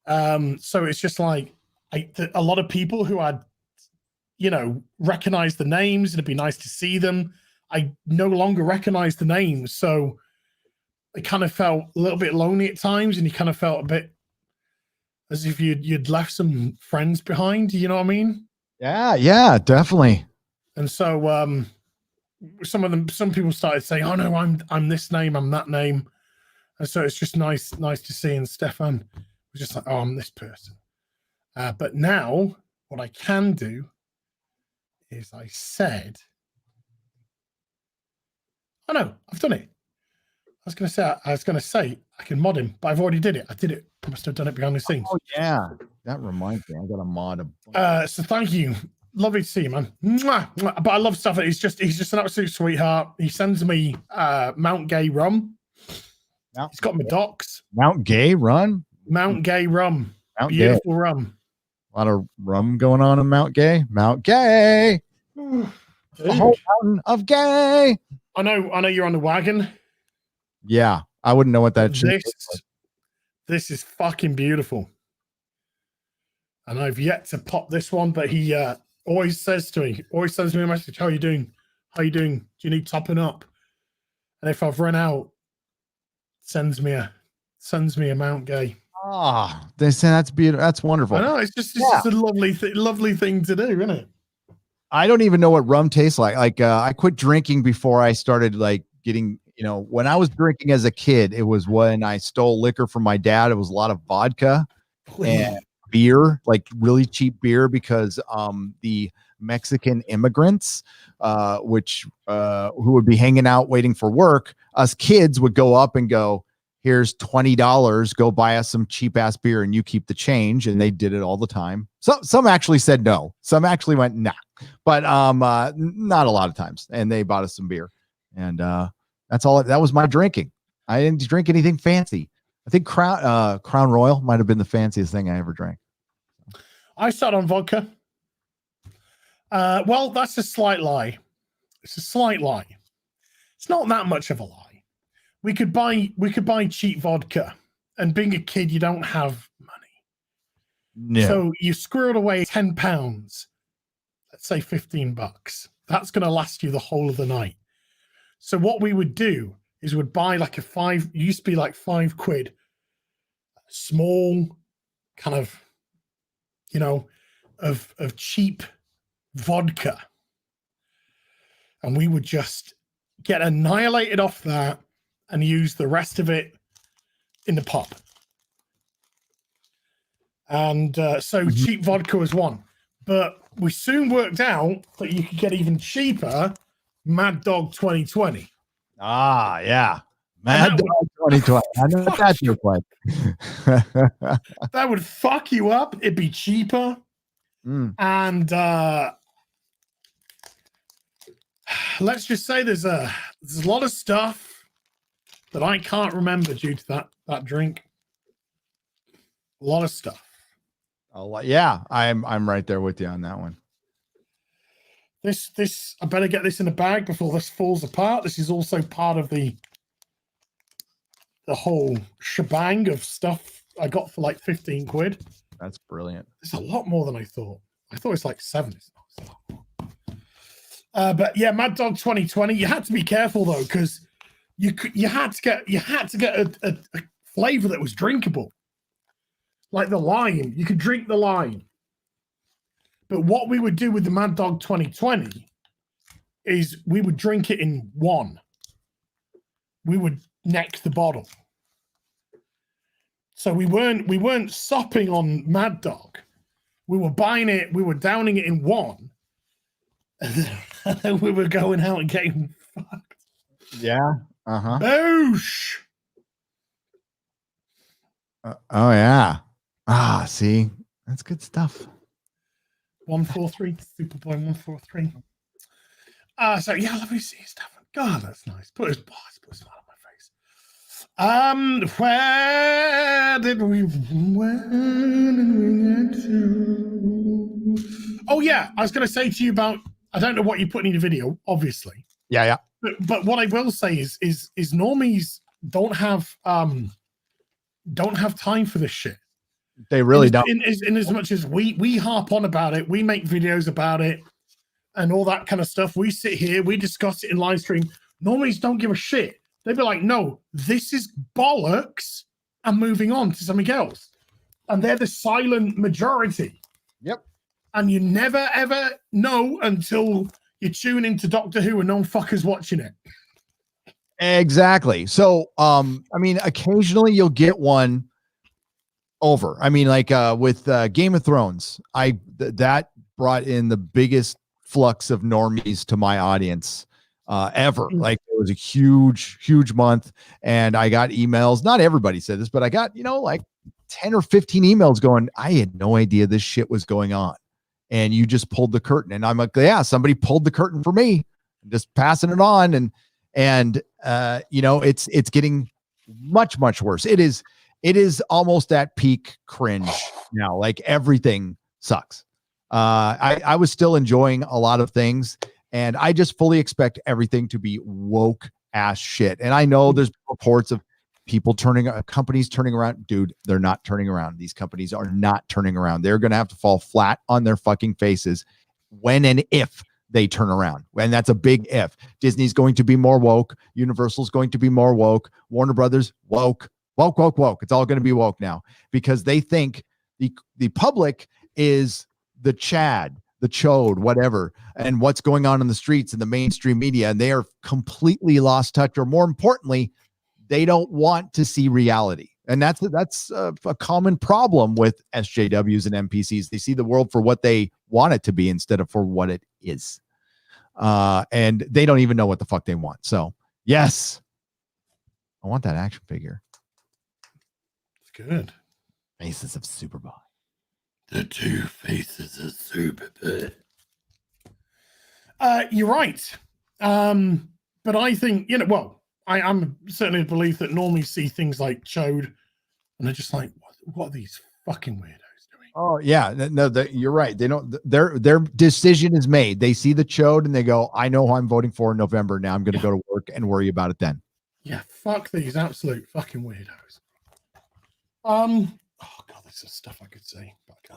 So it's just like a lot of people who I'd, recognize the names, and it'd be nice to see them. I no longer recognize the names. So it kind of felt a little bit lonely at times, and you kind of felt a bit as if you'd left some friends behind. You know what I mean? Yeah, definitely. And so some people started saying, "Oh no, I'm this name, I'm that name," and so it's just nice to see. And Stefan was just like, "Oh, I'm this person." But now, what I can do is I said, "Oh no, I've done it." I was gonna say I can mod him, but I've already did it. I did it. I must have done it behind the scenes. Oh yeah, that reminds me. I got a mod. So thank you. Lovely to see you, man. Mwah, mwah. But I love stuff. He's just an absolute sweetheart. He sends me Mount Gay rum. He's got my docs. Mount Gay rum. Mount Gay rum. Mount Beautiful Gay. rum. A lot of rum going on in Mount Gay. Mount Gay. The whole mountain of gay. I know you're on the wagon. Yeah, I wouldn't know what that this is fucking beautiful. And I've yet to pop this one, but he always sends me a message, how you doing? How you doing? Do you need topping up? And if I've run out, sends me a Mount Gay. Ah, they say that's beautiful. That's wonderful. I know, it's just a lovely thing to do, isn't it? I don't even know what rum tastes like. Like I quit drinking before I started like getting, when I was drinking as a kid, it was when I stole liquor from my dad. It was a lot of vodka and beer, like really cheap beer, because the Mexican immigrants, who would be hanging out waiting for work, us kids would go up and go, here's $20, go buy us some cheap ass beer and you keep the change. And they did it all the time. So some actually said no, some actually went nah, but not a lot of times. And they bought us some beer, and that's all. That was my drinking. I didn't drink anything fancy. I think Crown Royal might have been the fanciest thing I ever drank. I started on vodka. Well, that's a slight lie. It's a slight lie. It's not that much of a lie. We could buy cheap vodka, and being a kid, you don't have money. No. So you squirreled away £10. Let's say $15. That's going to last you the whole of the night. So what we would do is we'd buy like it used to be like £5, small kind of, of cheap vodka. And we would just get annihilated off that and use the rest of it in the pub. And so cheap vodka was one. But we soon worked out that you could get even cheaper Mad Dog 2020. Ah, yeah. Mad Dog 2020. I know what that's your play. That would fuck you up. It'd be cheaper. And let's just say there's a lot of stuff that I can't remember due to that drink. A lot of stuff. Yeah, I'm right there with you on that one. This I better get this in a bag before this falls apart. This is also part of the whole shebang of stuff I got for like 15 quid. That's brilliant. It's a lot more than I thought. I thought it's like 7. It's not. But yeah, Mad Dog 2020. You had to be careful though, because you had to get a flavor that was drinkable, like the lime. You could drink the lime. But what we would do with the Mad Dog 2020 is we would drink it in one. We would neck the bottle. So we weren't sopping on Mad Dog. We were buying it, we were downing it in one. And then we were going out and getting fucked. Yeah. Uh-huh. Boosh. Oh yeah. Ah, see, that's good stuff. 143, Superboy 143. So yeah, let me see stuff. God, that's nice. Put a smile on my face. Where did we get to? Oh yeah, I was gonna say to you about, I don't know what you put in your video, obviously. Yeah. But what I will say is normies don't have time for this shit. They really don't. In as much as we harp on about it, we make videos about it and all that kind of stuff. We sit here, we discuss it in live stream. Normies don't give a shit. They'd be like, no, this is bollocks. I'm moving on to something else. And they're the silent majority. Yep. And you never, ever know until you tune into Doctor Who and no fuckers watching it. Exactly. So, I mean, occasionally you'll get one over. I mean, like with Game of Thrones, that brought in the biggest flux of normies to my audience ever. Like it was a huge month, and I got emails. Not everybody said this, but I got like 10 or 15 emails going, I had no idea this shit was going on, and you just pulled the curtain. And I'm like, yeah, somebody pulled the curtain for me. I'm just passing it on, and it's getting much worse. It is almost at peak cringe now. Like everything sucks. I was still enjoying a lot of things, and I just fully expect everything to be woke ass shit. And I know there's reports of people companies turning around. Dude, they're not turning around. These companies are not turning around. They're going to have to fall flat on their fucking faces when and if they turn around. And that's a big if. Disney's going to be more woke. Universal's going to be more woke. Warner Brothers, woke. It's all going to be woke now because they think the public is the Chad, the chode, whatever, and what's going on in the streets and the mainstream media. And they are completely lost touch, or more importantly, they don't want to see reality. And that's a common problem with SJWs and NPCs. They see the world for what they want it to be instead of for what it is. And they don't even know what the fuck they want. So yes, I want that action figure. It's good. Faces of Superboy. The two faces of Superboy. You're right. But I think, I'm certainly of the belief that normally see things like chode and they're just like, what are these fucking weirdos doing? Oh yeah, no, you're right. They don't. Their decision is made. They see the chode and they go, "I know who I'm voting for in November. Now I'm going to go to work and worry about it then." Yeah, fuck these absolute fucking weirdos. Oh god, this is stuff I could say, but I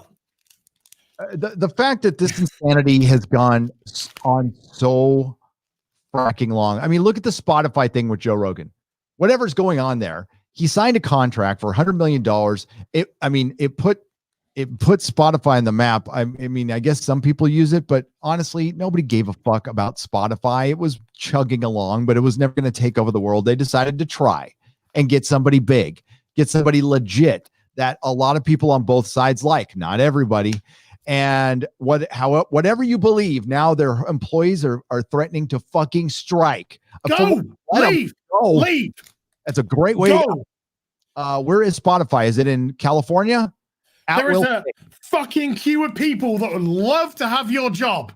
can't. The fact that this insanity has gone on so fracking long. I mean, look at the Spotify thing with Joe Rogan. Whatever's going on there, he signed a contract for $100 million. It put Spotify on the map. I mean, I guess some people use it, but honestly, nobody gave a fuck about Spotify. It was chugging along, but it was never going to take over the world. They decided to try and get somebody big, get somebody legit that a lot of people on both sides like, not everybody. And whatever you believe, now their employees are threatening to fucking strike. Leave. That's a great way. Where is Spotify? Is it in California? There is a fucking queue of people that would love to have your job.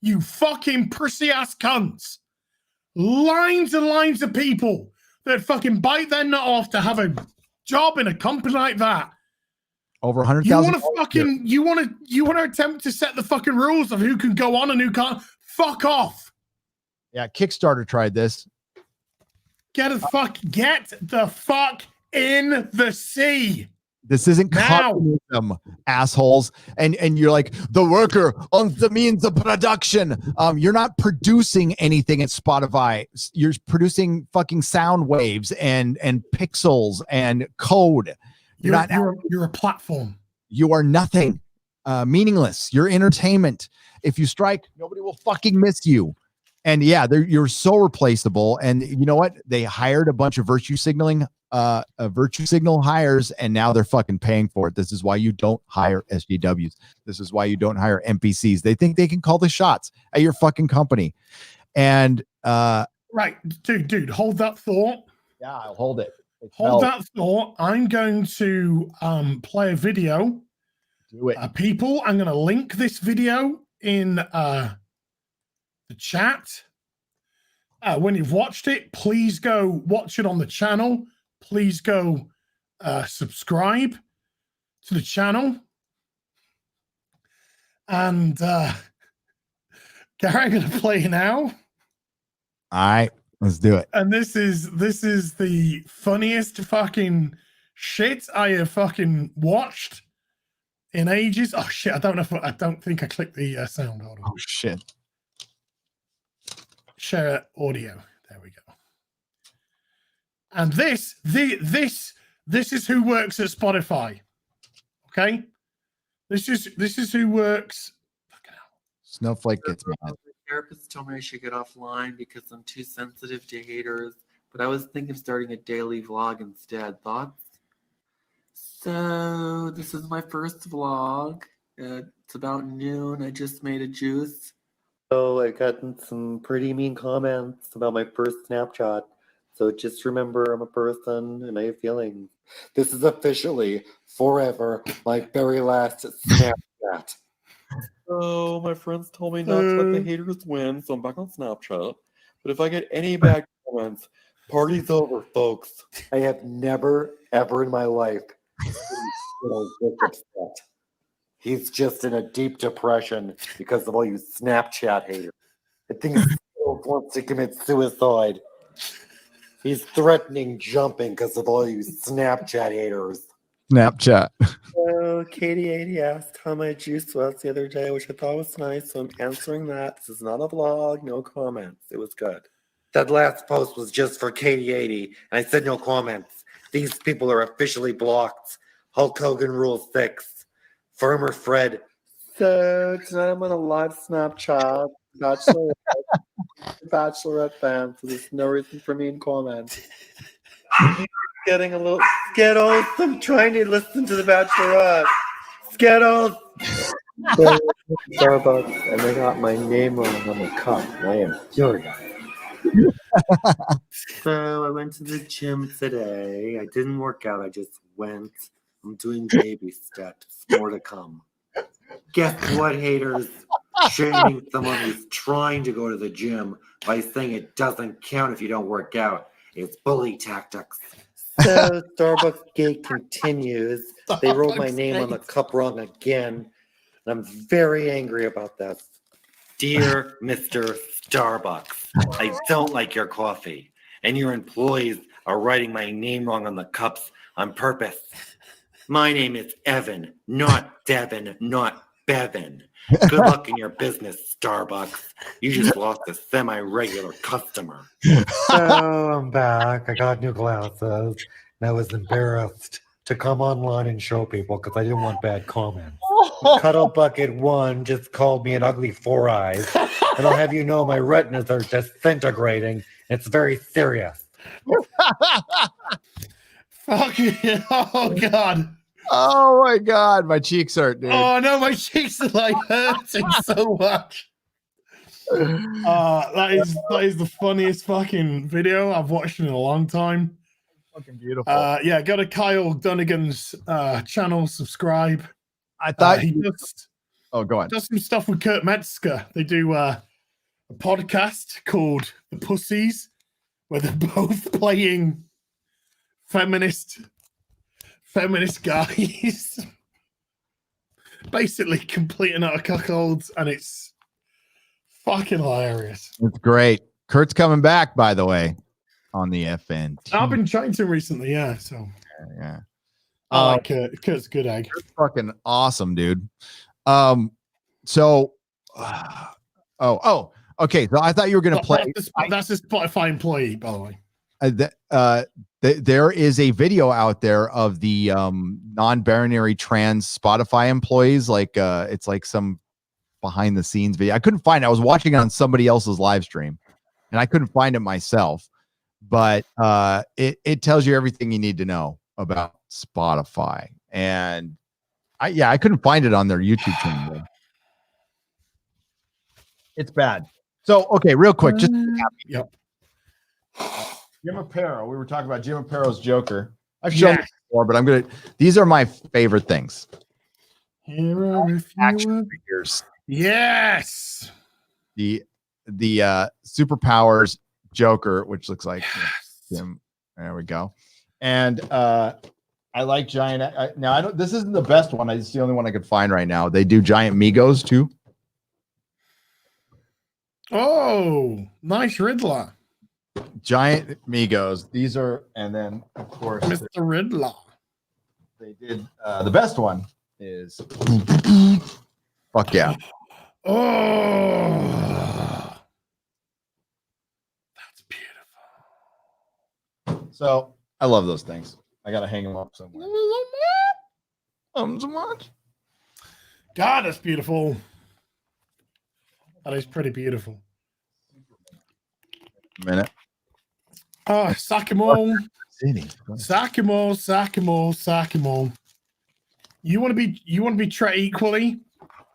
You fucking prissy ass cunts. Lines and lines of people that fucking bite their nut off to have a job in a company like that. Over 100,000. You want to attempt to set the fucking rules of who can go on and who can't? Fuck off. Yeah, Kickstarter tried this. Get the fuck in the sea. This isn't communism, assholes. And you're like, the worker owns the means of production. You're not producing anything at Spotify. You're producing fucking sound waves and pixels and code. You're a platform. You are nothing. Meaningless. You're entertainment. If you strike, nobody will fucking miss you. And yeah, you're so replaceable. And you know what? They hired a bunch of virtue signal hires, and now they're fucking paying for it. This is why you don't hire SJWs. This is why you don't hire NPCs. They think they can call the shots at your fucking company. And right, dude, hold that thought. Yeah, I'll hold it. Hold that thought. I'm going to play a video. Do it. People, I'm going to link this video in the chat. When you've watched it, please go watch it on the channel. Please go subscribe to the channel. And Gary, I'm going to play now. All right. Let's do it. And this is the funniest fucking shit I have fucking watched in ages. Oh shit! I don't think I clicked the sound. Hold on. Oh shit! Share audio. There we go. And this is who works at Spotify. Okay, this is who works. Snowflake gets mad. therapist told me I should get offline because I'm too sensitive to haters, but I was thinking of starting a daily vlog instead. Thoughts? So, this is my first vlog. It's about noon. I just made a juice. So, I gotten some pretty mean comments about my first Snapchat. So, just remember I'm a person and I have feelings. This is officially forever my very last Snapchat. So, my friends told me not to let the haters win, so I'm back on Snapchat. But if I get any bad comments, party's over, folks. I have never, ever in my life upset. He's just in a deep depression because of all you Snapchat haters. I think he still wants to commit suicide. He's threatening jumping because of all you Snapchat haters. Snapchat. So Katie asked how my juice was the other day, which I thought was nice, so I'm answering that. This is not a vlog, no comments. It was good. That last post was just for Katie, and I said no comments. These people are officially blocked. Hulk Hogan Rule 6. Farmer Fred. So tonight I'm on a live Snapchat. Bachelorette fan, so there's no reason for me in comments. Getting a little Skittles. I'm trying to listen to the Bachelorette. Skittles. Starbucks, and they got my name wrong on the cup. I am furious. So I went to the gym today. I didn't work out. I just went. I'm doing baby steps. More to come. Guess what, haters? Shaming someone who's trying to go to the gym by saying it doesn't count if you don't work out. It's bully tactics. So Starbucks gate continues. They wrote my name on the cup wrong again. And I'm very angry about this. Dear Mr. Starbucks, I don't like your coffee. And your employees are writing my name wrong on the cups on purpose. My name is Evan, not Devin, not Bevan. Good luck in your business, Starbucks. You just lost a semi-regular customer. So I'm back. I got new glasses. And I was embarrassed to come online and show people because I didn't want bad comments. Cuddle Bucket 1 just called me an ugly 4 eyes. And I'll have you know my retinas are disintegrating. It's very serious. Fuck yeah. Oh god. Oh my god, my cheeks hurt, dude. Oh no, my cheeks are like hurting so much. That is the funniest fucking video I've watched in a long time. Fucking beautiful. Yeah, go to Kyle Dunnigan's channel, subscribe. I thought he does, go on. Does some stuff with Kurt Metzger. They do a podcast called The Pussies, where they're both playing feminist guys. Basically completing out of cuckolds, and it's fucking hilarious. It's great. Kurt's coming back, by the way, on the FNT. I've been chatting to him recently, yeah. So yeah. I like Kurt. Kurt's a good egg. Kurt's fucking awesome, dude. So okay. So I thought you were gonna play. That's a Spotify employee, by the way. There is a video out there of the non-binary trans Spotify employees. Like it's like some behind the scenes video. I couldn't find it. I was watching it on somebody else's live stream and I couldn't find it myself, but it tells you everything you need to know about Spotify. And I couldn't find it on their YouTube channel. It's bad. So, okay, real quick, just yep. Jim Aparo. We were talking about Jim Aparo's Joker. I've shown this before, but these are my favorite things. Action figures. Yes. The Superpowers Joker, which looks like Jim. There we go. And I like giant. Now I don't. This isn't the best one. It's the only one I could find right now. They do giant Migos too. Oh, nice Riddler. Giant Migos. These are, and then of course Mr. Riddler. They did the best one is fuck yeah. Oh, that's beautiful. So I love those things. I gotta hang them up somewhere. So much. God, that's beautiful. That is pretty beautiful. Minute. Oh, sack 'em all. City. Sack 'em all, sack 'em all, sack 'em all. You want to be treated equally?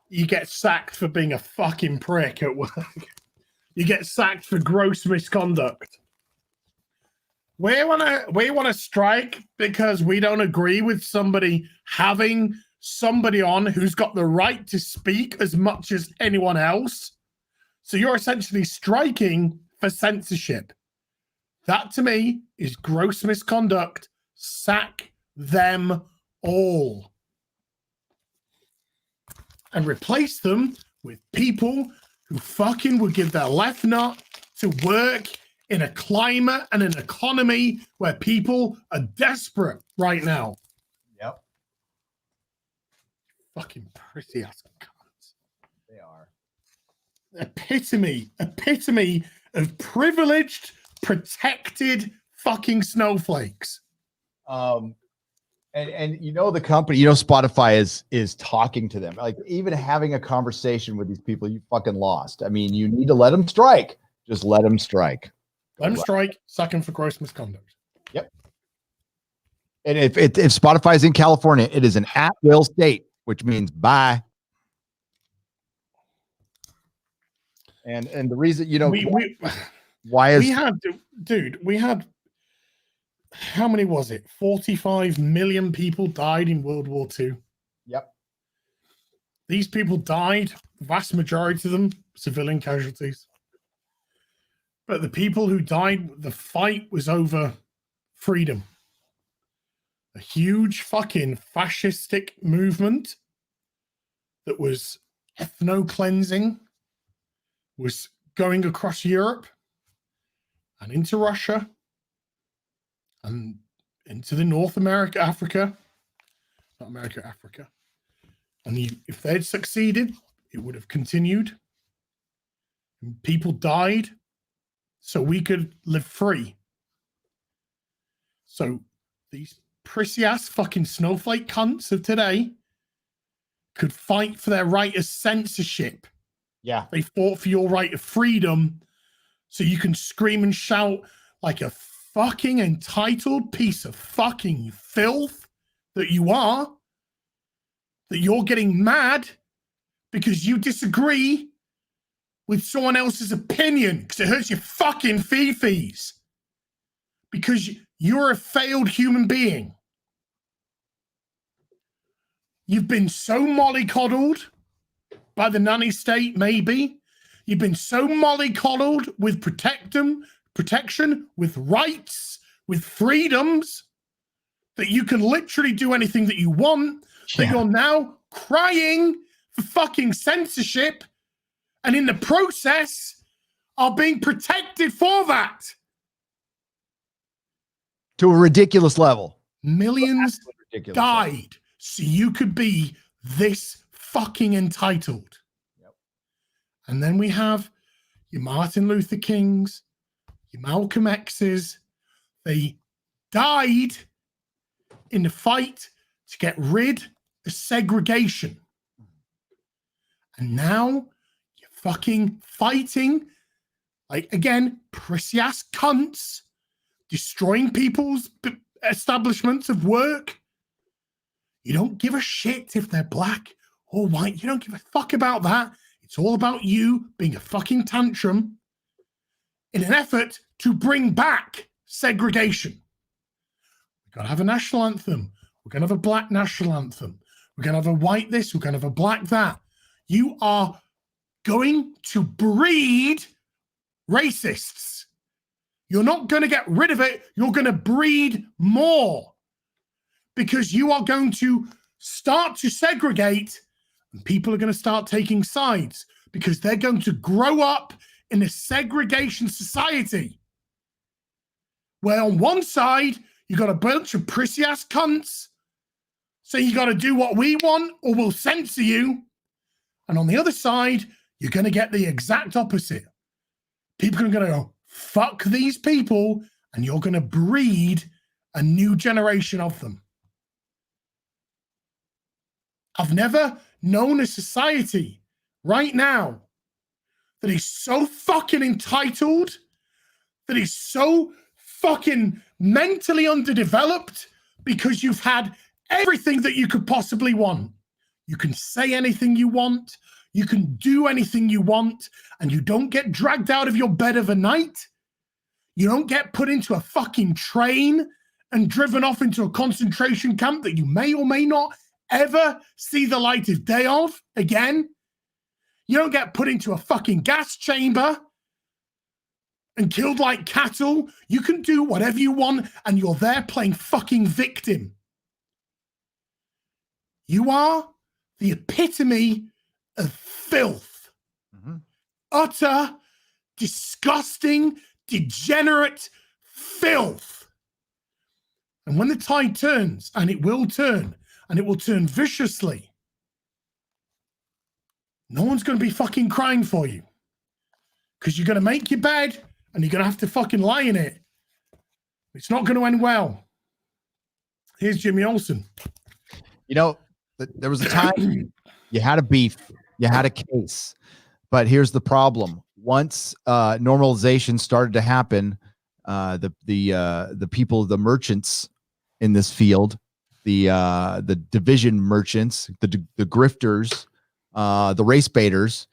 You get sacked for being a fucking prick at work. You get sacked for gross misconduct. We wanna strike because we don't agree with somebody having somebody on who's got the right to speak as much as anyone else. So you're essentially striking for censorship. That to me is gross misconduct. Sack them all. And replace them with people who fucking would give their left nut to work in a climate and an economy where people are desperate right now. Yep. Fucking pretty ass cunts. They are. Epitome of privileged, protected fucking snowflakes. And you know the company, you know Spotify is talking to them, like even having a conversation with these people. You fucking lost. I mean, you need to let them strike. Just let them strike. Let them strike. Sack them for gross misconduct. Yep. And if Spotify is in California, it is an at-will state, which means bye. And the reason, you know, we had how many was it? 45 million people died in World War II. Yep. These people died, the vast majority of them civilian casualties. But the people who died, the fight was over freedom. A huge fucking fascistic movement that was ethno-cleansing was going across Europe and into Russia and into the North America, Africa. Not America, Africa. And if they'd succeeded, it would have continued. And people died so we could live free. So these prissy-ass fucking snowflake cunts of today could fight for their right of censorship. Yeah. They fought for your right of freedom so you can scream and shout like a fucking entitled piece of fucking filth that you are, that you're getting mad because you disagree with someone else's opinion because it hurts your fucking fee-fees because you're a failed human being. You've been so mollycoddled by the nanny state, maybe. You've been so mollycoddled with protection, with rights, with freedoms, that you can literally do anything that you want, that you're now crying for fucking censorship, and in the process are being protected for that. To a ridiculous level. Millions died so you could be this fucking entitled. Yep. And then we have your Martin Luther Kings, your Malcolm X's. They died in the fight to get rid of segregation. And now you're fucking fighting, like, again, prissy-ass cunts, destroying people's establishments of work. You don't give a shit if they're black or white. You don't give a fuck about that. It's all about you being a fucking tantrum in an effort to bring back segregation. We've got to have a national anthem. We're going to have a black national anthem. We're going to have a white this. We're going to have a black that. You are going to breed racists. You're not going to get rid of it. You're going to breed more because you are going to start to segregate and people are going to start taking sides because they're going to grow up in a segregation society where on one side, you got a bunch of prissy-ass cunts saying you got to do what we want or we'll censor you. And on the other side, you're going to get the exact opposite. People are going to go, fuck these people, and you're going to breed a new generation of them. I've never known a society right now that is so fucking entitled, that is so fucking mentally underdeveloped because you've had everything that you could possibly want. You can say anything you want, you can do anything you want, and you don't get dragged out of your bed of a night. You don't get put into a fucking train and driven off into a concentration camp that you may or may not ever see the light of day of again. You don't get put into a fucking gas chamber and killed like cattle. You can do whatever you want, and you're there playing fucking victim. You are the epitome of filth. Mm-hmm. Utter, disgusting, degenerate filth. And when the tide turns, and it will turn viciously, no one's going to be fucking crying for you. Because you're going to make your bed, and you're going to have to fucking lie in it. It's not going to end well. Here's Jimmy Olsen. You know, there was a time you had a beef, you had a case, but here's the problem. Once normalization started to happen, the people, the merchants in this field, the division merchants, the grifters, the race baiters,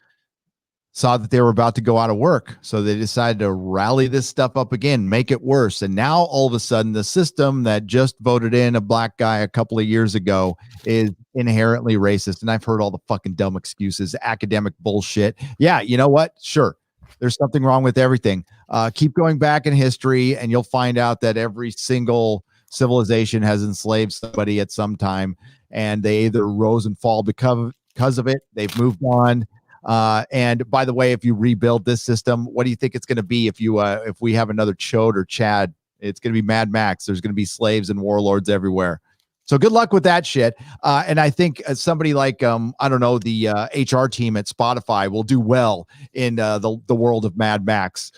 saw that they were about to go out of work. So they decided to rally this stuff up again, make it worse. And now all of a sudden, the system that just voted in a black guy a couple of years ago is inherently racist. And I've heard all the fucking dumb excuses, academic bullshit. Yeah, you know what? Sure. There's something wrong with everything. Keep going back in history and you'll find out that every single civilization has enslaved somebody at some time, and they either rose and fall because of it. They've moved on. And by the way, if you rebuild this system, what do you think it's going to be if we have another Chode or Chad? It's going to be Mad Max. There's going to be slaves and warlords everywhere. So good luck with that shit. And I think somebody like, I don't know, the HR team at Spotify will do well in the world of Mad Max,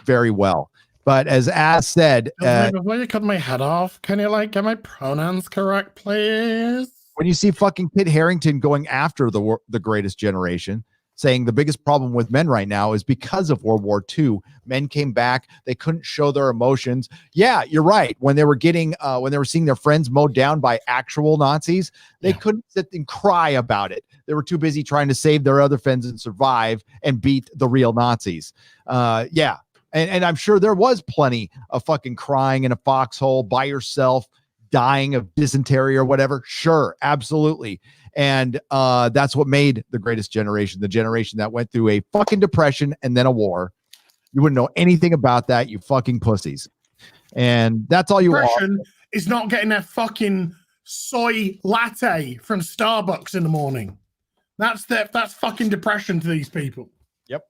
very well. But as said, before you cut my head off, can you get my pronouns correct, please? When you see fucking Kit Harington going after the greatest generation, saying the biggest problem with men right now is because of World War II. Men came back, they couldn't show their emotions. Yeah, you're right. When they were seeing their friends mowed down by actual Nazis, they couldn't sit and cry about it. They were too busy trying to save their other friends and survive and beat the real Nazis. Yeah. And I'm sure there was plenty of fucking crying in a foxhole by yourself, dying of dysentery or whatever. Sure, absolutely. And that's what made the greatest generation, the generation that went through a fucking depression and then a war. You wouldn't know anything about that, you fucking pussies. And that's all you are. Depression is not getting a fucking soy latte from Starbucks in the morning. That's fucking depression to these people. Yep.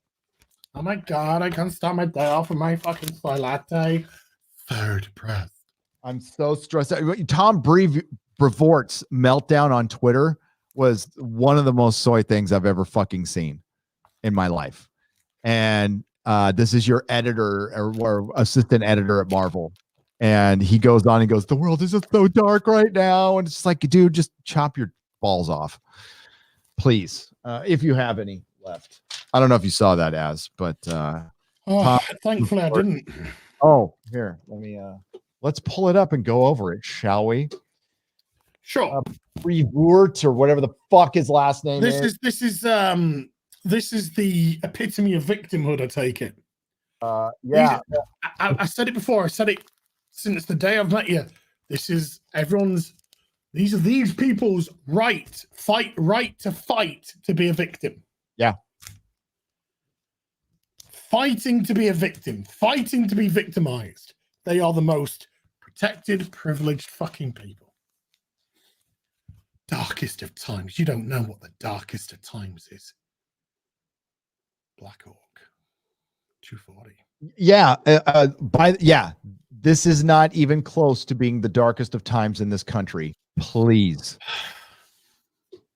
Oh my God, I can't start my day off with my fucking soy latte. So depressed. I'm so stressed out. Tom Brevoort's meltdown on Twitter was one of the most soy things I've ever fucking seen in my life. And this is your editor or assistant editor at Marvel. And he goes on and goes, the world is just so dark right now. And it's just like, dude, just chop your balls off, please. If you have any left. I don't know if you saw that but thankfully I didn't. Oh, here, let's pull it up and go over it, shall we? Sure. Brevoort or whatever the fuck his last name is. This is the epitome of victimhood, I take it. Yeah. I said it before. I said it since the day I've met you. These are these people's right to fight to be a victim. Yeah. Fighting to be a victim, fighting to be victimized. They are the most protected, privileged fucking people. Darkest of times. You don't know what the darkest of times is. Black Hawk 240. Yeah. This is not even close to being the darkest of times in this country. Please.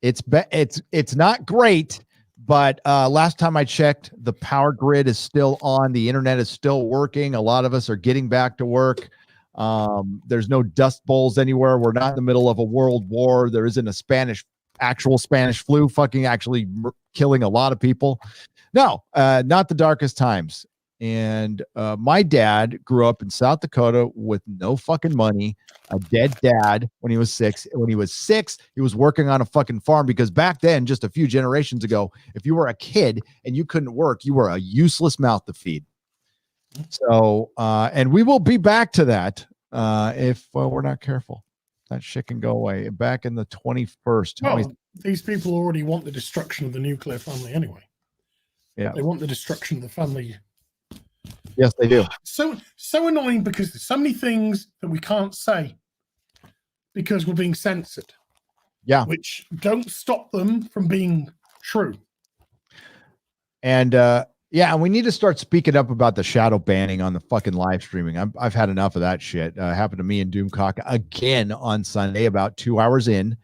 It's not great, but last time I checked, the power grid is still on. The internet is still working. A lot of us are getting back to work. There's no dust bowls anywhere. We're not in the middle of a world war. There isn't a actual Spanish flu fucking actually killing a lot of people. No, not the darkest times. And my dad grew up in South Dakota with no fucking money, a dead dad when he was 6. When he was 6, he was working on a fucking farm because back then, just a few generations ago, if you were a kid and you couldn't work, you were a useless mouth to feed. So, and we will be back to that if we're not careful. That shit can go away. Back in the 21st. Well, these people already want the destruction of the nuclear family anyway. Yeah. They want the destruction of the family. Yes, they do. So annoying because there's so many things that we can't say because we're being censored. Yeah. Which don't stop them from being true. And yeah, and we need to start speaking up about the shadow banning on the fucking live streaming. I've had enough of that shit. Happened to me and Doomcock again on Sunday, about 2 hours in.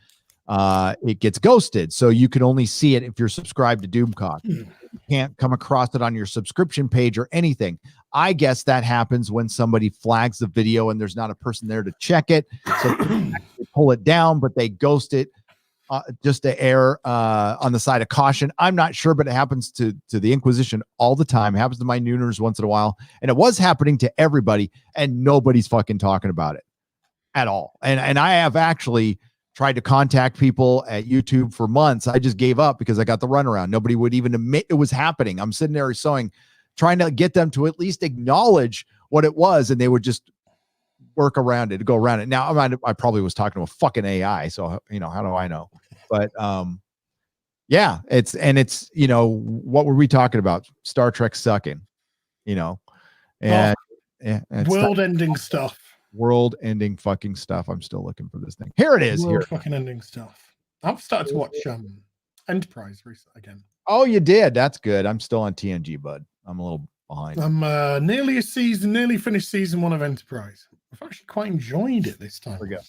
It gets ghosted, so you can only see it if you're subscribed to Doomcock. You can't come across it on your subscription page or anything. I guess that happens when somebody flags the video and there's not a person there to check it, so they pull it down, but they ghost it just to err on the side of caution. I'm not sure, but it happens to the Inquisition all the time. It happens to my nooners once in a while, and it was happening to everybody, and nobody's fucking talking about it at all. And I have actually tried to contact people at YouTube for months. I just gave up because I got the runaround. Nobody would even admit it was happening. I'm sitting there trying to get them to at least acknowledge what it was, and they would just work around it, go around it. Now, I probably was talking to a fucking AI, so how do I know? But yeah, it's what were we talking about? Star Trek sucking, and yeah, world-ending stuff. World-ending fucking stuff. I'm still looking for this thing. Here it is. Here, fucking ending stuff. I've started to watch Enterprise recently again. Oh, you did? That's good. I'm still on TNG, bud. I'm a little behind. I'm nearly finished season 1 of Enterprise. I've actually quite enjoyed it this time. There we go.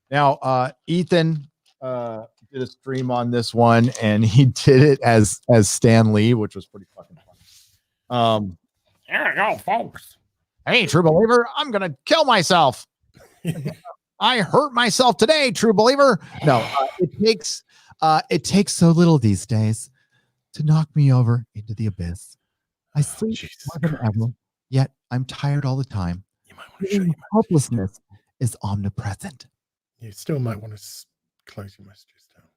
Now, Ethan did a stream on this one, and he did it as Stan Lee, which was pretty fucking funny. There we go, folks. Hey, true believer, I'm gonna kill myself. I hurt myself today, true believer. No, it takes so little these days to knock me over into the abyss. I sleep more than ever, yet I'm tired all the time. You might want to show helplessness is omnipresent. You still might want to close your messages down.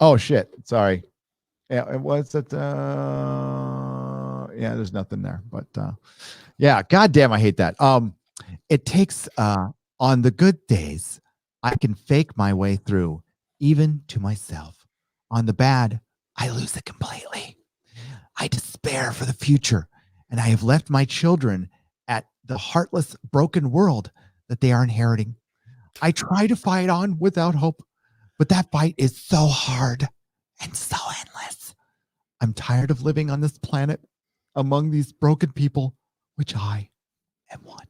Oh shit! Sorry. Yeah, what's that? Yeah, there's nothing there. But yeah, goddamn, I hate that. It takes on the good days, I can fake my way through, even to myself. On the bad, I lose it completely. I despair for the future, and I have left my children at the heartless, broken world that they are inheriting. I try to fight on without hope, but that fight is so hard and so endless. I'm tired of living on this planet among these broken people, which I am one.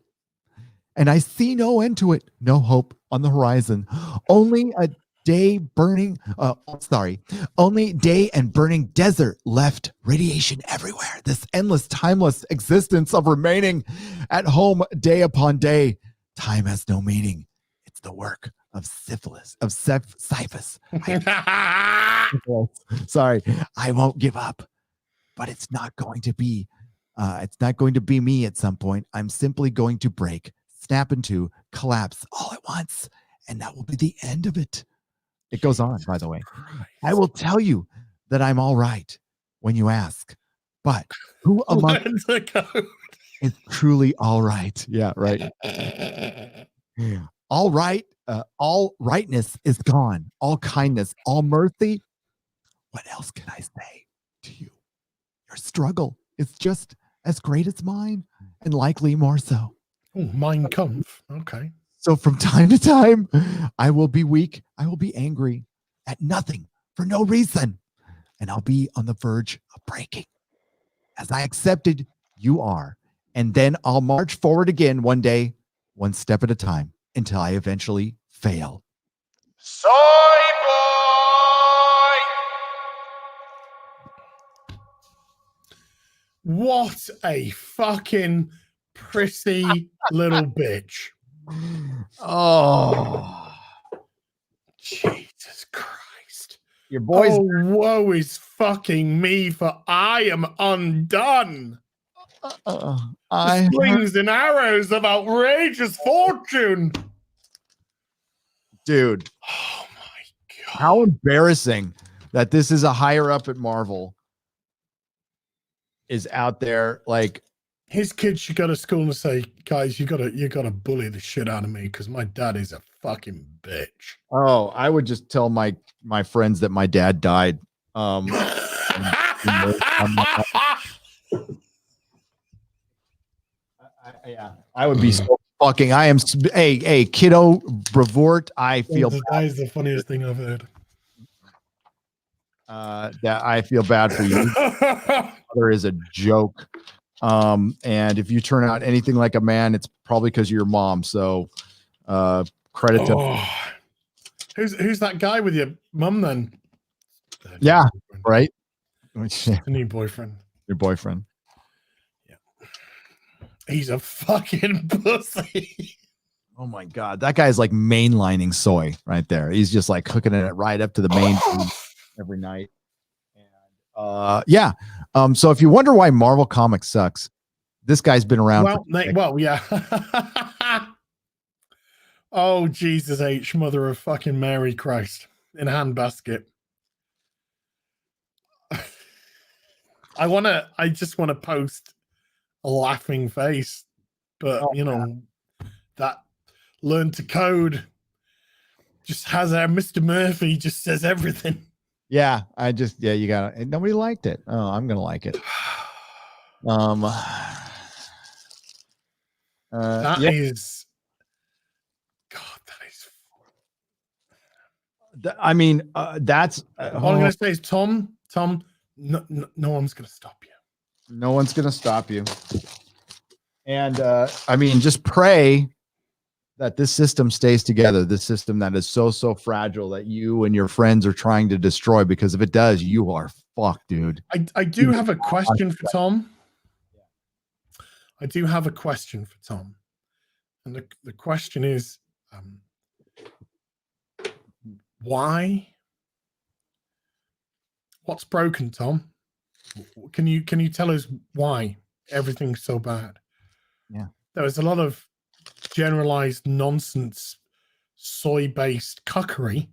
And I see no end to it, no hope on the horizon. Only day and burning desert left, radiation everywhere. This endless, timeless existence of remaining at home day upon day. Time has no meaning. It's the work of Syphilis. Sorry, I won't give up, but it's not going to be me at some point. I'm simply going to break, snap into, collapse all at once, and that will be the end of it. It goes on, by the way. I will tell you that I'm all right when you ask, but who among is truly all right? Yeah, right. All right. All rightness is gone. All kindness, all mercy. What else can I say to you? Your struggle is just as great as mine, and likely more so. Oh, Mein Kampf. Okay. So from time to time, I will be weak. I will be angry at nothing for no reason. And I'll be on the verge of breaking. As I accepted, you are. And then I'll march forward again one day, one step at a time, until I eventually fail. Soy boy! What a fucking prissy little bitch. Oh, Jesus Christ. Your boys. Oh, woe is fucking me, for I am undone. I Slings and arrows of outrageous fortune. Dude, Oh my god. how embarrassing that this is a higher up at Marvel is out there. Like, his kids should go to school and say, guys, you gotta bully the shit out of me because my dad is a fucking bitch. oh, I would just tell my friends that my dad died. Yeah, I would be so fucking. I am a kiddo Bravort. I feel that is the funniest thing I've heard. That I feel bad for you. There is a joke. And if you turn out anything like a man, it's probably because of your mom. So credit to who's that guy with your mum then? Yeah, right. The new boyfriend. Your boyfriend. Yeah. He's a fucking pussy. Oh my god, that guy's like mainlining soy right there. He's just like hooking it right up to the main every night. And yeah. So if you wonder why Marvel Comics sucks, this guy's been around. Well, yeah. Oh Jesus H, Mother of fucking Mary Christ in a handbasket. I just want to post a laughing face, but you know, that learn to code just has our Mr. Murphy just says everything. Yeah, you got it. Nobody liked it. Oh, I'm gonna like it. That yeah. is God, that is I mean, that's all I'm gonna say is Tom, no one's gonna stop you. No one's gonna stop you. And I mean, just pray that this system stays together. This system that is so fragile that you and your friends are trying to destroy, because if it does, you are fucked, dude. I do have a question for Tom. I do have a question for Tom. And the question is, why? What's broken, Tom? Can you tell us why everything's so bad? Yeah. There was a lot of generalized nonsense, soy-based cuckery,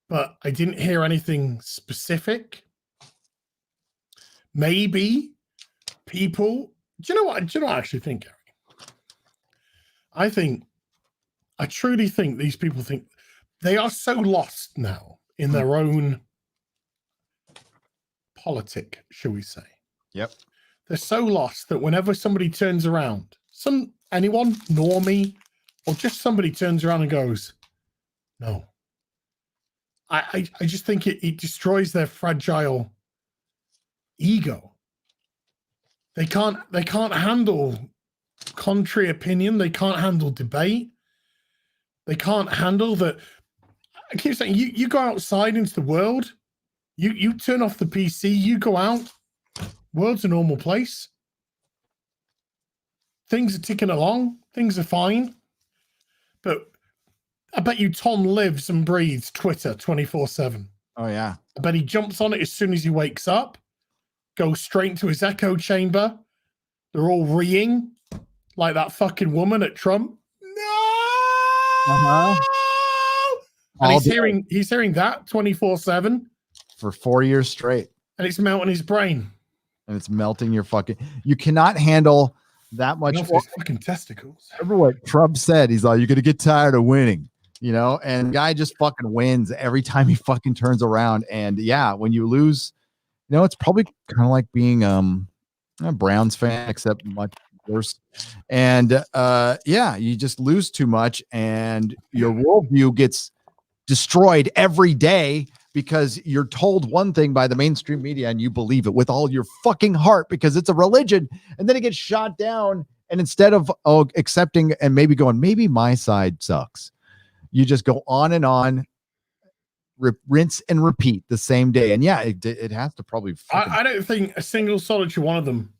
but I didn't hear anything specific. Maybe people, do you know what I actually think, Eric? I truly think these people think they are so lost now in their own politic, shall we say. Yep. They're so lost that whenever somebody turns around, anyone, normie, or just somebody turns around and goes, no. I just think it destroys their fragile ego. They can't handle contrary opinion. They can't handle debate. They can't handle that. I keep saying, you go outside into the world, you turn off the PC, you go out, world's a normal place. Things are ticking along, things are fine. But I bet you Tom lives and breathes Twitter 24/7. Oh yeah. I bet he jumps on it as soon as he wakes up, goes straight to his echo chamber. They're all reeing like that fucking woman at Trump. No! And he's hearing that 24/7 for 4 years straight. And it's melting his brain. And it's melting your fucking. You cannot handle that much. Fucking testicles. Remember what Trump said? He's like, you're gonna get tired of winning, you know. And the guy just fucking wins every time he fucking turns around. And yeah, when you lose, you know, it's probably kind of like being a Browns fan, except much worse. And yeah, you just lose too much, and your worldview gets destroyed every day because you're told one thing by the mainstream media and you believe it with all your fucking heart because it's a religion, and then it gets shot down. And instead of accepting and maybe going, maybe my side sucks, you just go on and on, rinse and repeat the same day. And yeah, it has to probably. I don't think a single solitary one of them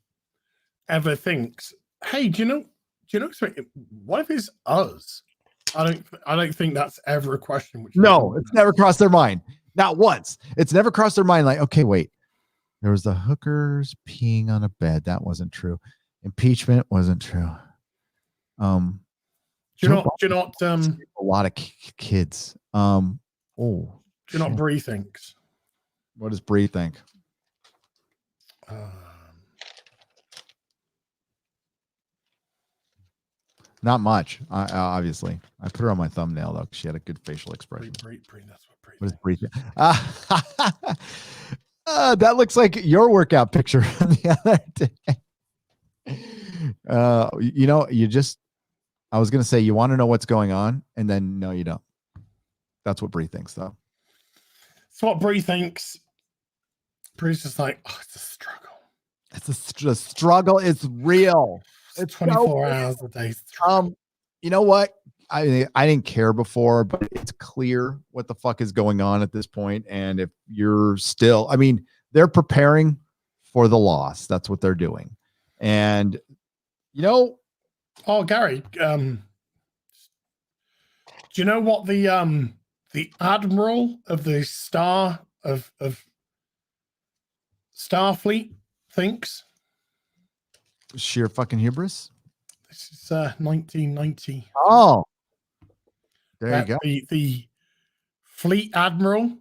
ever thinks, hey, do you know what if it's us? I don't think that's ever a question. No, it's never crossed their mind. Not once. It's never crossed their mind like, okay, wait. There was the hookers peeing on a bed. That wasn't true. Impeachment wasn't true. Do you Joe not Biden a lot of kids. do you not shit. Bree thinks? What does Bree think? Not much. Obviously, I put her on my thumbnail though. She had a good facial expression. Bree, that's what Bree. What is Bree? That looks like your workout picture from the other day. I was gonna say you want to know what's going on, and then no, you don't. That's what Bree thinks, though. It's what Bree thinks. Bree's just like, oh, it's a struggle. The struggle is real. It's 24 hours a day. You know what? I didn't care before, but it's clear what the fuck is going on at this point. And if you're still, I mean, they're preparing for the loss. That's what they're doing. And oh, Gary, do you know what the admiral of the Star of Starfleet thinks? Sheer fucking hubris. This is 1990. Oh, there you go. The fleet admiral.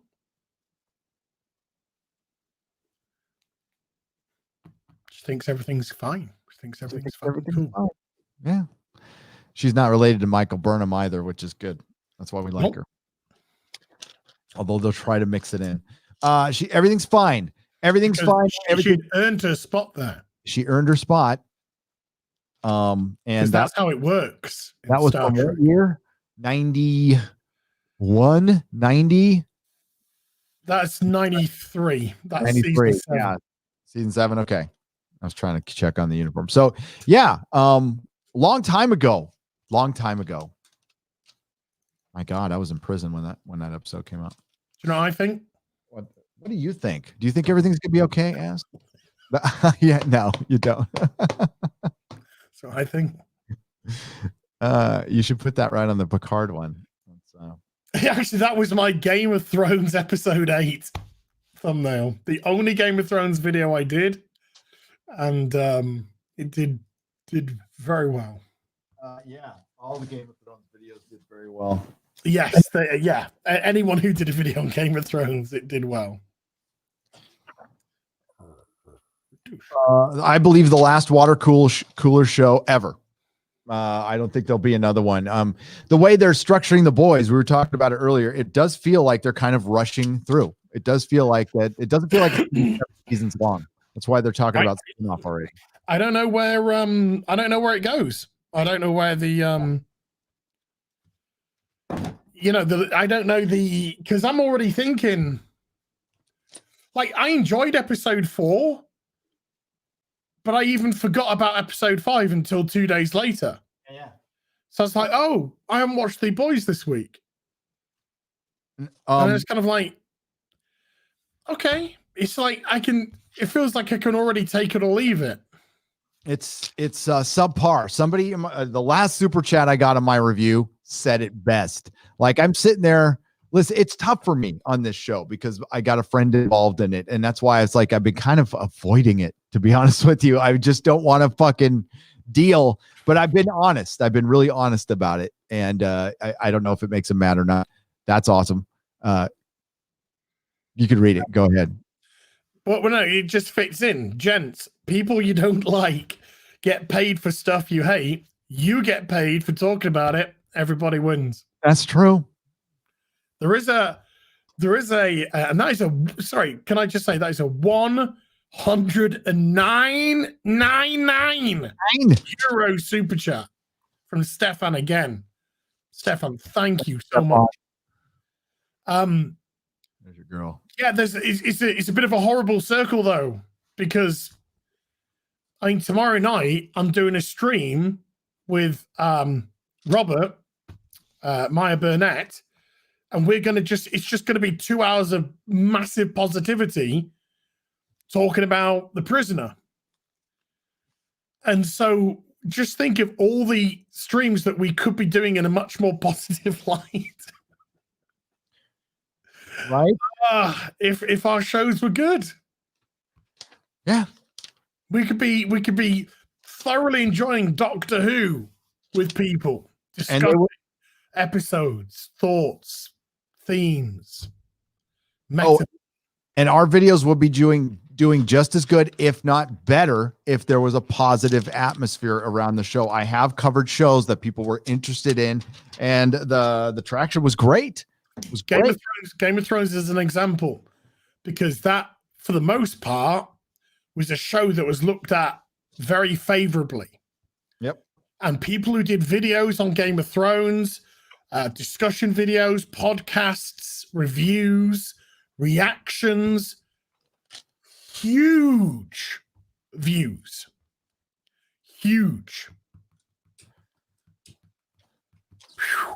She thinks everything's fine. She thinks everything's cool. Fine. Yeah. She's not related to Michael Burnham either, which is good. That's why we like her. Although they'll try to mix it in. Everything's fine. Everything's fine. She earned her spot there. She earned her spot. And that's how it works. That was from what year? 91, 90. That's 93. That's 93. Season 7. Yeah. Season 7. Okay. I was trying to check on the uniform. So yeah. Long time ago. My God, I was in prison when that episode came out. Do you know what I think? What do you think? Do you think everything's gonna be okay? Ask. Yeah, no, you don't. So I think you should put that right on the Picard one. Actually, that was my Game of Thrones episode 8 thumbnail. The only Game of Thrones video I did, and it did very well. Yeah, all the Game of Thrones videos did very well. Yes, yeah. Anyone who did a video on Game of Thrones, it did well. I believe the last water cooler show ever. I don't think there'll be another one. The way they're structuring the boys, we were talking about it earlier. It does feel like they're kind of rushing through. It does feel like that. It doesn't feel like season's long. That's why they're talking about spin-off already. I don't know where. I don't know where it goes. I don't know where the. I don't know because I'm already thinking. Like, I enjoyed episode 4. But I even forgot about episode 5 until 2 days later. Yeah. So I was like, oh, I haven't watched The Boys this week. And it's kind of like, okay. It's like it feels like I can already take it or leave it. It's subpar. Somebody, the last super chat I got on my review said it best. Like, I'm sitting there. Listen, it's tough for me on this show because I got a friend involved in it. And that's why it's like I've been kind of avoiding it, to be honest with you. I just don't want to fucking deal. But I've been honest. I've been really honest about it. And I don't know if it makes them mad or not. That's awesome. You could read it. Go ahead. Well, no, it just fits in. Gents, people you don't like get paid for stuff you hate. You get paid for talking about it. Everybody wins. That's true. There is a, and that is sorry, can I just say that is a 109.99 euro super chat from Stefan again. Stefan, thank you so much. There's your girl. Yeah, it's a bit of a horrible circle though, because I think tomorrow night I'm doing a stream with Robert, Maya Burnett. And we're going to it's just going to be 2 hours of massive positivity talking about The Prisoner. And so just think of all the streams that we could be doing in a much more positive light. Right? If our shows were good. Yeah. We could be thoroughly enjoying Doctor Who with people, And they discussing would, episodes, thoughts, themes, oh, meta. and our videos would be doing just as good, if not better, if there was a positive atmosphere around the show. I have covered shows that people were interested in, and the traction was great. It was great. Game of Thrones is an example, because that, for the most part, was a show that was looked at very favorably. Yep. And people who did videos on Game of Thrones, discussion videos, podcasts, reviews, reactions, huge views. Huge. Whew.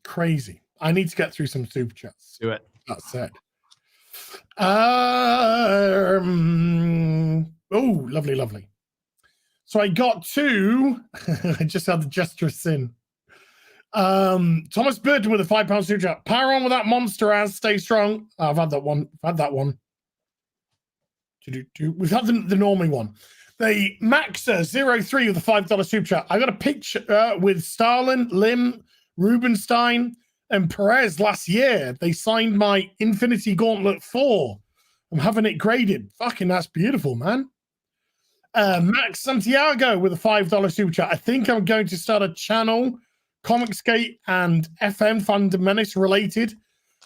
Crazy. I need to get through some super chats. Do it. That said. Oh, lovely, lovely. So I got two. I just had the gesture of sin. Thomas Burton with a £5 super chat. Power on with that monster as stay strong. I've had that one. We've had the normie one. The Maxa03 with a $5 super chat. I got a picture with Stalin, Lim, Rubenstein, and Perez last year. They signed my Infinity Gauntlet 4. I'm having it graded. Fucking that's beautiful, man. Max Santiago with a $5 super chat. I think I'm going to start a channel, Comicsgate and FM Fandom Menace related,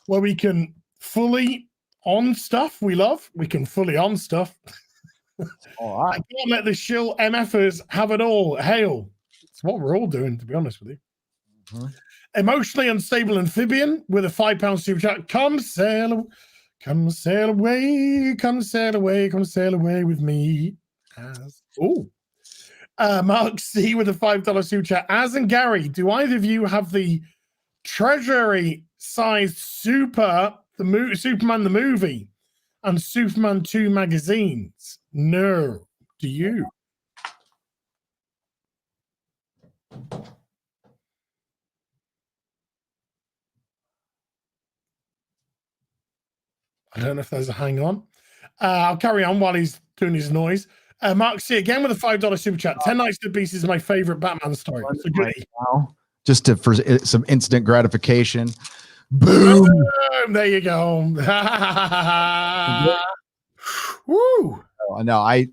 where we can fully on stuff we love. We can fully on stuff. All right. I can't let the shill MFers have it all. Hail. It's what we're all doing, to be honest with you. Mm-hmm. Emotionally unstable amphibian with a £5 super chat. Come sail away, come sail away, come sail away, come sail away with me. Mark C with a $5 super chat. Az and Gary, do either of you have the treasury-sized Superman the movie and Superman 2 magazines? No. Do you? I don't know if there's a hang on. I'll carry on while he's doing his noise. Mark C again with a $5 super chat. 10 Nights at the Beast is my favorite Batman story. It's a goodie. Just for some instant gratification. Boom. There you go. Woo. No, I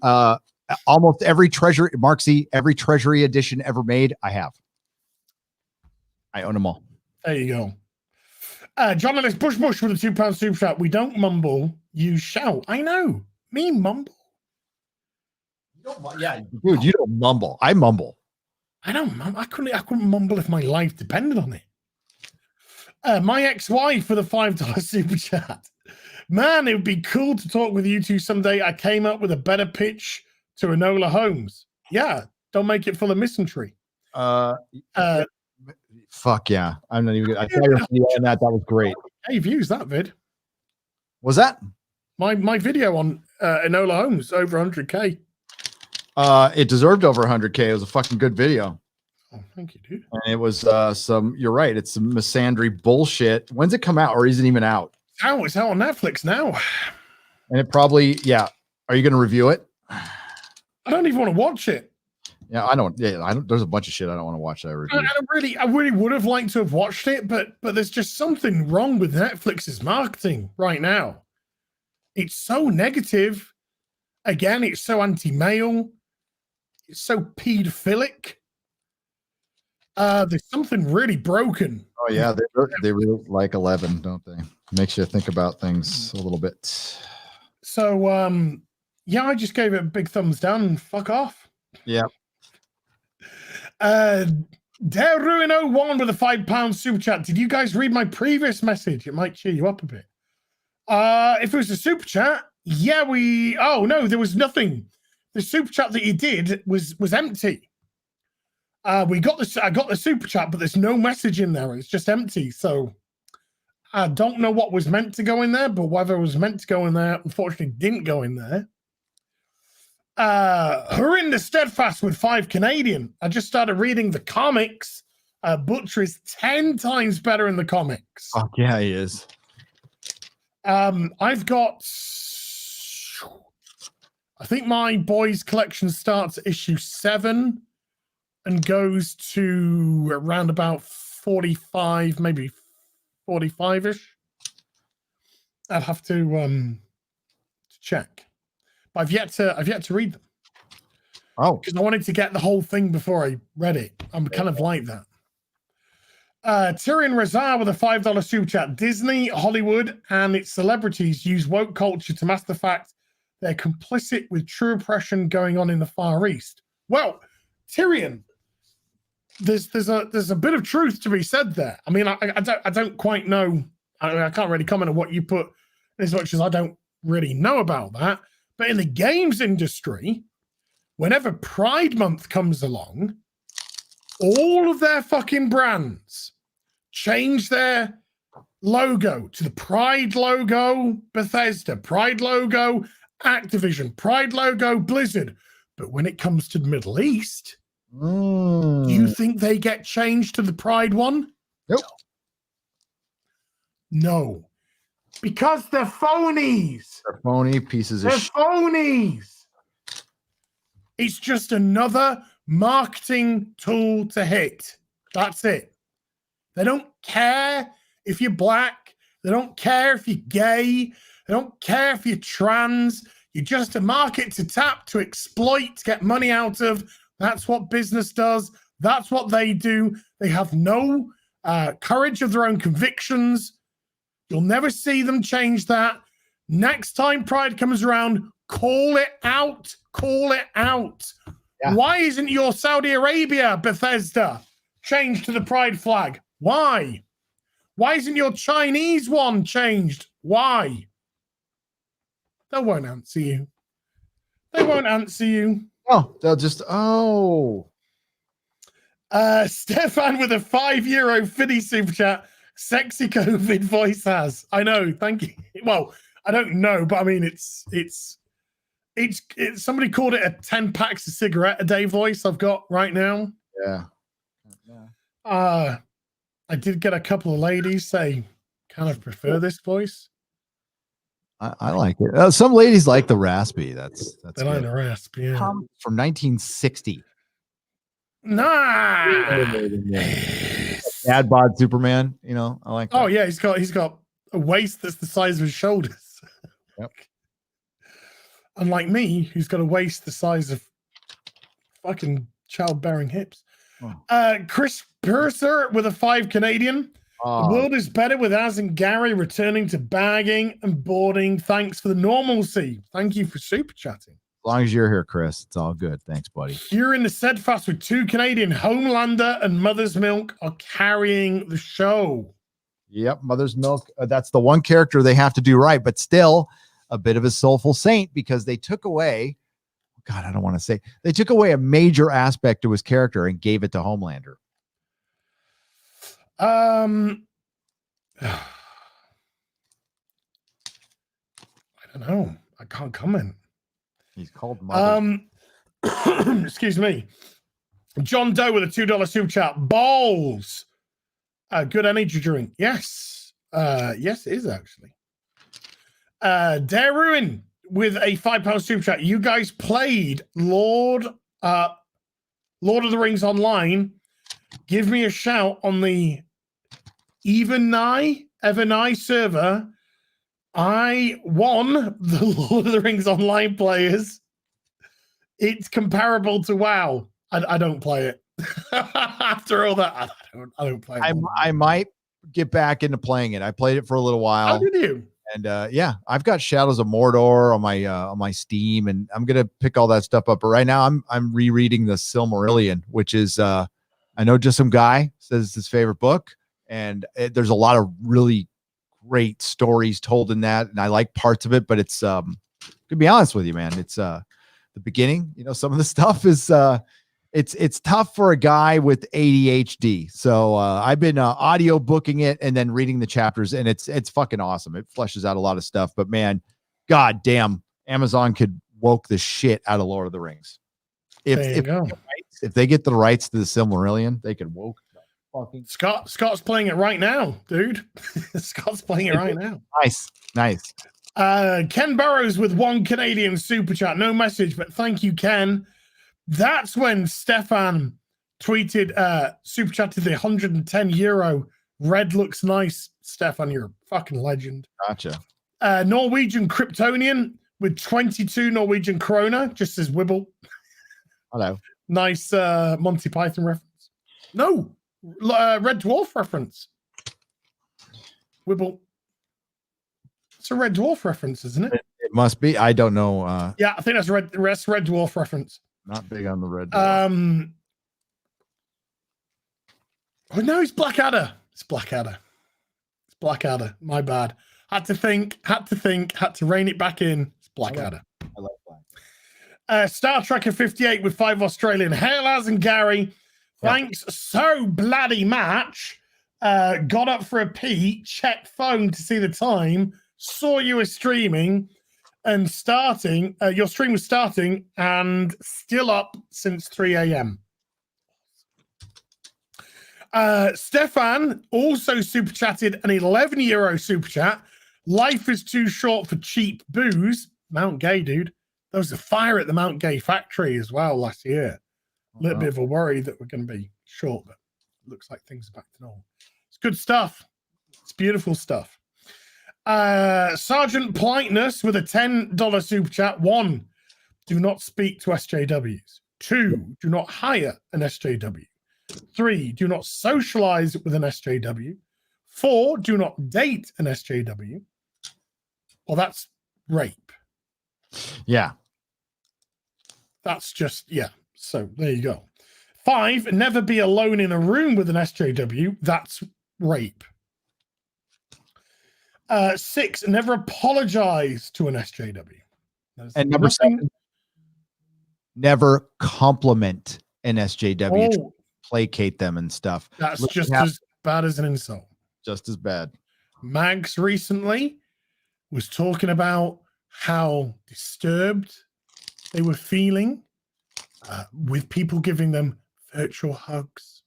almost every treasury, Mark C, every treasury edition ever made, I have. I own them all. There you go. John Ellis Bush with a £2 super chat. We don't mumble, you shout. I know. Me mumble. Yeah, dude, you don't mumble. I mumble. I don't mumble. I couldn't mumble if my life depended on it. My ex-wife for the $5 super chat. Man, it would be cool to talk with you two someday. I came up with a better pitch to Enola Holmes. Yeah, don't make it full of misanthropy. Fuck yeah. I'm not even. I saw your video on that. That was great. Hey, you've used that vid. Was that my video on Enola Holmes over 100K? It deserved over 100K. It was a fucking good video. Oh, thank you, dude. And it was you're right. It's some misandry bullshit. When's it come out, or is it even out? It's out on Netflix now. And it probably, yeah. Are you going to review it? I don't even want to watch it. Yeah, I don't. Yeah, I don't. There's a bunch of shit I don't want to watch that I review. I really would have liked to have watched it, but there's just something wrong with Netflix's marketing right now. It's so negative. Again, it's so anti-male. It's so pedophilic. There's something really broken. Oh yeah, they really like 11, don't they? Makes you think about things a little bit. So yeah, I just gave it a big thumbs down and fuck off. Yeah. Deruin01 with a £5 super chat. Did you guys read my previous message? It might cheer you up a bit. If it was a super chat, yeah, oh no, there was nothing. The super chat that you did was empty. I got the super chat, but there's no message in there. It's just empty. So I don't know what was meant to go in there, but whatever was meant to go in there, unfortunately, didn't go in there. Herinda Steadfast with 5 Canadian. I just started reading the comics. Butcher is 10 times better in the comics. Oh yeah, he is. I've got. I think my boys collection starts at issue 7 and goes to around about 45, maybe 45-ish. I'd have to check. But I've yet to read them. Oh, because I wanted to get the whole thing before I read it. I'm kind of like that. Tyrion Razar with a $5 super chat. Disney, Hollywood, and its celebrities use woke culture to mask the fact they're complicit with true oppression going on in the Far East. Well, Tyrion, there's a bit of truth to be said there. I mean, I don't quite know. I can't really comment on what you put as much as I don't really know about that. But in the games industry, whenever Pride Month comes along, all of their fucking brands change their logo to the Pride logo, Bethesda, Pride logo, Activision, Pride logo, Blizzard. But when it comes to the Middle East, do you think they get changed to the Pride one? Nope. No. Because they're phonies. They're phony pieces of They're shit. phonies. It's just another marketing tool to hit. That's it. They don't care if you're black. They don't care if you're gay. They don't care if you're trans. You're just a market to tap, to exploit, to get money out of. That's what business does. That's what they do. They have no courage of their own convictions. You'll never see them change that. Next time Pride comes around, call it out. Call it out. Yeah. Why isn't your Saudi Arabia, Bethesda, changed to the Pride flag? Why? Why isn't your Chinese one changed? Why? They won't answer you. They won't answer you. Oh, they'll just, Stefan with a €5 Fiddy super chat. Sexy COVID voice has. I know. Thank you. Well, I don't know, but I mean, it's somebody called it a 10 packs of cigarette a day voice I've got right now. Yeah. I did get a couple of ladies say kind of prefer this voice. I like it. Some ladies like the raspy. That's They like the rasp, yeah. From 1960. Nah. Dad bod Superman, you know, I like that. Oh yeah, he's got a waist that's the size of his shoulders. Yep. Unlike me, who's got a waist the size of fucking childbearing hips. Oh. Chris Purser with a 5 Canadian. The world is better with Az and Gary returning to bagging and boarding. Thanks for the normalcy. Thank you for super chatting. As long as you're here, Chris, it's all good. Thanks, buddy. Here in the steadfast with 2 Canadian. Homelander and Mother's Milk are carrying the show. Yep, Mother's Milk. That's the one character they have to do right, but still a bit of a soulful saint because they took away, God, I don't want to say, they took away a major aspect to his character and gave it to Homelander. I don't know. I can't comment. He's called Mother. Excuse me. John Doe with a $2 super chat. Balls. Good energy drink. Yes. Yes, it is actually. Dare Ruin with a £5 super chat. You guys played Lord of the Rings Online. Give me a shout on the Evernigh server. I won the Lord of the Rings Online players. It's comparable to WoW. I don't play it. After all that, I don't play it. I might get back into playing it. I played it for a little while. How did you? And yeah, I've got Shadows of Mordor on my Steam, and I'm gonna pick all that stuff up. But right now, I'm rereading the Silmarillion, which is I know just some guy says it's his favorite book, and there's a lot of really great stories told in that, and I like parts of it. But it's to be honest with you, man, it's the beginning. You know, some of the stuff is it's tough for a guy with ADHD. So I've been audio booking it and then reading the chapters, and it's fucking awesome. It fleshes out a lot of stuff. But man, god damn, Amazon could woke the shit out of Lord of the Rings. If they get the rights to the Silmarillion, they could woke. fucking Scott's playing it right now, dude. Scott's playing it right now. nice. Ken Burrows with 1 Canadian super chat. No message, but thank you, Ken. That's when Stefan tweeted, super chatted the €110. Red looks nice. Stefan, you're a fucking legend. Gotcha. Norwegian Kryptonian with 22 Norwegian krona, just as Wibble. Hello. Nice Monty Python reference. No, Red Dwarf reference. Wibble. It's a Red Dwarf reference, isn't it? It must be. I don't know. Yeah, I think that's Red Dwarf reference. Not big on the Red Dwarf. Oh no, it's Blackadder. It's Blackadder. My bad. Had to think, had to rein it back in. It's Blackadder. I like that. Star Trekker 58 with 5 Australian. Hey, Laz and Gary. Thanks so bloody much. Got up for a pee, checked phone to see the time, saw you were streaming and starting. Your stream was starting and still up since 3 a.m. Stefan also super chatted an €11 super chat. Life is too short for cheap booze. Mount Gay, dude. There was a fire at the Mount Gay factory as well last year. A little bit of a worry that we're going to be short, but it looks like things are back to normal. It's good stuff. It's beautiful stuff. Sergeant Politeness with a $10 super chat. 1, do not speak to SJWs. 2, do not hire an SJW. 3, do not socialize with an SJW. 4, do not date an SJW. Well, that's rape. Yeah. That's just, yeah. So there you go. 5, never be alone in a room with an SJW. That's rape. 6, never apologize to an SJW. And number 7, never compliment an SJW. Oh, placate them and stuff. that's just as bad as an insult. Just as bad. Mags recently was talking about how disturbed they were feeling with people giving them virtual hugs.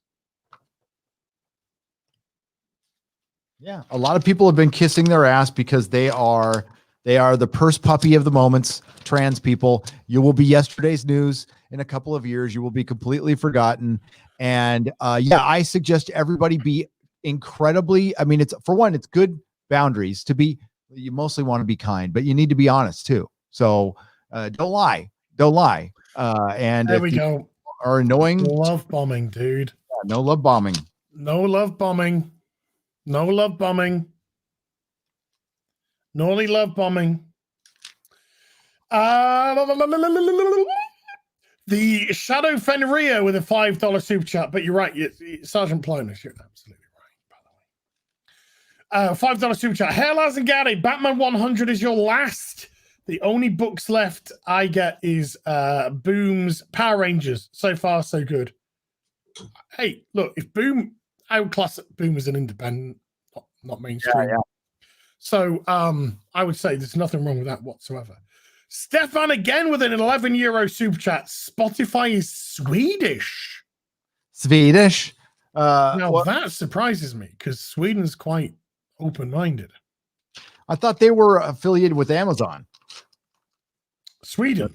Yeah, a lot of people have been kissing their ass because they are the purse puppy of the moments. Trans people, you will be yesterday's news in a couple of years. You will be completely forgotten. And yeah, I suggest everybody be incredibly. I mean, it's for one, it's good boundaries to be. You mostly want to be kind, but you need to be honest too. So don't lie. And there we go. Are annoying. Love bombing, dude. No love bombing. No love bombing. No love bombing. Naughty love bombing. The Shadow Fenrir with a $5 super chat, but you're right, Sergeant Plonus, you're absolutely right, by the way. $5 super chat. Hey, Laz and Gary, Batman 100 is your last. The only books left I get is Boom's Power Rangers. So far, so good. Hey, look, if Boom, I would class Boom as an independent, not mainstream. Yeah. So I would say there's nothing wrong with that whatsoever. Stefan again with an €11 super chat. Spotify is Swedish. Now that surprises me because Sweden's quite open-minded. I thought they were affiliated with Amazon. Sweden.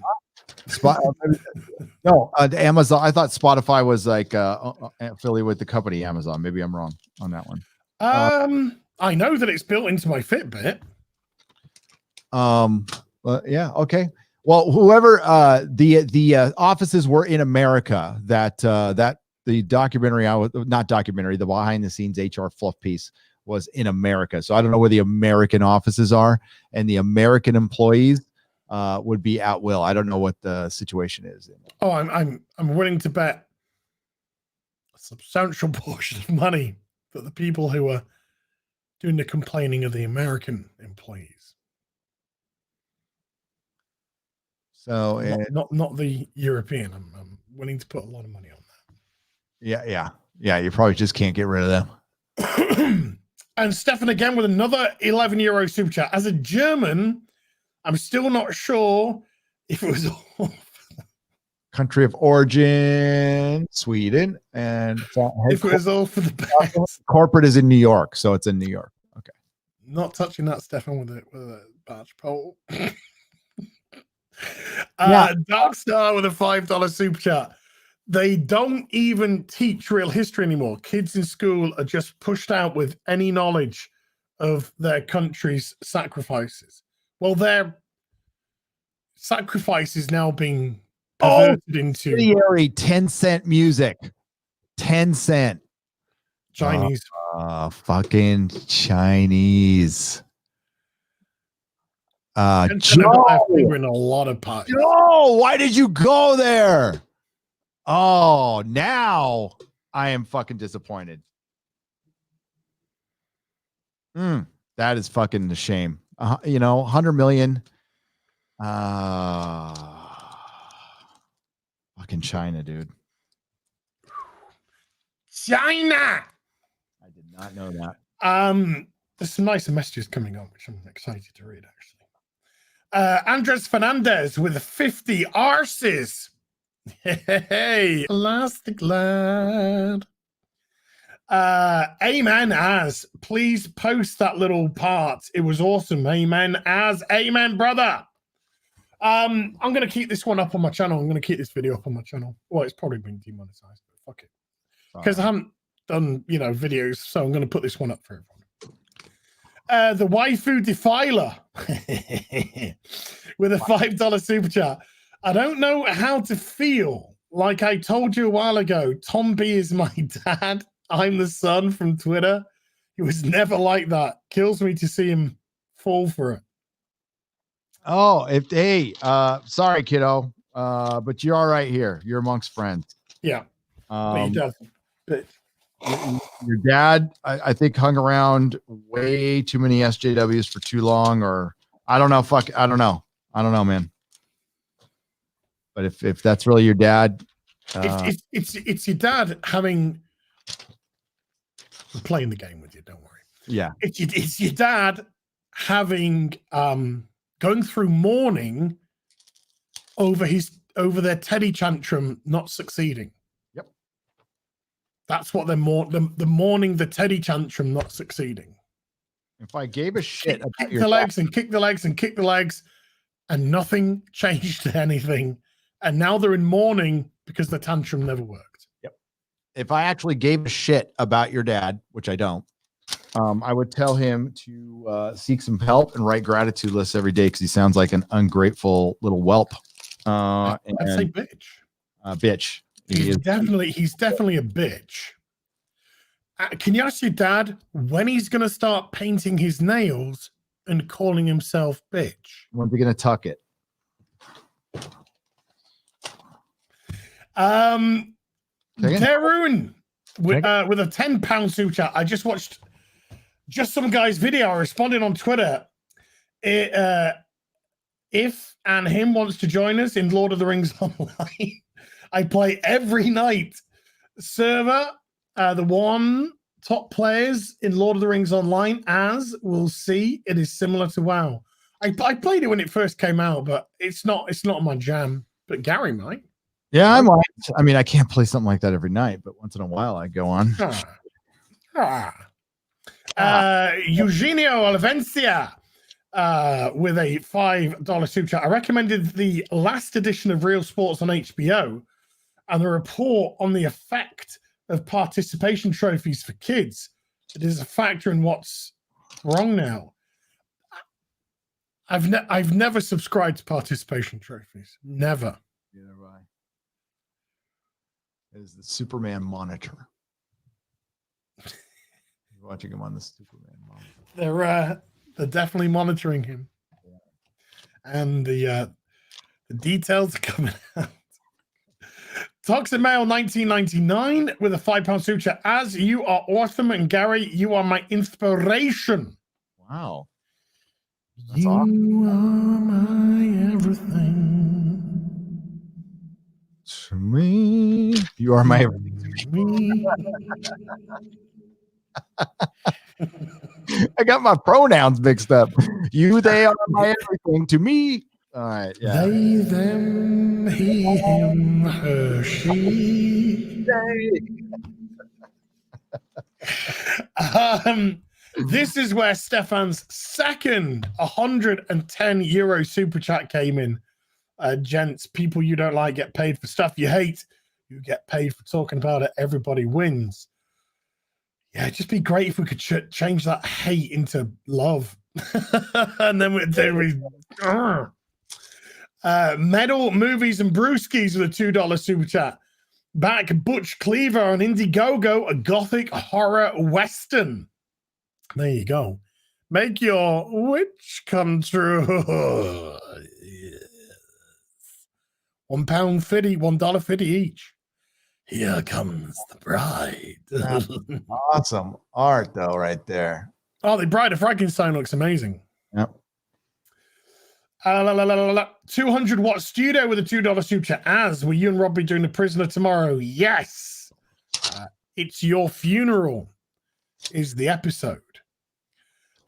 No, Amazon. I thought Spotify was like affiliated with the company Amazon. Maybe I'm wrong on that one. I know that it's built into my Fitbit. Yeah. Okay. Well, whoever the offices were in America that the documentary, the behind the scenes HR fluff piece was in America. So I don't know where the American offices are, and the American employees would be at will. I don't know what the situation is. Oh, I'm willing to bet a substantial portion of money that the people who are doing the complaining are the American employees. So not the European. I'm willing to put a lot of money on that. Yeah. You probably just can't get rid of them. And Stefan again with another €11 super chat. As a German, I'm still not sure if it was Country of origin, Sweden, and If it was all for the best. corporate is in New York, so it's in New York. Okay. Not touching that, Stefan, with a badge pole. Yeah. Dark Star with a $5 super chat. They don't even teach real history anymore. Kids in school are just pushed out with any knowledge of their country's sacrifices. Well, their sacrifice is now being perverted into subsidiary 10-cent music. 10 cent. Chinese. Fucking Chinese. Joe, got their finger in a lot of pies. Joe, why did you go there? Oh, now I am fucking disappointed. That is fucking a shame. 100 million. Fucking China, dude. China. I did not know that. There's some nicer messages coming on, which I'm excited to read, actually. Andres Fernandez with 50 arses. Hey, elastic lad. Amen as. Please post that little part. It was awesome. Amen as. Amen, brother. I'm going to keep this one up on my channel. I'm going to keep this video up on my channel. Well, it's probably been demonetized, but fuck it. Because I haven't done, videos, so I'm going to put this one up for everyone. The waifu defiler with a $5 super chat. I don't know how to feel. Like I told you a while ago, Tom B is my dad. I'm the son from Twitter. He was never like that. Kills me to see him fall for it. Oh, sorry, kiddo. But you're all right here. You're amongst friends. Yeah. But your dad's a bitch. Your dad, I think, hung around way too many SJWs for too long, or I don't know. I don't know, man. But if that's really your dad, it's your dad having playing the game with you. Don't worry. Yeah, it's your dad having going through mourning over their teddy tantrum not succeeding. Yep, that's what they're mourning the teddy tantrum not succeeding. If I gave a shit about kick the legs and kick the legs and kick the legs, and nothing changed anything. And now they're in mourning because the tantrum never worked. Yep. If I actually gave a shit about your dad, which I don't, I would tell him to seek some help and write gratitude lists every day because he sounds like an ungrateful little whelp. I'd say bitch. Bitch. He's definitely a bitch. Can you ask your dad when he's going to start painting his nails and calling himself bitch? When's he going to tuck it? Darun with a £10 super chat. I just watched some guy's video. I responded on Twitter. If and him wants to join us in Lord of the Rings Online, I play every night. Server, the one top players in Lord of the Rings Online, as we'll see, it is similar to WoW. I played it when it first came out, but it's not my jam. But Gary might. Yeah, I might. I mean, I can't play something like that every night, but once in a while I go on. Eugenio Alvencia with a $5 super chat. I recommended the last edition of Real Sports on HBO and the report on the effect of participation trophies for kids. It is a factor in what's wrong now. I've never subscribed to participation trophies. Never. Yeah, right. Is the Superman monitor. You're watching him on the Superman monitor. They're definitely monitoring him. Yeah. And the details are coming out. Toxic Mail 1999 with a £5 super chat. As you are awesome, and Gary, you are my inspiration. Wow. That's awesome. Are my everything. To me, you are my everything. I got my pronouns mixed up. You, they are my everything to me. All right. Yeah. They, them, he, him, her, she. This is where Stefan's second 110 euro super chat came in. Gents, people you don't like get paid for stuff you hate. You get paid for talking about it. Everybody wins. Yeah, it'd just be great if we could change that hate into love. And then Metal Movies and Brewskis with a $2 super chat. Back Butch Cleaver on Indiegogo, a gothic horror western. There you go. Make your wish come true. Yes. £1.50, $1.50 each. Here comes the bride. Awesome art, though, right there. Oh, the Bride of Frankenstein looks amazing. Yep. 200-watt studio with a $2 super chat. As will you and Rob be doing The Prisoner tomorrow? Yes. It's Your Funeral is the episode.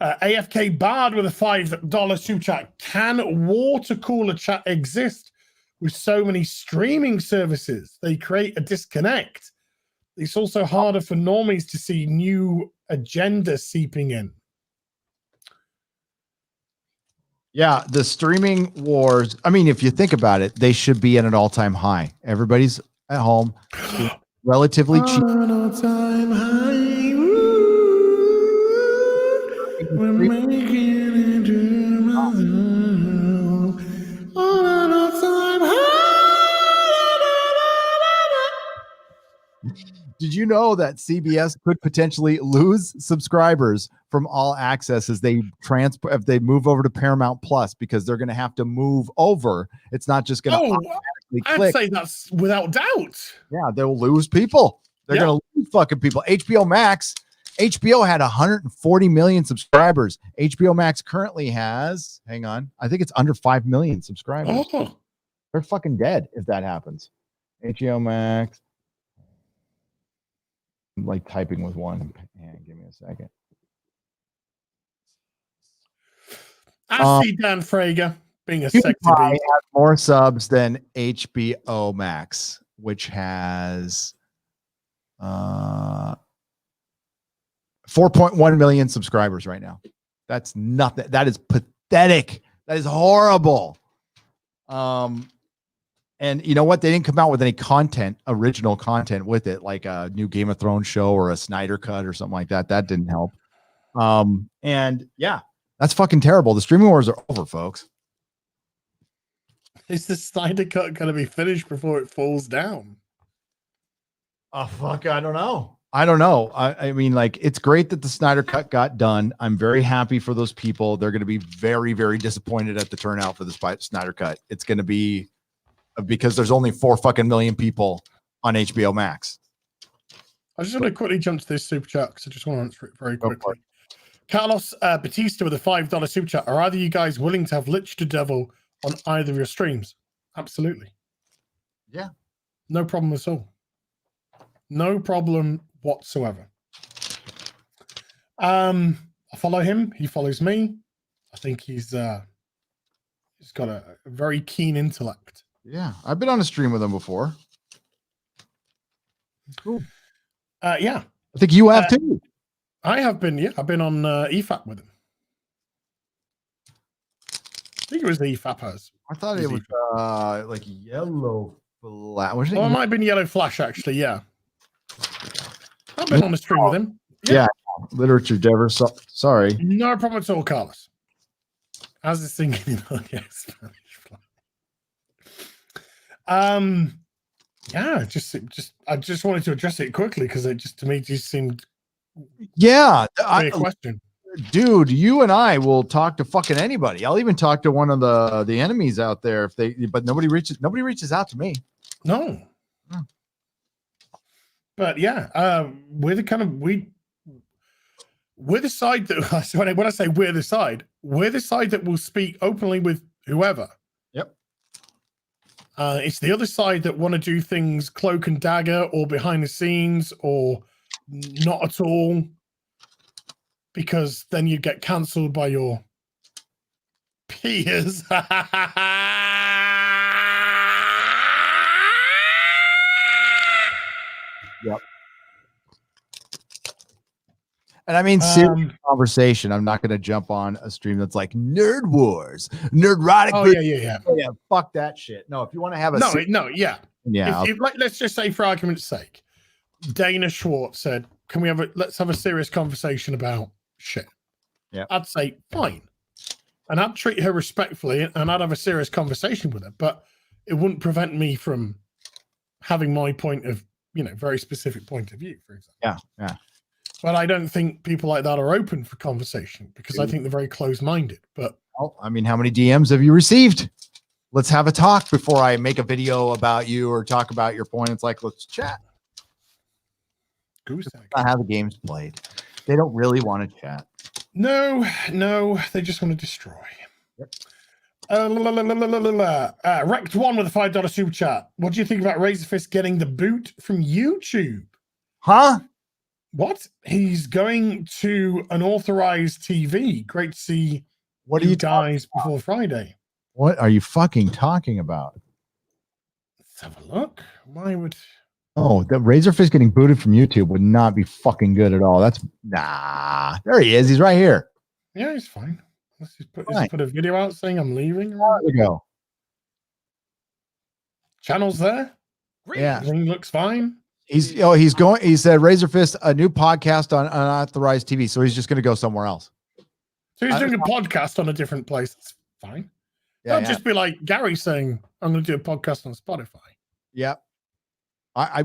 AFK Bard with a $5 super chat. Can water cooler chat exist with so many streaming services? They create a disconnect. It's also harder for normies to see new agenda seeping in. Yeah, the streaming wars. I mean, if you think about it, they should be at an all-time high. Everybody's at home, relatively cheap. On an all-time high. We're making it to my zone. On an all-time high. Did you know that CBS could potentially lose subscribers from All Access as they if they move over to Paramount Plus, because they're going to have to move over? It's not just going to automatically I'd click. say that's without doubt. Yeah, they'll lose people. They're going to lose fucking people. HBO Max. HBO had 140 million subscribers. HBO Max currently has, hang on, I think it's under 5 million subscribers. Oh. They're fucking dead if that happens. HBO Max. I'm like typing with one hand. Give me a second. I see Dan Frager being a sexy PewDiePie beast. has more subs than HBO Max, which has 4.1 million subscribers right now. That's nothing. That is pathetic. That is horrible. And you know what? They didn't come out with any original content with it, like a new Game of Thrones show or a Snyder cut or something like that. That didn't help. And yeah, that's fucking terrible. The streaming wars are over, folks. Is the Snyder cut going to be finished before it falls down? Oh, fuck. I don't know. I mean, like, it's great that the Snyder cut got done. I'm very happy for those people. They're going to be very, very disappointed at the turnout for the Snyder cut. It's going to be because there's only 4 fucking million people on HBO Max. I just want to quickly jump to this super chat because I just want to answer it very quickly. Carlos Batista with a $5 super chat. Are either you guys willing to have Lich the Devil on either of your streams? Absolutely. Yeah. No problem at all. No problem whatsoever. I follow him. He follows me. I think he's got a very keen intellect. Yeah. I've been on a stream with him before. Cool. Yeah. I think you have too. I have been, yeah. I've been on EFAP with him. I think it was the EFAP has. I thought it was like Yellow Flash. Oh, it might have been Yellow Flash, actually, yeah. I've been on a stream with him. Yeah. Literature Dever. Sorry. No problem at all, Carlos. How's this thing in Spanish fly? Yeah, I just wanted to address it quickly because it just to me just seemed a question. Dude, you and I will talk to fucking anybody. I'll even talk to one of the enemies out there but nobody reaches out to me. No. But yeah, we're the side that when I say we're the side that will speak openly with whoever. Yep. It's the other side that want to do things cloak and dagger or behind the scenes or not at all, because then you get cancelled by your peers. Yep. And I mean, serious conversation. I'm not going to jump on a stream that's like Nerd Wars, Nerdrotic. Oh yeah. Oh, yeah, fuck that shit. No, if you want to have a yeah. Like, let's just say, for argument's sake, Dana Schwartz said, "Can we let's have a serious conversation about shit?" Yeah, I'd say fine, and I'd treat her respectfully, and I'd have a serious conversation with her. But it wouldn't prevent me from having my point of, very specific point of view, for example. Yeah. But I don't think people like that are open for conversation because I think they're very closed-minded. But I mean, how many DMs have you received? Let's have a talk before I make a video about you or talk about your point. It's like, let's chat. Goose That's not how the game's played. They don't really want to chat. No, they just want to destroy. Yep. Wrecked one with a $5 super chat. What do you think about Razorfist getting the boot from YouTube? Huh? What? He's going to an authorized TV. Great to see what are you guys before Friday. What are you fucking talking about? Let's have a look. Why would... Oh, the Razorfist getting booted from YouTube would not be fucking good at all. That's... Nah. There he is. He's right here. Yeah, he's fine. Let's just put a video out saying I'm leaving. There we go. Channel's there. Yeah. Everything looks fine. He said Razorfist, a new podcast on unauthorized TV. So he's just going to go somewhere else. So he's doing a podcast on a different place. That's fine. That'll just be like Gary saying, I'm going to do a podcast on Spotify. Yeah.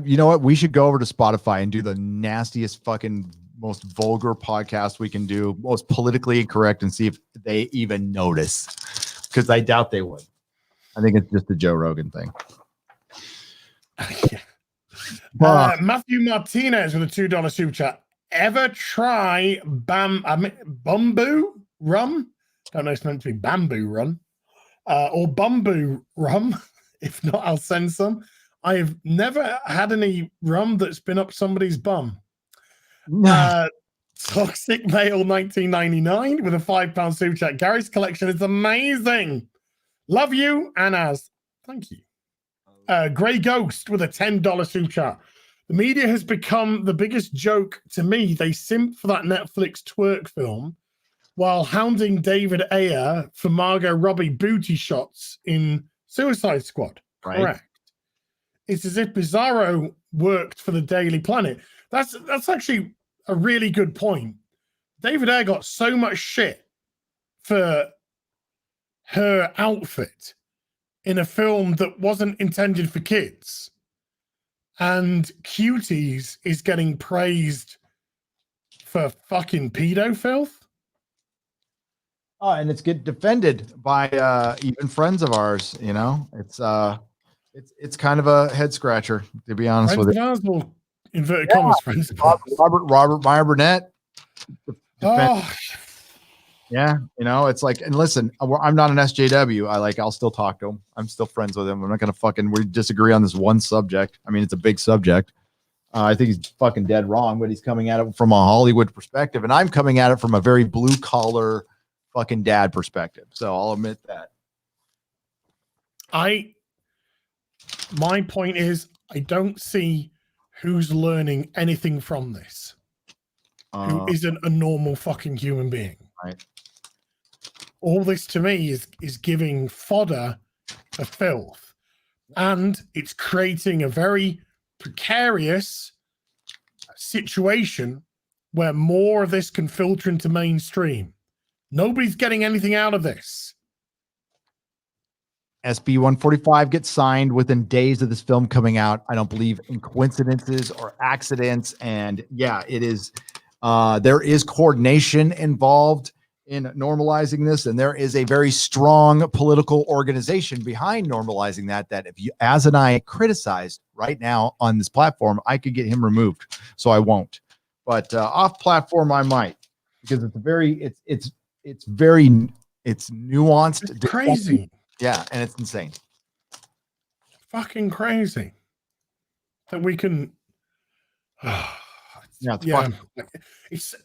You know what? We should go over to Spotify and do the nastiest fucking most vulgar podcast we can do, most politically incorrect, and see if they even notice. Because I doubt they would. I think it's just a Joe Rogan thing. Matthew Martinez with a $2 super chat. Ever try bamboo rum? Don't know if it's meant to be bamboo rum or bamboo rum. If not, I'll send some. I have never had any rum that's been up somebody's bum. Toxic Male 1999 with a £5 super chat. Gary's collection is amazing. Love you, Anaz. Thank you. Grey Ghost with a $10 super chat. The media has become the biggest joke to me. They simp for that Netflix twerk film while hounding David Ayer for Margot Robbie booty shots in Suicide Squad. Right. Correct. It's as if Bizarro worked for the Daily Planet. That's actually a really good point. David Ayer got so much shit for her outfit in a film that wasn't intended for kids. And Cuties is getting praised for fucking pedo filth. Oh, and it's get defended by even friends of ours, you know. It's kind of a head scratcher, to be honest with you. Or inverted commas, friends. Robert Meyer Burnett. Yeah, you know, it's like, and listen, I'm not an SJW. I'll still talk to him. I'm still friends with him. I'm not gonna we disagree on this one subject. I mean, it's a big subject. I think he's fucking dead wrong, but he's coming at it from a Hollywood perspective, and I'm coming at it from a very blue collar fucking dad perspective. So I'll admit that. My point is, I don't see who's learning anything from this. Who isn't a normal fucking human being. Right. All this to me is giving fodder for filth, and it's creating a very precarious situation where more of this can filter into mainstream. Nobody's getting anything out of this. SB 145 gets signed within days of this film coming out. I don't believe in coincidences or accidents. And yeah, it is. There is coordination involved in normalizing this, and there is a very strong political organization behind normalizing that if you, as and I criticized right now on this platform, I could get him removed. So I won't. But off platform, I might, because it's nuanced. It's crazy. Yeah, and it's insane. Fucking crazy that we can. It's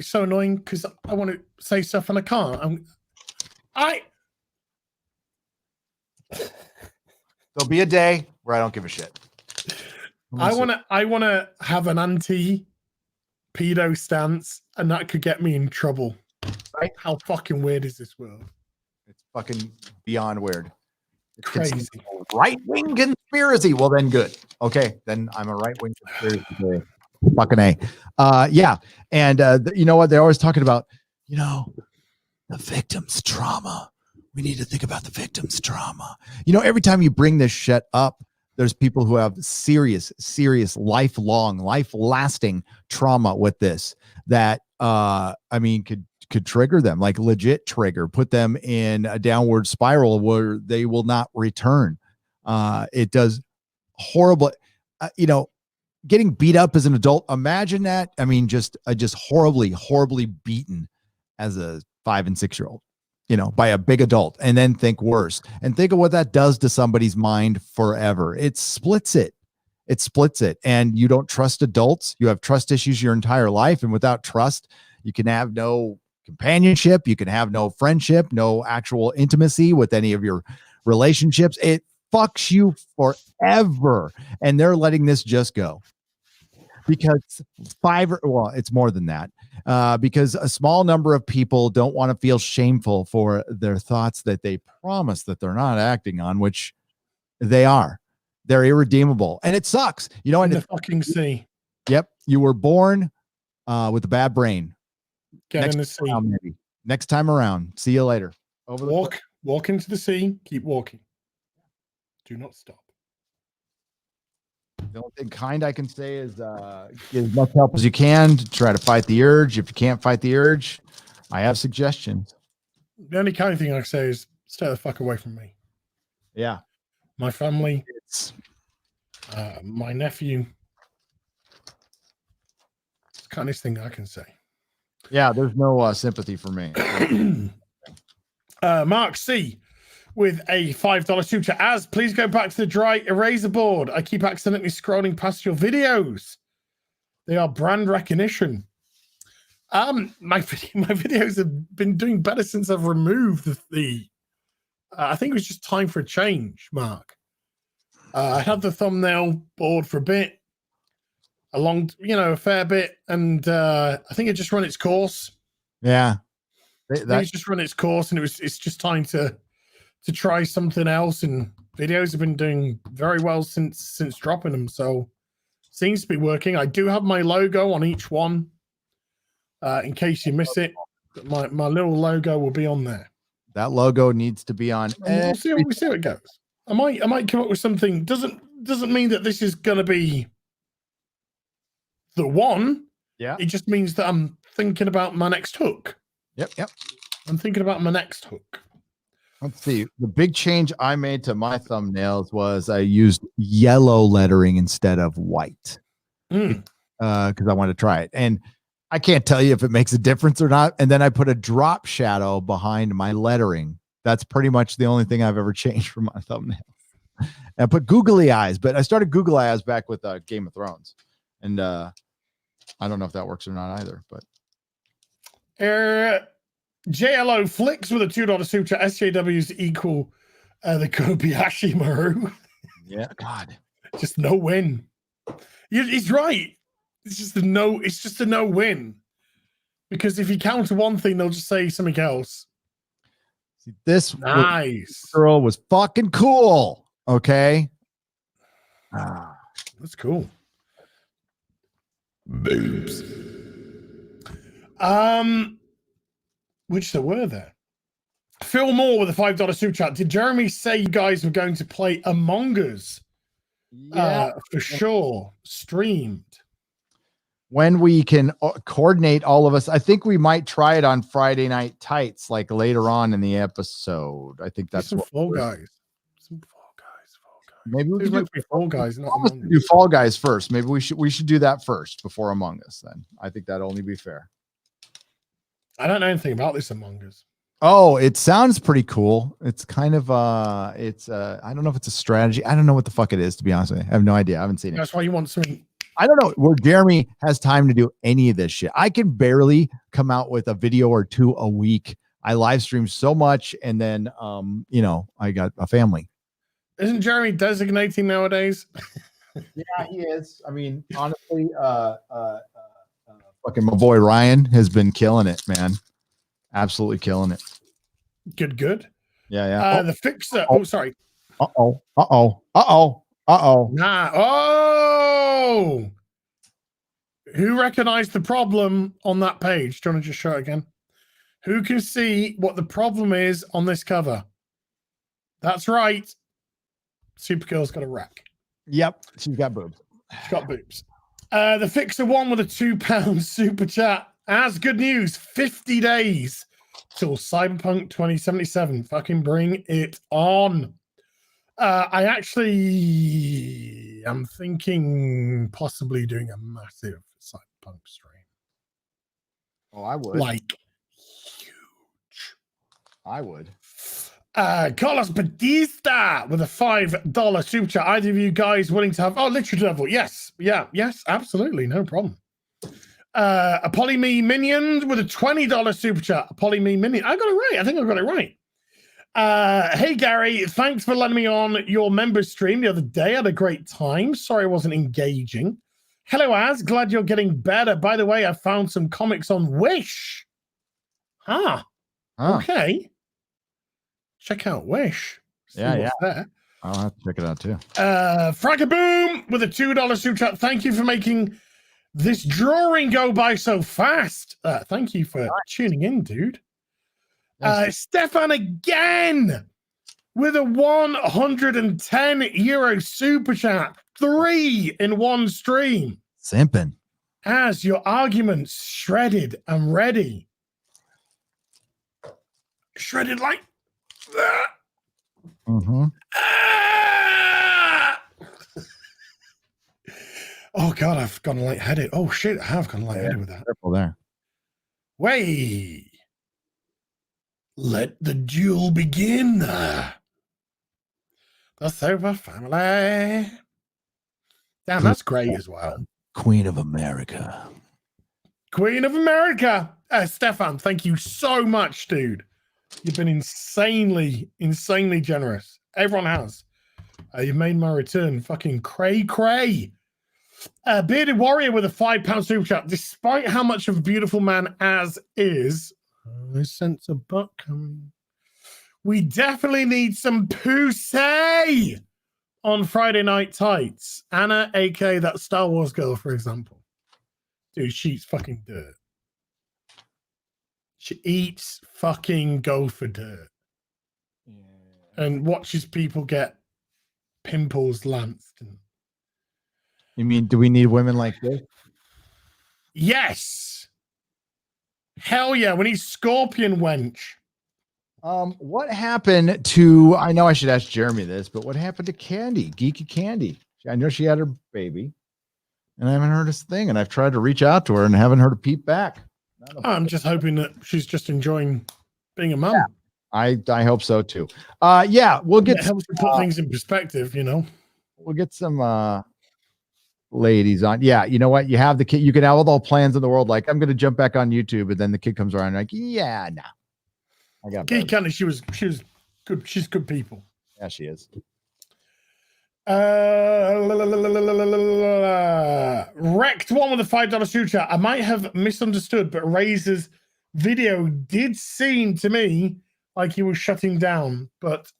so annoying because I want to say stuff and I can't. There'll be a day where I don't give a shit. I wanna have an anti-pedo stance, and that could get me in trouble. Right? How fucking weird is this world? It's fucking beyond weird. It's Crazy. right-wing conspiracy. Well, then good. Okay, then I'm a right-wing conspiracy theory. Fucking A. Yeah. And you know what? They're always talking about, the victim's trauma. We need to think about the victim's trauma. Every time you bring this shit up, there's people who have serious, lifelong, life-lasting trauma with this that, could trigger them, like legit trigger, put them in a downward spiral where they will not return. It does horrible, getting beat up as an adult. Imagine that. Just horribly beaten as a 5 and 6 year old, by a big adult, and then think worse and think of what that does to somebody's mind forever. It splits it. And you don't trust adults. You have trust issues your entire life. And without trust, you can have no companionship. You can have no friendship, no actual intimacy with any of your relationships. It fucks you forever. And they're letting this just go because it's more than that. Because a small number of people don't want to feel shameful for their thoughts that they promise that they're not acting on, which they are. They're irredeemable, and it sucks. In the fucking sea. Yep, you were born with a bad brain. Get in the sea. Maybe next time around. See you later. Walk into the sea. Keep walking. Do not stop. The only thing kind I can say is get as much help as you can to try to fight the urge. If you can't fight the urge, I have suggestions. The only kind thing I can say is stay the fuck away from me. Yeah. My family, my nephew. It's the kindest thing I can say. Yeah, there's no sympathy for me. Mark C with a $5 super chat. Please go back to the dry eraser board. I keep accidentally scrolling past your videos. They are brand recognition. My videos have been doing better since I've removed the I think it was just time for a change, Mark. I had the thumbnail board for a bit, a fair bit, and I think it just run its course. Yeah, it's just run its course, and it's just time to try something else. And videos have been doing very well since dropping them, so seems to be working. I do have my logo on each one, in case you miss it. My little logo will be on there. That logo needs to be on. We'll see how it goes. I might come up with something. Doesn't mean that this is gonna be the one. Yeah. It just means that I'm thinking about my next hook. Yep. I'm thinking about my next hook. Let's see. The big change I made to my thumbnails was I used yellow lettering instead of white. Because I wanted to try it. And I can't tell you if it makes a difference or not. And then I put a drop shadow behind my lettering. That's pretty much the only thing I've ever changed for my thumbnail. And I put googly eyes, but I started googly eyes back with Game of Thrones. And I don't know if that works or not either. But JLO Flicks with a $2 super chat. SJWs equal the Kobayashi Maru. Yeah, God. Just no win. He's right. It's just a no win. Because if you counter one thing, they'll just say something else. See, this nice girl was fucking cool. Okay. That's cool. Boobs. Which there were there. Phil Moore with a $5 super chat. Did Jeremy say you guys were going to play Among Us? Yeah, for sure. Streamed. When we can coordinate all of us, I think we might try it on Friday Night Tights, like later on in the episode. I think that's some Fall Guys. Some Fall Guys. Maybe we should do Fall Guys. Not do Fall Guys first. Maybe we should do that first before Among Us. Then I think that'd only be fair. I don't know anything about this Among Us. Oh, it sounds pretty cool. It's kind of I don't know if it's a strategy. I don't know what the fuck it is, to be honest with you. I have no idea. I haven't seen it. That's why you want something. I don't know where Jeremy has time to do any of this shit. I can barely come out with a video or two a week. I live stream so much, and then I got a family. Isn't Jeremy designating nowadays? Yeah, he is. I mean, honestly, fucking my boy Ryan has been killing it, man. Absolutely killing it. Good. Yeah, yeah. The fixer. Oh, Oh, sorry. uh-oh. Uh-oh. Uh-oh. Uh-oh. Nah. Oh, who recognized the problem on that page? Do you want to just show it again? Who can see what the problem is on this cover? That's right. Supergirl's got a rack. Yep. She's got boobs. She's got boobs. The fixer won with a £2 super chat. As good news, 50 days till Cyberpunk 2077. Fucking bring it on. I actually am thinking possibly doing a massive Cyberpunk stream. Oh, I would. Like huge. I would. Carlos Batista with a $5 super chat. Either of you guys willing to have literature level? Yes. Yeah, yes, absolutely. No problem. A Polyme Minion with a $20 super chat. A Polyme Minion. I got it right. I think I got it right. Hey Gary, thanks for letting me on your members stream the other day. I had a great time. Sorry I wasn't engaging. Hello Az, glad you're getting better. By the way, I found some comics on Wish. Okay. Check out Wish. See what's there. I'll have to check it out too. Fragaboom with a $2 super chat. Thank you for making this drawing go by so fast. Thank you for tuning in, dude. Stefan again with a €110 super chat. 3 in one stream. Simping. As your arguments shredded and ready. Shredded like that. Mm-hmm. Oh God, I've gone lightheaded. Oh shit, I have gone lightheaded with that. Careful there. Way. Let the duel begin. The Super Family. Damn, that's great as well. Queen of America. Queen of America. Stefan, thank you so much, dude. You've been insanely generous. Everyone has. You've made my return fucking cray. Bearded Warrior with a £5 super chat. Despite how much of a beautiful man Az is, I sense a butt coming. We definitely need some pussy on Friday Night Tights. Anna, aka that Star Wars girl, for example. Dude, she eats fucking dirt. She eats fucking gopher dirt. Yeah. And watches people get pimples lanced. You mean, do we need women like this? Yes. Hell yeah, we need Scorpion Wench. What happened to, I know I should ask Jeremy this, but what happened to Candy, Geeky Candy? I know she had her baby, and I haven't heard a thing, and I've tried to reach out to her and haven't heard a peep back. I'm just hoping that she's just enjoying being a mum. Yeah, I hope so too. We'll get it helps to put things in perspective, you know. We'll get some ladies on. Yeah, you know what? You have the kid, you can have all the plans in the world, like I'm gonna jump back on YouTube, and then the kid comes around like, yeah, no. I got Geeky Candy, she was good. She's good people. Yeah, she is. Wrecked one with a $5 super chat. I might have misunderstood, but Razor's video did seem to me like he was shutting down, but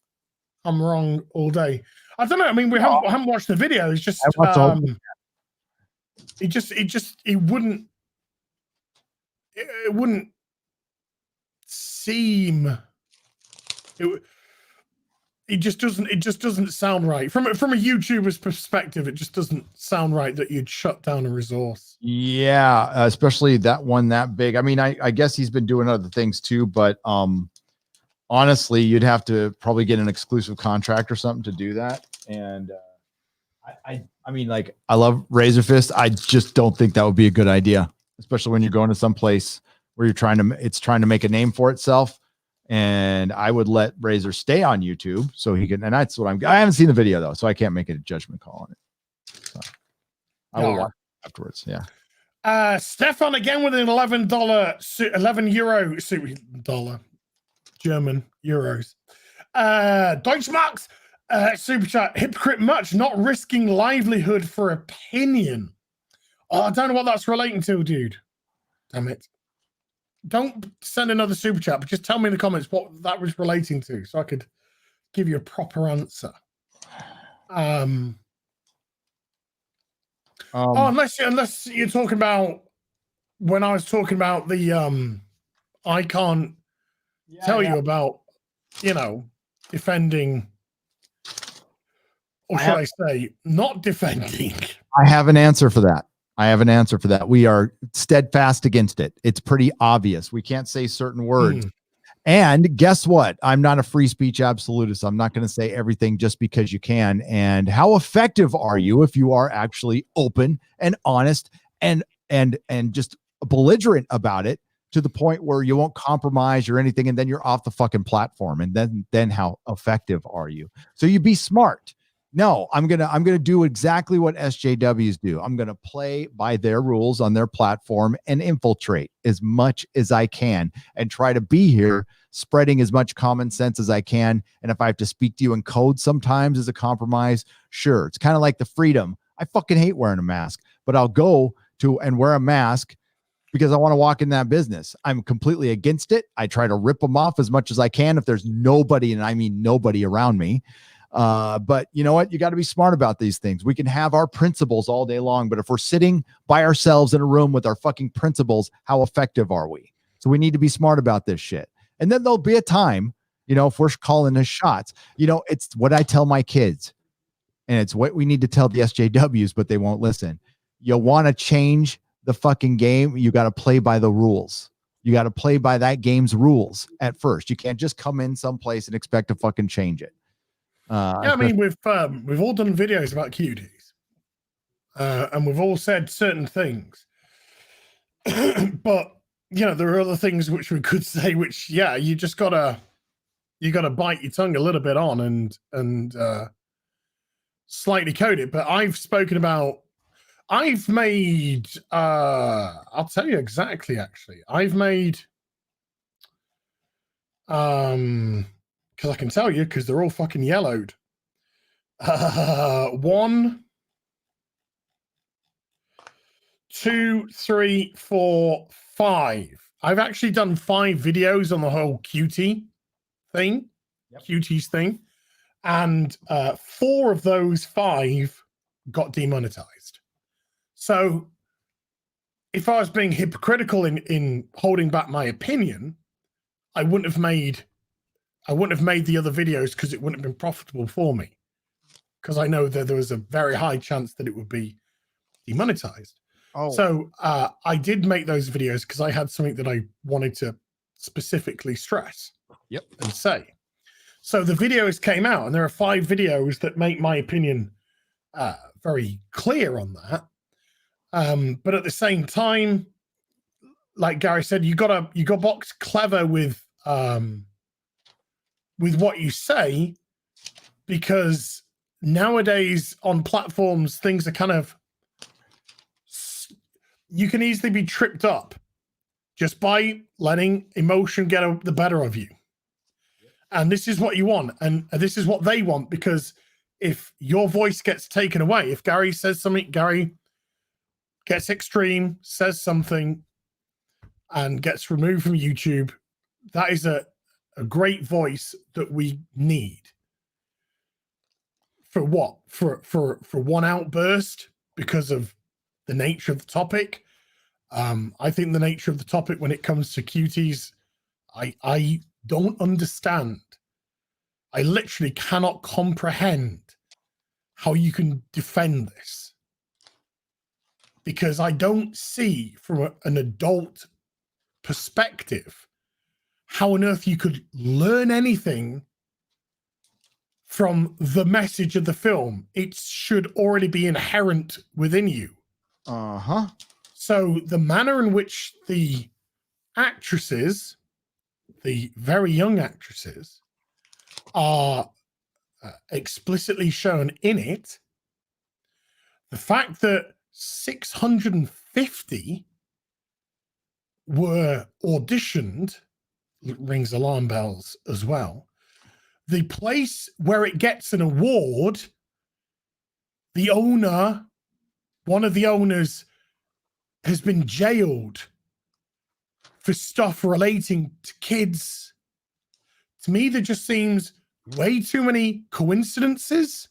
I'm wrong all day. I don't know. I mean, we haven't watched the video. It's just it wouldn't seem it just doesn't sound right from a YouTuber's perspective. It just doesn't sound right that you'd shut down a resource. Yeah, especially that one that big. I mean, I guess he's been doing other things too, but honestly, you'd have to probably get an exclusive contract or something to do that. And I mean, like, I love Razor Fist. I just don't think that would be a good idea, especially when you're going to some place where you're trying to make a name for itself. And I would let Razor stay on YouTube so he can, and that's what I haven't seen the video though, so I can't make a judgment call on it. So I will watch afterwards. Yeah. Stefan again with an $11 German euros. Deutschmarks. Super chat, hypocrite much, not risking livelihood for opinion. Oh, I don't know what that's relating to, dude. Damn it. Don't send another super chat, but just tell me in the comments what that was relating to so I could give you a proper answer. Unless you're talking about when I was talking about the I can't tell you about, defending, or should I say, not defending. I have an answer for that. We are steadfast against it. It's pretty obvious. We can't say certain words. And guess what? I'm not a free speech absolutist. I'm not going to say everything just because you can. And how effective are you if you are actually open and honest and just belligerent about it to the point where you won't compromise or anything, and then you're off the fucking platform? And then how effective are you? So you be smart. No, I'm gonna do exactly what SJWs do. I'm gonna play by their rules on their platform and infiltrate as much as I can and try to be here, spreading as much common sense as I can. And if I have to speak to you in code sometimes as a compromise, sure. It's kind of like the freedom. I fucking hate wearing a mask, but I'll go to and wear a mask because I want to walk in that business. I'm completely against it. I try to rip them off as much as I can if there's nobody, and I mean nobody around me. But you know what? You got to be smart about these things. We can have our principles all day long, but if we're sitting by ourselves in a room with our fucking principles, how effective are we? So we need to be smart about this shit. And then there'll be a time, if we're calling the shots, it's what I tell my kids, and it's what we need to tell the SJWs, but they won't listen. You want to change the fucking game, you got to play by the rules. You got to play by that game's rules at first. You can't just come in someplace and expect to fucking change it. I mean, we've all done videos about cuties, and we've all said certain things, but there are other things which we could say, which you just gotta bite your tongue a little bit on and slightly code it. But I've made I'll tell you exactly. Actually, I've made because I can tell you, because they're all fucking yellowed. 1, 2, 3, 4, 5. I've actually done 5 videos on the whole cuties thing, and 4 of those 5 got demonetized. So if I was being hypocritical in holding back my opinion, I wouldn't have made the other videos, because it wouldn't have been profitable for me, because I know that there was a very high chance that it would be demonetized. So I did make those videos because I had something that I wanted to specifically stress and say. So the videos came out, and there are 5 videos that make my opinion very clear on that. But at the same time, like Gary said, you got box clever with what you say, because nowadays on platforms, things are kind of, you can easily be tripped up just by letting emotion get the better of you. And this is what you want, and this is what they want, because if your voice gets taken away, if Gary says something, Gary gets extreme, says something, and gets removed from YouTube, that is a great voice that we need. For what? For one outburst because of the nature of the topic. I think the nature of the topic when it comes to cuties, I don't understand. I literally cannot comprehend how you can defend this, because I don't see from an adult perspective how on earth you could learn anything from the message of the film. It should already be inherent within you. So the manner in which the actresses, the very young actresses, are explicitly shown in it, the fact that 650 were auditioned rings alarm bells as well. the place where it gets an award, the owner, one of the owners, has been jailed for stuff relating to kids. To me, there just seems way too many coincidences,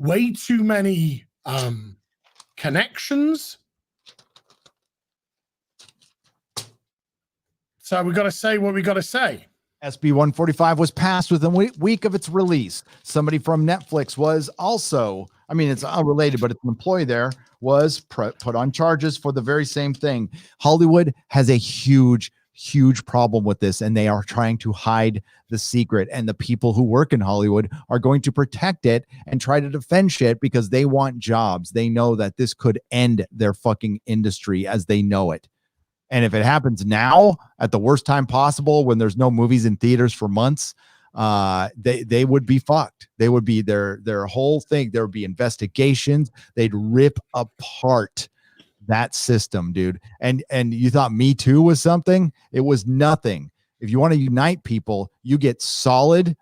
way too many connections. So we got to say what we got to say. SB 145 was passed within a week of its release. Somebody from Netflix was also, I mean, it's unrelated, but it's an employee there, was put on charges for the very same thing. Hollywood has a huge problem with this, and they are trying to hide the secret. And the people who work in Hollywood are going to protect it and try to defend shit because they want jobs. They know that this could end their fucking industry as they know it. And if it happens now at the worst time possible, when there's no movies in theaters for months, they would be fucked. They would be their whole thing. There would be investigations. They'd rip apart that system, dude. And you thought Me Too was something? It was nothing. If you want to unite people, you get solid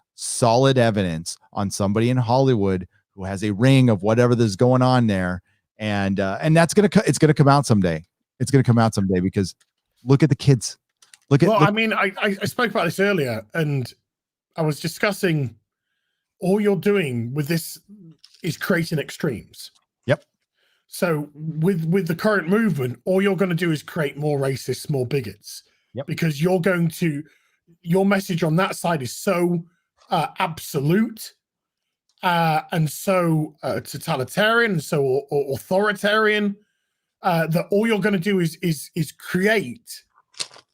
evidence on somebody in Hollywood who has a ring of whatever that's going on there, and it's gonna come out someday. It's going to come out someday because look at the kids. I mean, I spoke about this earlier, and I was discussing all you're doing with this is creating extremes. Yep. So with the current movement, all you're going to do is create more racists, more bigots. Yep. Because your message on that side is so absolute and so totalitarian and so authoritarian. That all you're going to do is create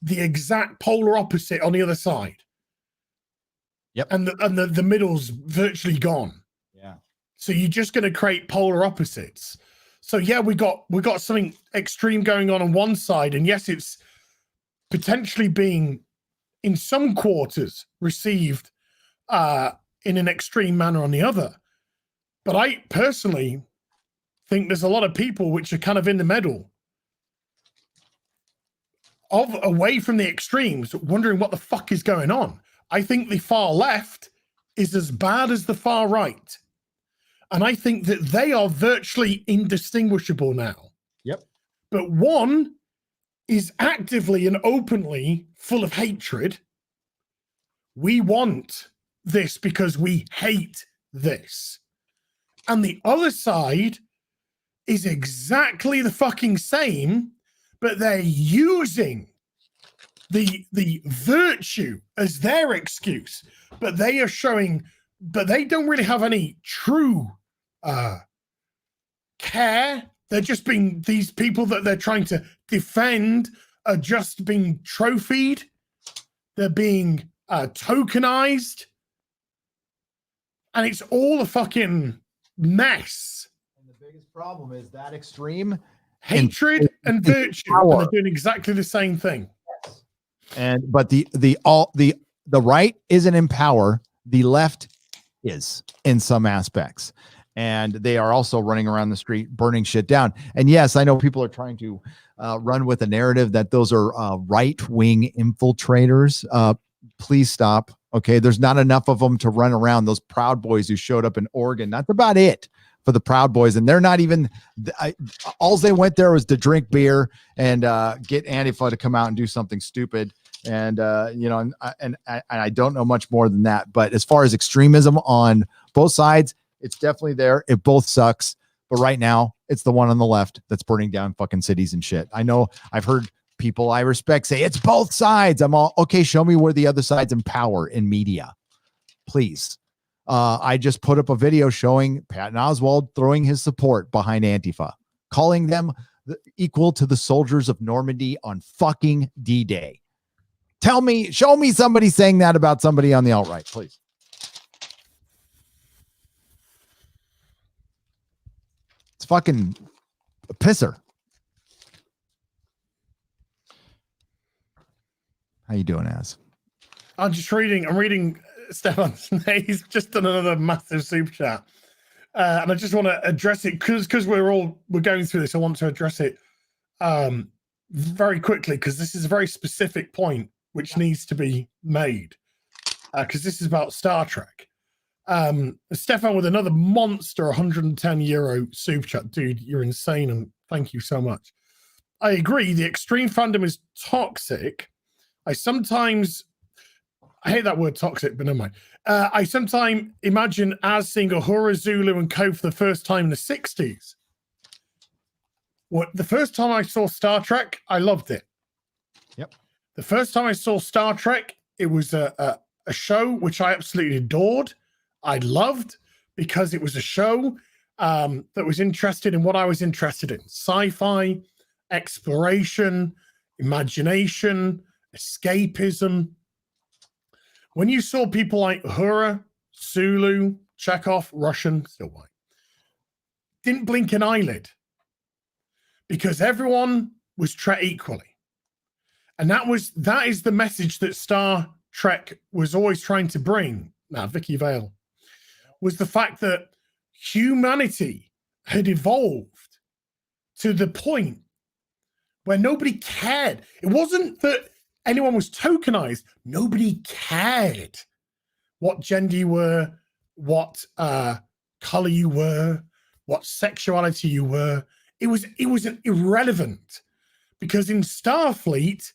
the exact polar opposite on the other side. Yep. And the middle's virtually gone. Yeah. So you're just going to create polar opposites. So yeah, we got something extreme going on one side, and yes, it's potentially being in some quarters received in an extreme manner on the other. But I personally think there's a lot of people which are kind of in the middle, away from the extremes, wondering what the fuck is going on. I think the far left is as bad as the far right. And I think that they are virtually indistinguishable now. Yep. But one is actively and openly full of hatred. We want this because we hate this. And the other side is exactly the fucking same, but they're using the virtue as their excuse. But they are showing, but they don't really have any true care. They're just being, these people that they're trying to defend are just being trophied. They're being tokenized. And it's all a fucking mess. Biggest problem is that extreme hatred and virtue, and they're doing exactly the same thing. But the right isn't in power, the left is in some aspects, and they are also running around the street burning shit down. And yes, I know people are trying to run with a narrative that those are right-wing infiltrators. Please stop. Okay, there's not enough of them to run around. Those Proud Boys who showed up in Oregon, that's about it for the Proud Boys, and they're not even. All they went there was to drink beer and get Antifa to come out and do something stupid, and I don't know much more than that. But as far as extremism on both sides, it's definitely there. It both sucks, but right now it's the one on the left that's burning down fucking cities and shit. I know I've heard people I respect say it's both sides. I'm all okay. Show me where the other side's in power in media, please. I just put up a video showing Patton Oswalt throwing his support behind Antifa, calling them equal to the soldiers of Normandy on fucking D-Day. Show me somebody saying that about somebody on the alt-right, please. It's fucking a pisser. How you doing, Az? I'm reading Stefan's. He's just done another massive super chat, and I just want to address it because we're going through this. I want to address it very quickly because this is a very specific point which needs to be made. because this is about Star Trek. Stefan with another monster 110 euro super chat. Dude, you're insane, and thank you so much. I agree. The extreme fandom is toxic. I hate that word toxic, but never mind. I sometimes imagine as seeing Uhura, Zulu, and Co for the first time in the 60s. The first time I saw Star Trek, I loved it. Yep. The first time I saw Star Trek, it was a show which I absolutely adored. I loved because it was a show that was interested in what I was interested in. Sci-fi, exploration, imagination, escapism. When you saw people like Uhura, Sulu, Chekhov, Russian, still white, didn't blink an eyelid because everyone was treated equally. And that is the message that Star Trek was always trying to bring. Now, Vicky Vale, was the fact that humanity had evolved to the point where nobody cared. It wasn't that anyone was tokenized. Nobody cared what gender you were, what color you were, what sexuality you were. It was irrelevant because in Starfleet,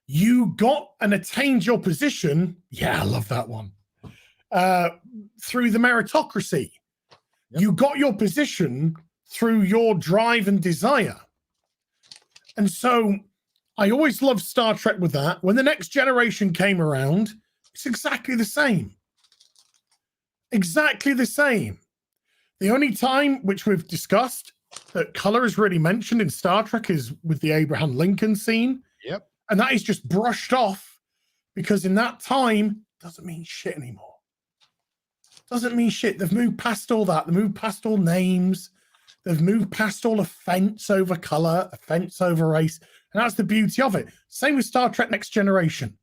you got and attained your position. Yeah, I love that one. Through the meritocracy. Yep. You got your position through your drive and desire. And so I always loved Star Trek with that. When the Next Generation came around, it's exactly the same. Exactly the same. The only time which we've discussed that color is really mentioned in Star Trek is with the Abraham Lincoln scene. Yep. And that is just brushed off because in that time, it doesn't mean shit anymore. Doesn't mean shit. They've moved past all that. They've moved past all names. They've moved past all offense over color, offense over race. And that's the beauty of it. Same with Star Trek Next Generation.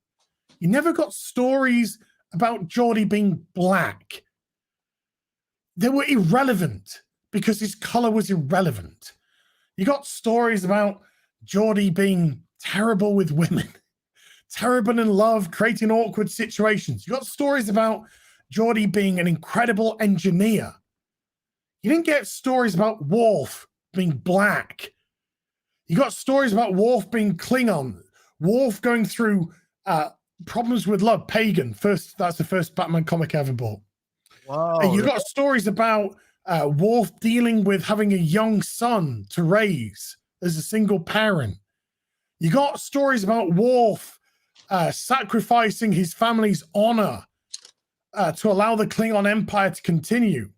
You never got stories about Geordi being black. They were irrelevant because his color was irrelevant. You got stories about Geordi being terrible with women, terrible in love, creating awkward situations. You got stories about Geordi being an incredible engineer. You didn't get stories about Worf being black. You got stories about Worf being Klingon, Worf going through problems with love, pagan. That's the first Batman comic I ever bought. Wow. You got stories about Worf dealing with having a young son to raise as a single parent. You got stories about Worf sacrificing his family's honor to allow the Klingon Empire to continue.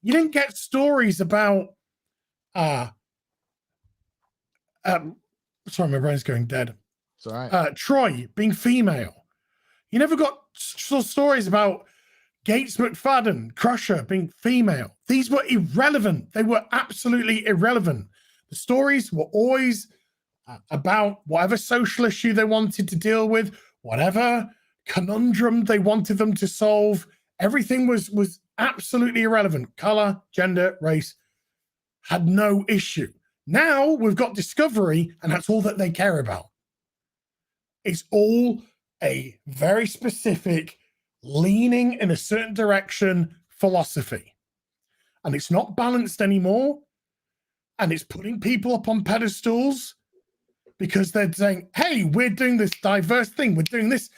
You didn't get stories about sorry, my brain's going dead. It's all right. Troy being female. You never got stories about Gates McFadden, Crusher being female. These were irrelevant. They were absolutely irrelevant. The stories were always about whatever social issue they wanted to deal with, whatever conundrum they wanted them to solve. Everything was absolutely irrelevant. Color, gender, race had no issue. Now we've got Discovery, and that's all that they care about. It's all a very specific leaning in a certain direction philosophy. And it's not balanced anymore. And it's putting people up on pedestals because they're saying, hey, we're doing this diverse thing. We're doing this.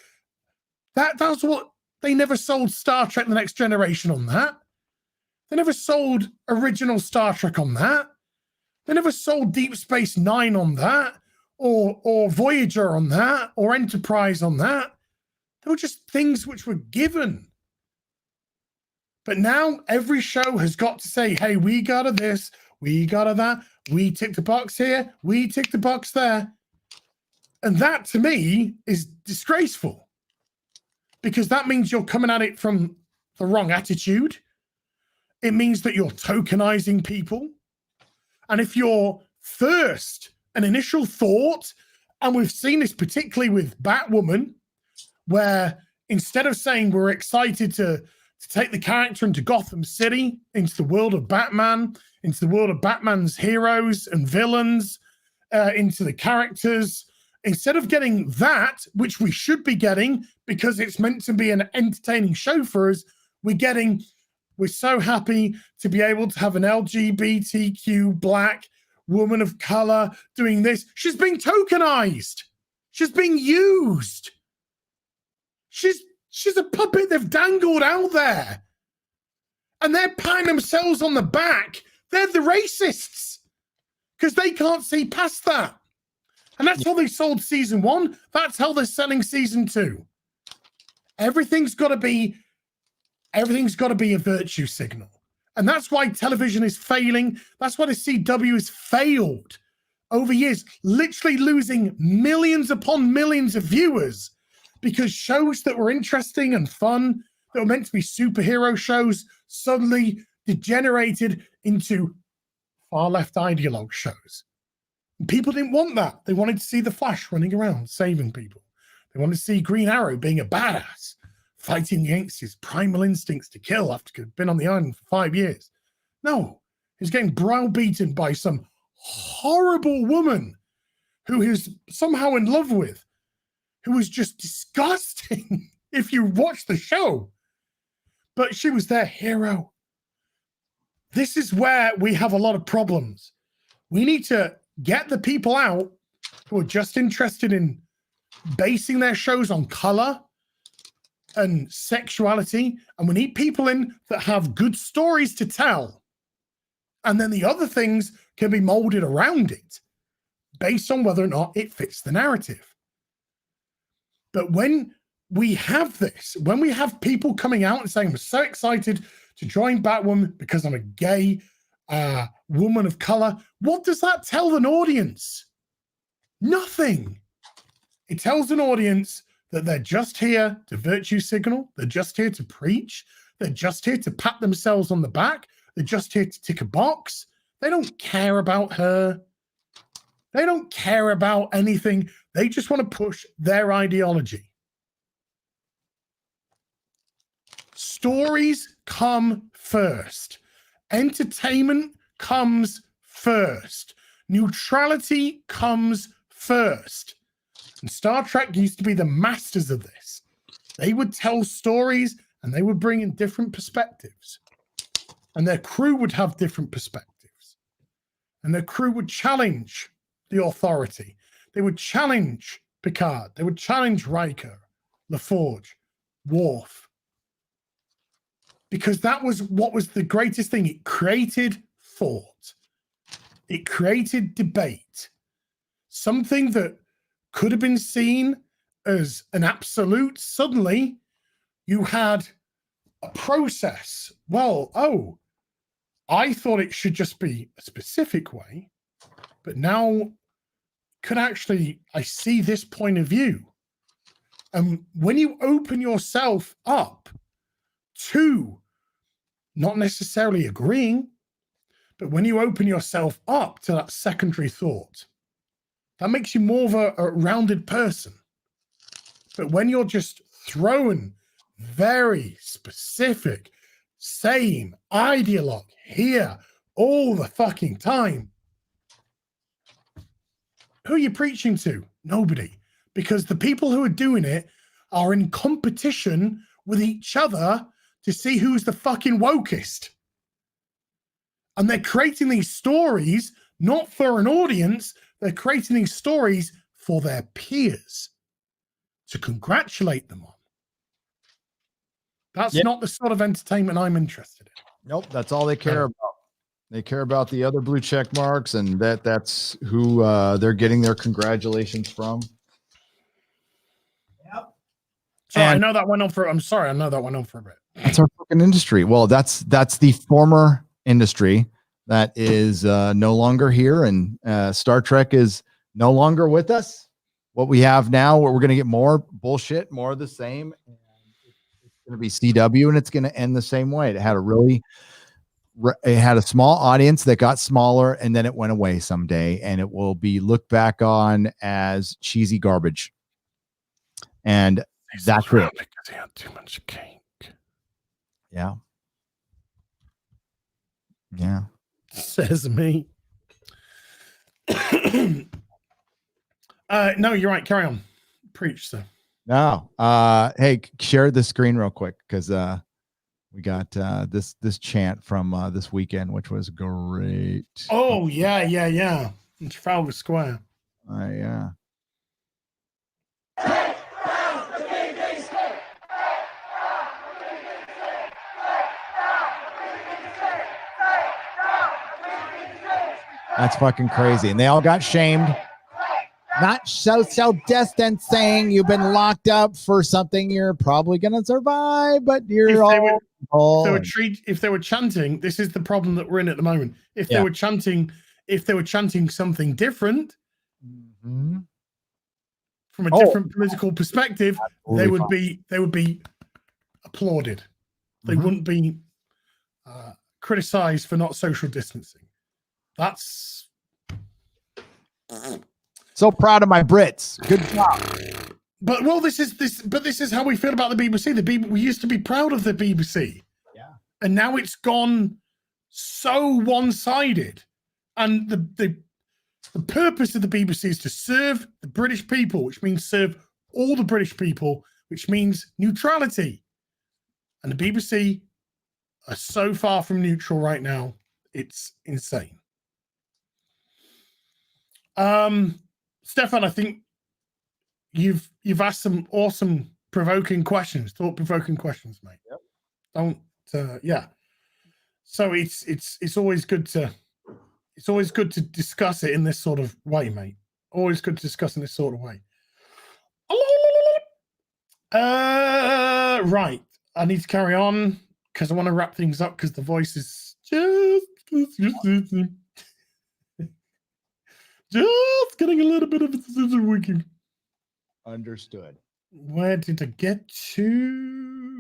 That's what they never sold Star Trek The Next Generation on that. They never sold original Star Trek on that. They never sold Deep Space Nine on that, or Voyager on that, or Enterprise on that. They were just things which were given. But now every show has got to say, hey, we got to this, we got to that, we tick the box here, we tick the box there. And that, to me, is disgraceful. Because that means you're coming at it from the wrong attitude. It means that you're tokenizing people. And if your first and initial thought, and we've seen this particularly with Batwoman, where instead of saying we're excited to take the character into Gotham City, into the world of Batman, into the world of Batman's heroes and villains, into the characters, instead of getting that, which we should be getting because it's meant to be an entertaining show for us. We're so happy to be able to have an LGBTQ black woman of color doing this. She's being tokenized. She's being used. She's a puppet they've dangled out there. And they're patting themselves on the back. They're the racists because they can't see past that. And that's how they sold season 1. That's how they're selling season 2. Everything's got to be a virtue signal. And that's why television is failing. That's why the CW has failed over years, literally losing millions upon millions of viewers because shows that were interesting and fun, that were meant to be superhero shows, suddenly degenerated into far left ideologue shows. And people didn't want that. They wanted to see the Flash running around saving people. They wanted to see Green Arrow being a badass, fighting against his primal instincts to kill after he'd been on the island for 5 years. No, he's getting browbeaten by some horrible woman who he's somehow in love with, who was just disgusting if you watch the show. But she was their hero. This is where we have a lot of problems. We need to get the people out who are just interested in basing their shows on color and sexuality, and we need people in that have good stories to tell. And then the other things can be molded around it based on whether or not it fits the narrative. But when we have this, when we have people coming out and saying, I'm so excited to join Batwoman because I'm a gay woman of color, what does that tell an audience? Nothing. It tells an audience that they're just here to virtue signal. They're just here to preach. They're just here to pat themselves on the back. They're just here to tick a box. They don't care about her. They don't care about anything. They just want to push their ideology. Stories come first. Entertainment comes first. Neutrality comes first. And Star Trek used to be the masters of this. They would tell stories and they would bring in different perspectives. And their crew would have different perspectives. And their crew would challenge the authority. They would challenge Picard. They would challenge Riker, LaForge, Worf. Because that was what was the greatest thing. It created thought. It created debate. Something that could have been seen as an absolute. Suddenly, you had a process. Well, I thought it should just be a specific way, but now I see this point of view. And when you open yourself up to not necessarily agreeing, but when you open yourself up to that secondary thought, that makes you more of a rounded person. But when you're just throwing very specific, same ideologue here all the fucking time, who are you preaching to? Nobody. Because the people who are doing it are in competition with each other to see who's the fucking wokest. And they're creating these stories not for an audience, they're creating these stories for their peers to congratulate them on. That's not the sort of entertainment I'm interested in. Nope, that's all they care about. They care about the other blue check marks, and that's who they're getting their congratulations from. Yep. So I know that went on for. I'm sorry, I know that went on for a bit. That's our fucking industry. Well, that's the former industry that is no longer here, and Star Trek is no longer with us. What we have now, we're going to get more bullshit, more of the same. And it's going to be CW, and it's going to end the same way. It had a small audience that got smaller, and then it went away someday, and it will be looked back on as cheesy garbage. And that's it. Because he had too much cake. Yeah. Yeah. Says me. No, you're right. Carry on. Preach, sir. No. Hey, share the screen real quick because we got this chant from this weekend, which was great. Oh yeah. In Trafalgar Square. Yeah. That's fucking crazy. And they all got shamed. Not social distancing. You've been locked up for something you're probably gonna survive, but you're if they were chanting, this is the problem that we're in at the moment. If they were chanting something different from a different political perspective, they would be applauded. They wouldn't be criticized for not social distancing. That's so proud of my Brits. Good job. But this is how we feel about the BBC. We used to be proud of the BBC. Yeah. And now it's gone so one-sided. And the purpose of the BBC is to serve the British people, which means serve all the British people, which means neutrality. And the BBC are so far from neutral right now. It's insane. Stefan, I think you've asked some awesome thought-provoking questions, mate. Yep. So it's always good to discuss it in this sort of way, mate. Always good to discuss in this sort of way. Right. I need to carry on because I want to wrap things up because the voice is just getting a little bit of a wicked. Understood. Where did I get to?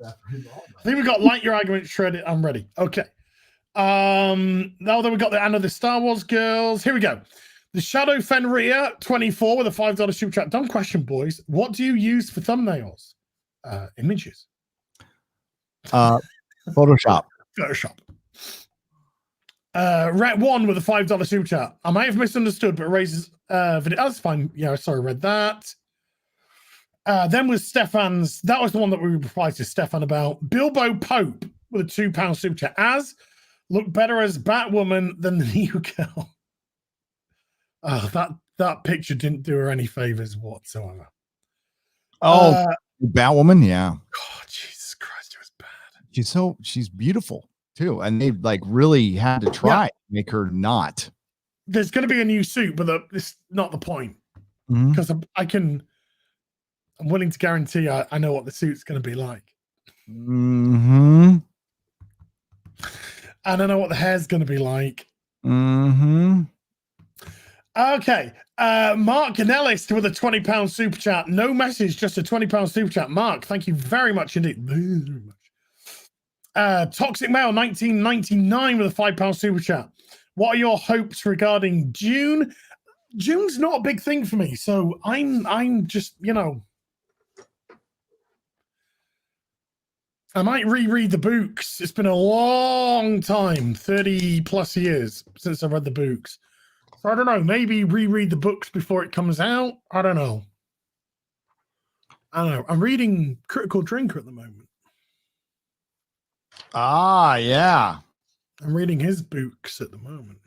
I think we got Light Your Argument shredded. I'm ready. Okay. Now that we got the Anna the Star Wars girls. Here we go. The Shadow Fenrir 24 with a $5 super chat. Dumb question, boys. What do you use for thumbnails? Images. Photoshop. Ret one with a $5 super chat. I might have misunderstood, but it raises video. That's fine. Yeah, sorry, read that. Then was Stefan's. That was the one that we replied to Stefan about. Bilbo Pope with a £2 super chat. As look better as Batwoman than the new girl. Oh, that picture didn't do her any favors whatsoever. Oh, Batwoman, yeah. Oh, Jesus Christ, it was bad. She's beautiful too, and they like really had to try to make her not. There's going to be a new suit, but it's not the point because I'm willing to guarantee I know what the suit's going to be like. And I know what the hair's going to be like. Okay. Mark Ganellis with a £20 super chat. No message, just a £20 super chat. Mark, thank you very much indeed. Very much. Toxic Male 1999 with a £5 super chat. What are your hopes regarding June? June's not a big thing for me, so I'm just, I might reread the books. It's been a long time, 30 plus years since I read the books. So I don't know, maybe reread the books before it comes out. I don't know. I'm reading Critical Drinker at the moment. Yeah. I'm reading his books at the moment.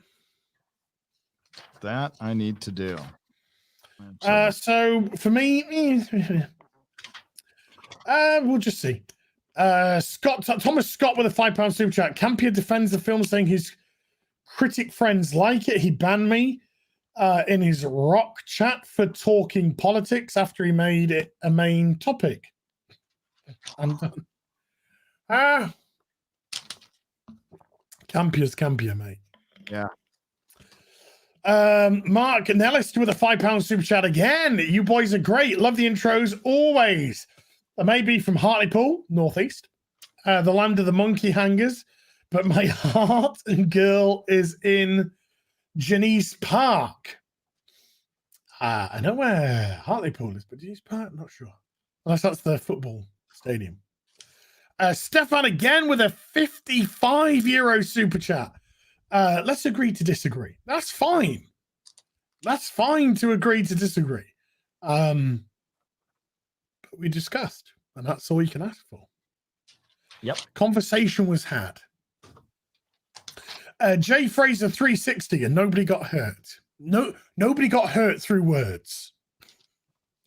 That I need to do. So for me, we'll just see. Thomas Scott with a £5 super chat. Campier defends the film, saying his critic friends like it. He banned me in his rock chat for talking politics after he made it a main topic. I'm done. Campier's Campier, mate. Yeah. Mark Nellis with a £5 super chat again. You boys are great. Love the intros always. I may be from Hartlepool, northeast, the land of the monkey hangers, but my heart and girl is in Janice Park. I know where Hartlepool is, but Janice Park, not sure. Unless that's the football stadium. Stefan again with a €55 super chat. Let's agree to disagree. That's fine. That's fine to agree to disagree. But we discussed, and that's all you can ask for. Yep. Conversation was had. Jay Fraser 360, and nobody got hurt. Nobody got hurt through words.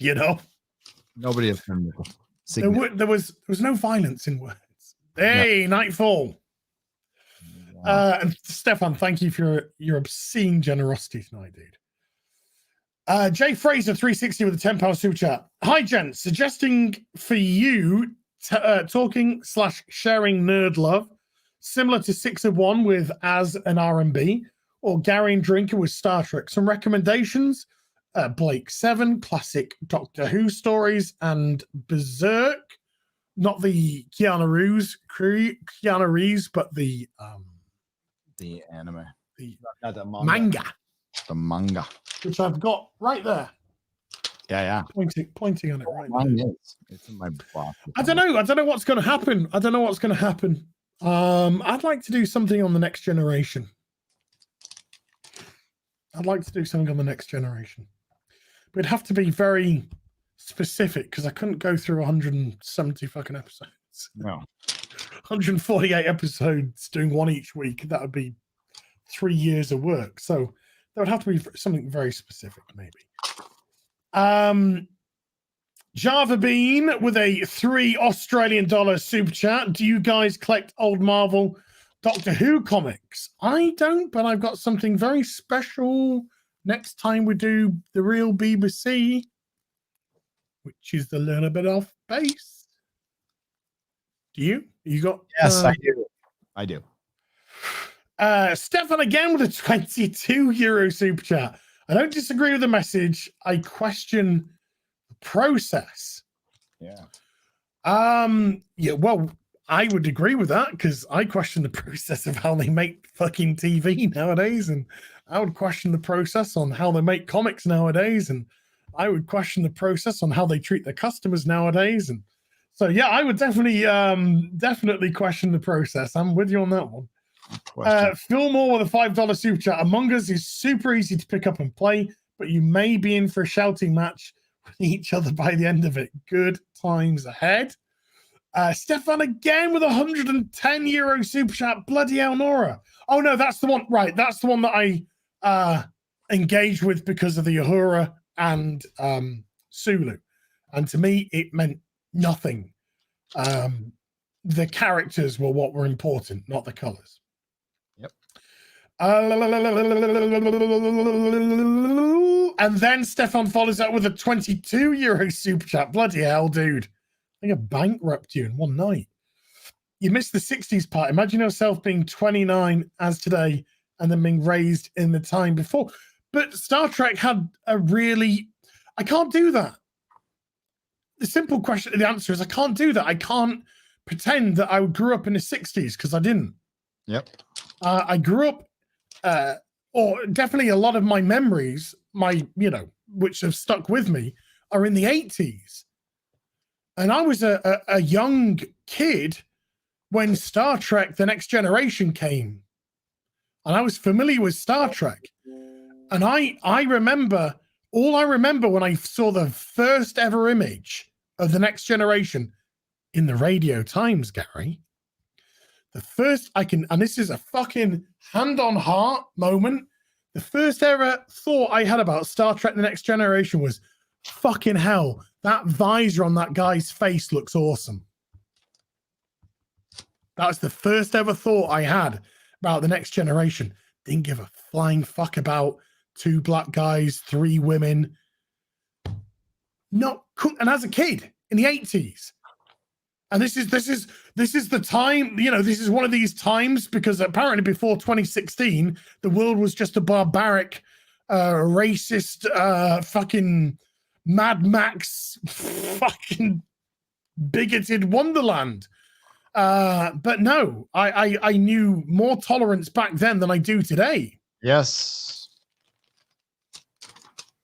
You know, Nobody has been there was no violence in words. Hey, Nightfall. And Stefan, thank you for your obscene generosity tonight, dude. Jay Fraser 360 with a £10 super chat. Hi, gents. Suggesting for you talking/sharing nerd love, similar to 6 of 1 with Az and R&B, or Gary and Drinker with Star Trek. Some recommendations: Blake 7, classic Doctor Who stories, and Berserk. Not the Keanu Reeves, but the anime, Not the manga, the manga, which I've got right there. Yeah. Pointing on it right Mine there. is. It's in my box. I don't know what's going to happen. I'd like to do something on the next generation. But it'd have to be very specific because I couldn't go through 170 fucking episodes. No. 148 episodes doing one each week. That would be 3 years of work. So there would have to be something very specific, maybe. Java Bean with a $3 Australian super chat. Do you guys collect old Marvel Doctor Who comics? I don't, but I've got something very special next time we do the real BBC, which is the Learn a Bit Off Base. Do you? You got? Yes, I do. I do. Stefan again with a €22 super chat. I don't disagree with the message. I question the process. Yeah. Yeah, well, I would agree with that because I question the process of how they make fucking TV nowadays, and I would question the process on how they make comics nowadays, and I would question the process on how they treat their customers nowadays. And so, yeah, I would definitely question the process. I'm with you on that one. Phil Moore with a $5 super chat. Among Us is super easy to pick up and play, but you may be in for a shouting match with each other by the end of it. Good times ahead. Stefan again with a €110 super chat. Bloody hell, Nora. Oh, no, that's the one. Right, that's the one that I engaged with because of the Uhura and Sulu. And to me, it meant nothing. The characters were what were important, not the colors. Yep. And then Stefan follows up with a €22 super chat. Bloody hell, dude. I think I bankrupt you in one night. You missed the 60s part. Imagine yourself being 29 as today and then being raised in the time before. But Star Trek had a really... I can't do that. The simple question, the answer is I can't do that. I can't pretend that I grew up in the 60s because I didn't. Yep. I grew up, or definitely a lot of my memories, which have stuck with me, are in the 80s. And I was a young kid when Star Trek The Next Generation came. And I was familiar with Star Trek. And I remember, all I remember when I saw the first ever image of The Next Generation in the Radio Times, Gary, the first and this is a fucking hand on heart moment. The first ever thought I had about Star Trek The Next Generation was, fucking hell, that visor on that guy's face looks awesome. That was the first ever thought I had about The Next Generation. Didn't give a flying fuck about 2 black guys, 3 women. No, and as a kid in the 80s. And this is the time, this is one of these times because apparently before 2016, the world was just a barbaric, racist, fucking Mad Max, fucking bigoted wonderland. But no, I knew more tolerance back then than I do today. Yes.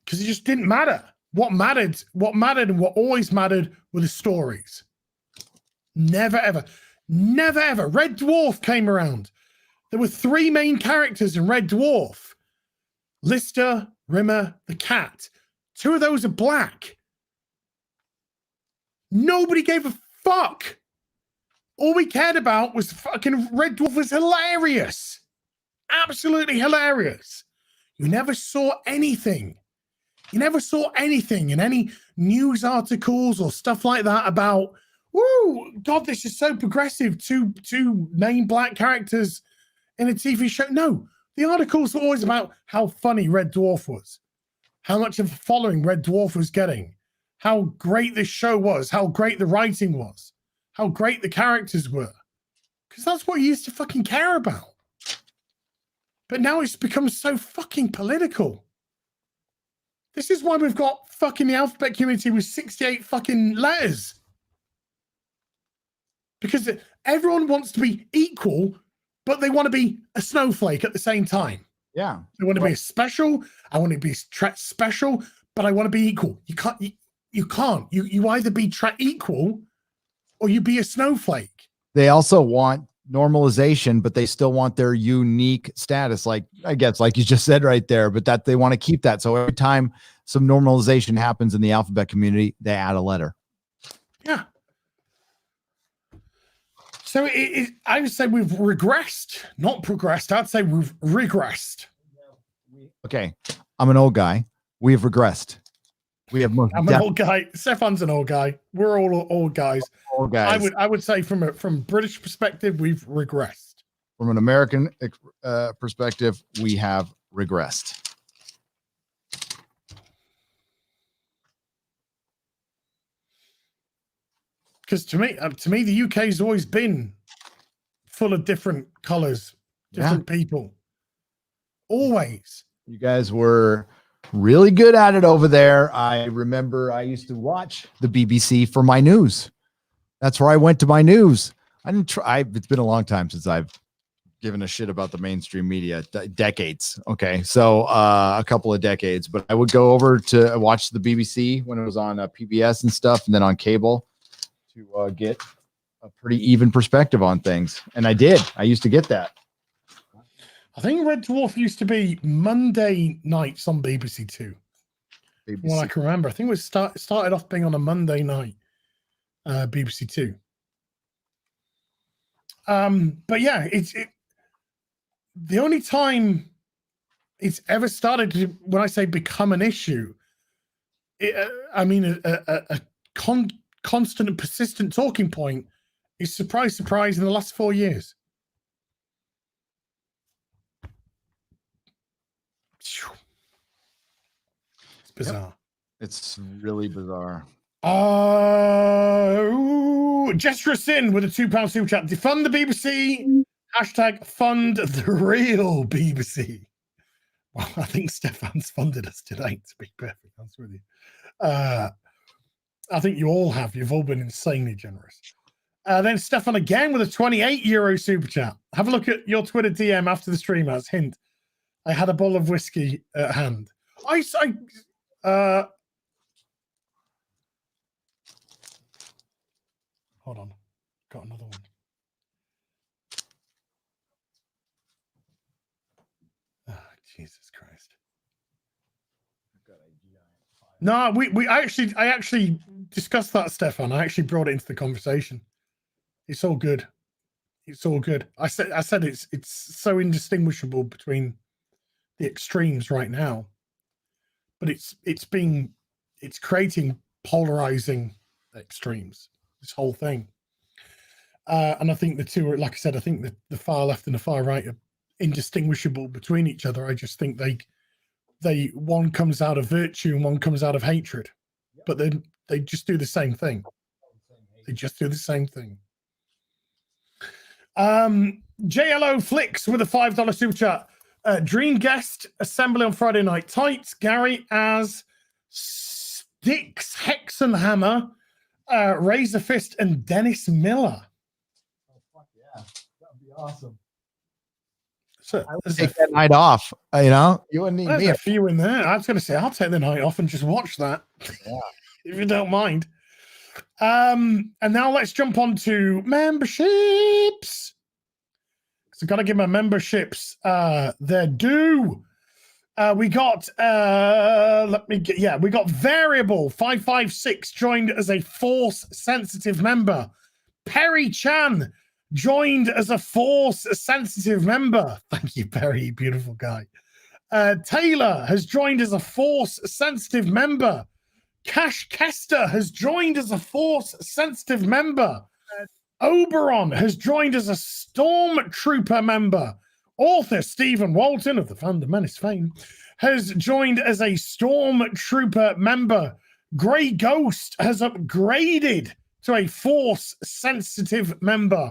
Because it just didn't matter. What mattered and what always mattered were the stories. Never, ever. Red Dwarf came around. There were 3 main characters in Red Dwarf. Lister, Rimmer, the cat. 2 of those are black. Nobody gave a fuck. All we cared about was fucking Red Dwarf was hilarious. Absolutely hilarious. You never saw anything. You never saw anything in any news articles or stuff like that about, woo, God, this is so progressive. Two main black characters in a TV show. No, the articles were always about how funny Red Dwarf was, how much of a following Red Dwarf was getting, how great this show was, how great the writing was, how great the characters were. Because that's what you used to fucking care about. But now it's become so fucking political. This is why we've got fucking the alphabet community with 68 fucking letters. Because everyone wants to be equal, but they want to be a snowflake at the same time. Yeah. They want to be special. I want to be special, but I want to be equal. You can't. You can't. You either be equal or you be a snowflake. They also want normalization, but they still want their unique status. Like, I guess, like you just said right there, but that they want to keep that. So every time some normalization happens in the alphabet community, they add a letter. Yeah. So I would say we've regressed, not progressed. I'd say we've regressed. Okay. I'm an old guy. We've regressed. We have most. I'm an old guy. Stefan's an old guy. We're all old guys. Old guys. I would say from British perspective, we've regressed. From an American perspective, we have regressed. Because to me, the UK has always been full of different colors, different people. Always. You guys were really good at it over there. I remember I used to watch the BBC for my news. That's where I went to my news. I didn't try. It's been a long time since I've given a shit about the mainstream media. Decades. Okay. So a couple of decades, but I would go over to watch the BBC when it was on PBS and stuff, and then on cable to get a pretty even perspective on things. And I did. I used to get that. I think Red Dwarf used to be Monday nights on BBC Two. BBC. Well, I can remember. I think it was started off being on a Monday night, BBC Two. But yeah, it's the only time it's ever started to, when I say become an issue, I mean a constant and persistent talking point is surprise, surprise in the last 4 years. It's bizarre. Yep. It's really bizarre. Gesture Sin with a £2 super chat. Defund the BBC. Hashtag fund the real BBC. Well, I think Stefan's funded us today, to be perfectly honest with you. I think you all have. You've all been insanely generous. Then Stefan again with a €28 super chat. Have a look at your Twitter DM after the stream as hint. I had a bottle of whiskey at hand. Hold on. Got another one. Oh, Jesus Christ. No, I actually discussed that, Stefan. I actually brought it into the conversation. It's all good. It's all good. I said it's so indistinguishable between the extremes right now. But it's creating polarizing extremes, this whole thing. And I think the two are, like I said, I think the far left and the far right are indistinguishable between each other. I just think they one comes out of virtue and one comes out of hatred, but they just do the same thing. They just do the same thing. JLO Flicks with a $5 super chat. Dream guest assembly on Friday night. Tights, Gary as Sticks, Hexenhammer, Razor Fist, and Dennis Miller. Oh, fuck yeah. That'd be awesome. So I would take that night off. You wouldn't need there's me. a few in there. I was going to say, I'll take the night off and just watch that. Yeah. If you don't mind. And now let's jump on to memberships. So got to give my memberships their due. We got we got Variable 556 joined as a Force sensitive member. Perry Chan joined as a Force sensitive member. Thank you, Perry, beautiful guy. Taylor has joined as a Force sensitive member. Cash Kester has joined as a Force sensitive member. Oberon has joined as a Stormtrooper member. Author Stephen Walton of the Phantom Menace fame has joined as a Stormtrooper member. Grey Ghost has upgraded to a Force sensitive member.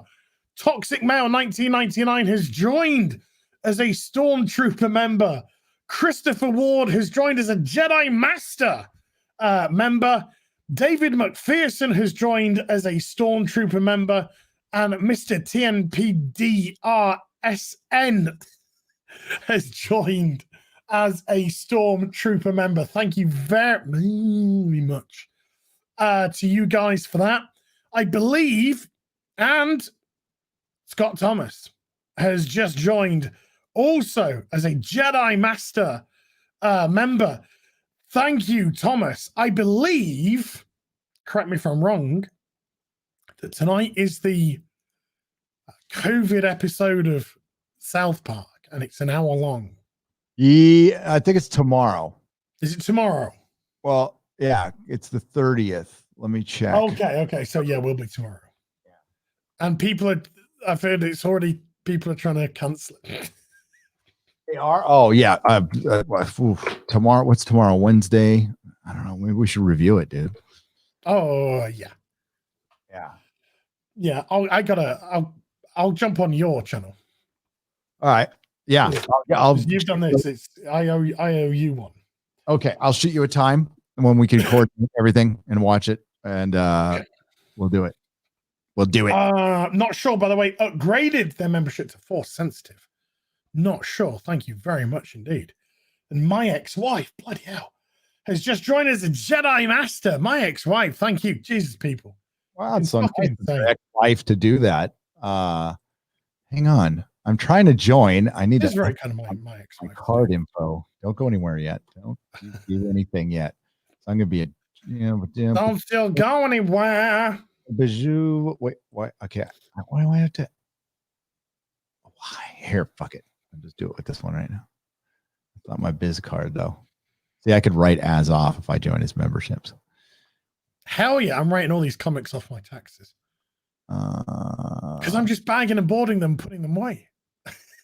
Toxic Male 1999 has joined as a Stormtrooper member. Christopher Ward has joined as a Jedi Master member. David McPherson has joined as a Stormtrooper member. And Mr. TNPDRSN has joined as a Stormtrooper member. Thank you very much to you guys for that. I believe, and Scott Thomas has just joined also as a Jedi Master member. Thank you, Thomas. I believe, correct me if I'm wrong, that tonight is the COVID episode of South Park, and it's an hour long. Yeah, I think it's tomorrow. Is it tomorrow? Well, yeah, it's the 30th. Let me check. Okay. So yeah, we'll be tomorrow. Yeah. And I've heard it's already, people are trying to cancel it. They are? Oh, yeah. Tomorrow, what's tomorrow? Wednesday? I don't know. Maybe we should review it, dude. Oh, yeah. Yeah. Yeah. I'll jump on your channel. All right. Yeah. You've done this. I owe you one. Okay. I'll shoot you a time when we can coordinate everything and watch it, and we'll do it. We'll do it. Not sure, by the way, upgraded their membership to Force sensitive. Not sure. Thank you very much indeed. And my ex-wife, bloody hell, has just joined as a Jedi Master. My ex-wife, thank you. Jesus, people. Wow, it's so nice for your ex-wife to do that. Hang on. I'm trying to join. I need to very kind of my ex-wife. Card info. Don't go anywhere yet. Don't do anything yet. So I'm gonna be don't still go anywhere. Bijou. Wait, what? Okay. Why do I have to? Why? Here, fuck it. I'll just do it with this one right now. It's not my biz card though. See, I could write as off if I join his memberships. Hell yeah, I'm writing all these comics off my taxes. Because I'm just bagging and boarding them, putting them away.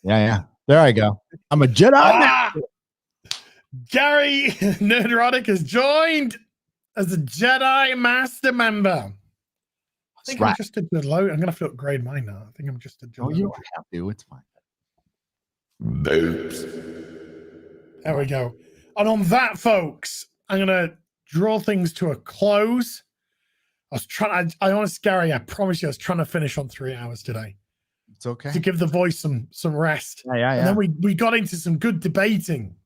Yeah. There I go. I'm a Jedi. Gary Nerdrotic has joined as a Jedi Master member. I think I'm just a low. I'm gonna have to upgrade mine now. I think I'm just a Jedi. Oh, you don't have to. It's fine. Boobs. There we go. And on that, folks, I'm gonna draw things to a close. I was trying. I honestly, Gary, I promise you, I was trying to finish on 3 hours today. It's okay to give the voice some rest. Yeah. And then we got into some good debating.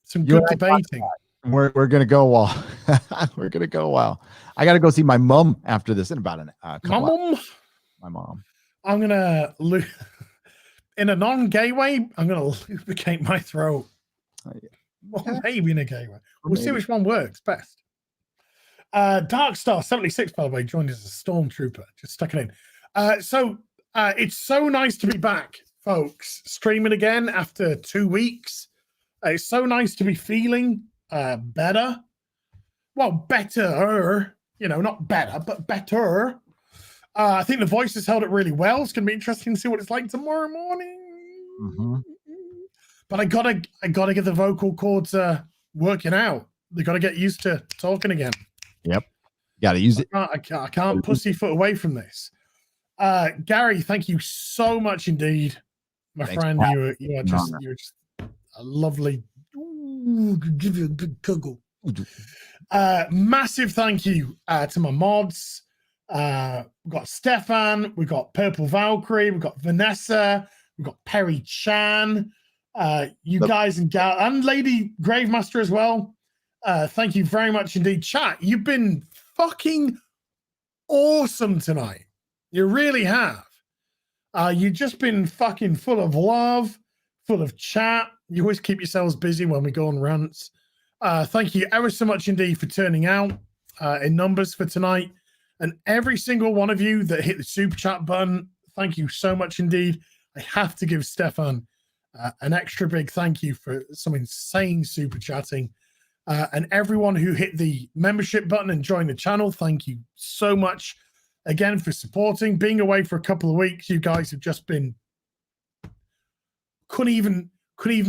Some good debating. We're gonna go while we're gonna go while I gotta go see my mom after this in about an my mom. I'm gonna in a non-gay way. I'm gonna lubricate my throat. Well, maybe in a gay way. We'll see which one works best. Darkstar 76, by the way, joined as a Stormtrooper. Just stuck it in. So it's so nice to be back, folks. Streaming again after 2 weeks. It's so nice to be feeling better. Well, better. Not better, but better. I think the voice has held it really well. It's going to be interesting to see what it's like tomorrow morning. Mm-hmm. But I gotta get the vocal cords working out. They gotta get used to talking again. Yep, gotta use it. I can't pussyfoot away from this. Gary, thank you so much indeed, my friend. You are just a lovely. Give you a big cuddle. Massive thank you to my mods. We've got Stefan, we've got Purple Valkyrie, we've got Vanessa, we've got Perry Chan. You guys and Lady Gravemaster as well. Thank you very much indeed. Chat, you've been fucking awesome tonight. You really have. You've just been fucking full of love, full of chat. You always keep yourselves busy when we go on rants. Thank you ever so much indeed for turning out in numbers for tonight. And every single one of you that hit the super chat button, thank you so much indeed. I have to give Stefan an extra big thank you for some insane super chatting. And everyone who hit the membership button and joined the channel, thank you so much again for supporting. Being away for a couple of weeks, you guys have just been couldn't even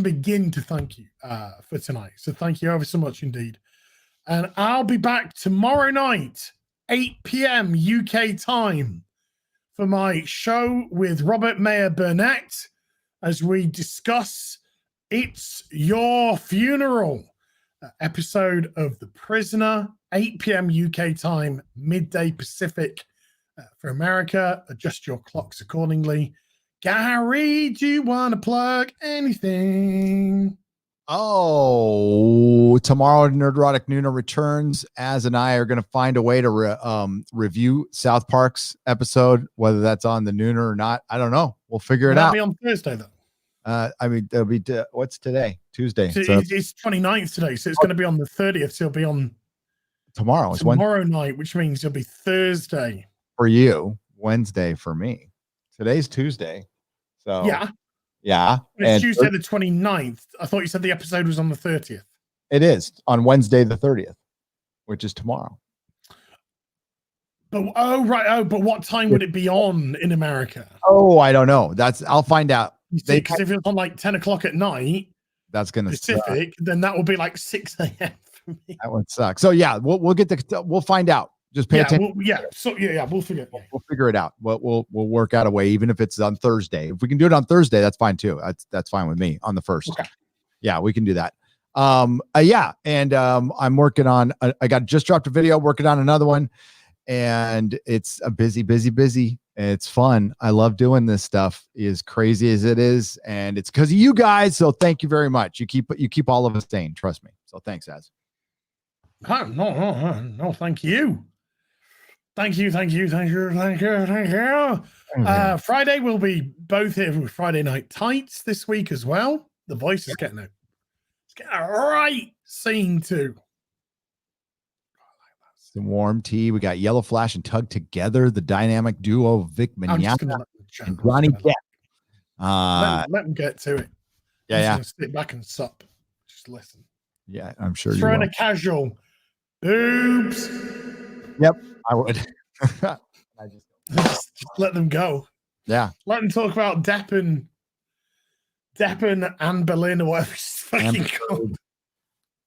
begin to thank you for tonight. So thank you ever so much indeed. And I'll be back tomorrow night, 8 p.m. UK time, for my show with Robert Mayer Burnett as we discuss It's Your Funeral, episode of The Prisoner, 8 p.m. UK time, midday Pacific for America. Adjust your clocks accordingly. Gary, do you want to plug anything? Oh, tomorrow Nerdrotic Nuna returns. Az and I are going to find a way to review South Park's episode, whether that's on the Nooner or not. I don't know. We'll figure it out. That'll be on Thursday, though. I mean, it'll be what's today? Tuesday. So So it's 29th today, so it's going to be on the 30th. So it'll be on tomorrow. tomorrow night, which means it'll be Thursday for you, Wednesday for me. Today's Tuesday. So yeah. It's Tuesday the 29th. I thought you said the episode was on the 30th. It is on Wednesday the 30th, which is tomorrow. But but what time would it be on in America? Oh, I don't know. I'll find out. Because if it's on like 10 o'clock at night, that's gonna Pacific, then that will be like 6 a.m. for me. That would suck. So yeah, we'll find out. Just pay attention. We'll figure it. We'll figure it out. We'll work out a way, even if it's on Thursday. If we can do it on Thursday, that's fine too. That's fine with me on the 1st. Okay. Yeah, we can do that. I'm working on. I just dropped a video, working on another one, and it's a busy. It's fun. I love doing this stuff, as crazy as it is, and it's because of you guys. So thank you very much. You keep all of us sane. Trust me. So thanks, Az. No, thank you. Thank you. Friday we'll be both here with Friday Night Tights this week as well. The voice is getting a right scene too. Some warm tea. We got Yellow Flash and Tug together. The dynamic duo Vic Mignogna and Ronnie Depp. Let them get to it. Yeah. Just sit back and sup. Just listen. Yeah, I'm sure you will. A casual boobs. Yep, I would. just let them go. Yeah. Let them talk about Depp and Anne Boleyn or whatever she's fucking called.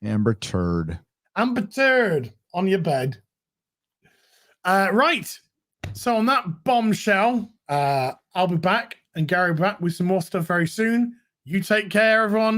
Amber Turd on your bed. Right. So on that bombshell, I'll be back and Gary back with some more stuff very soon. You take care, everyone.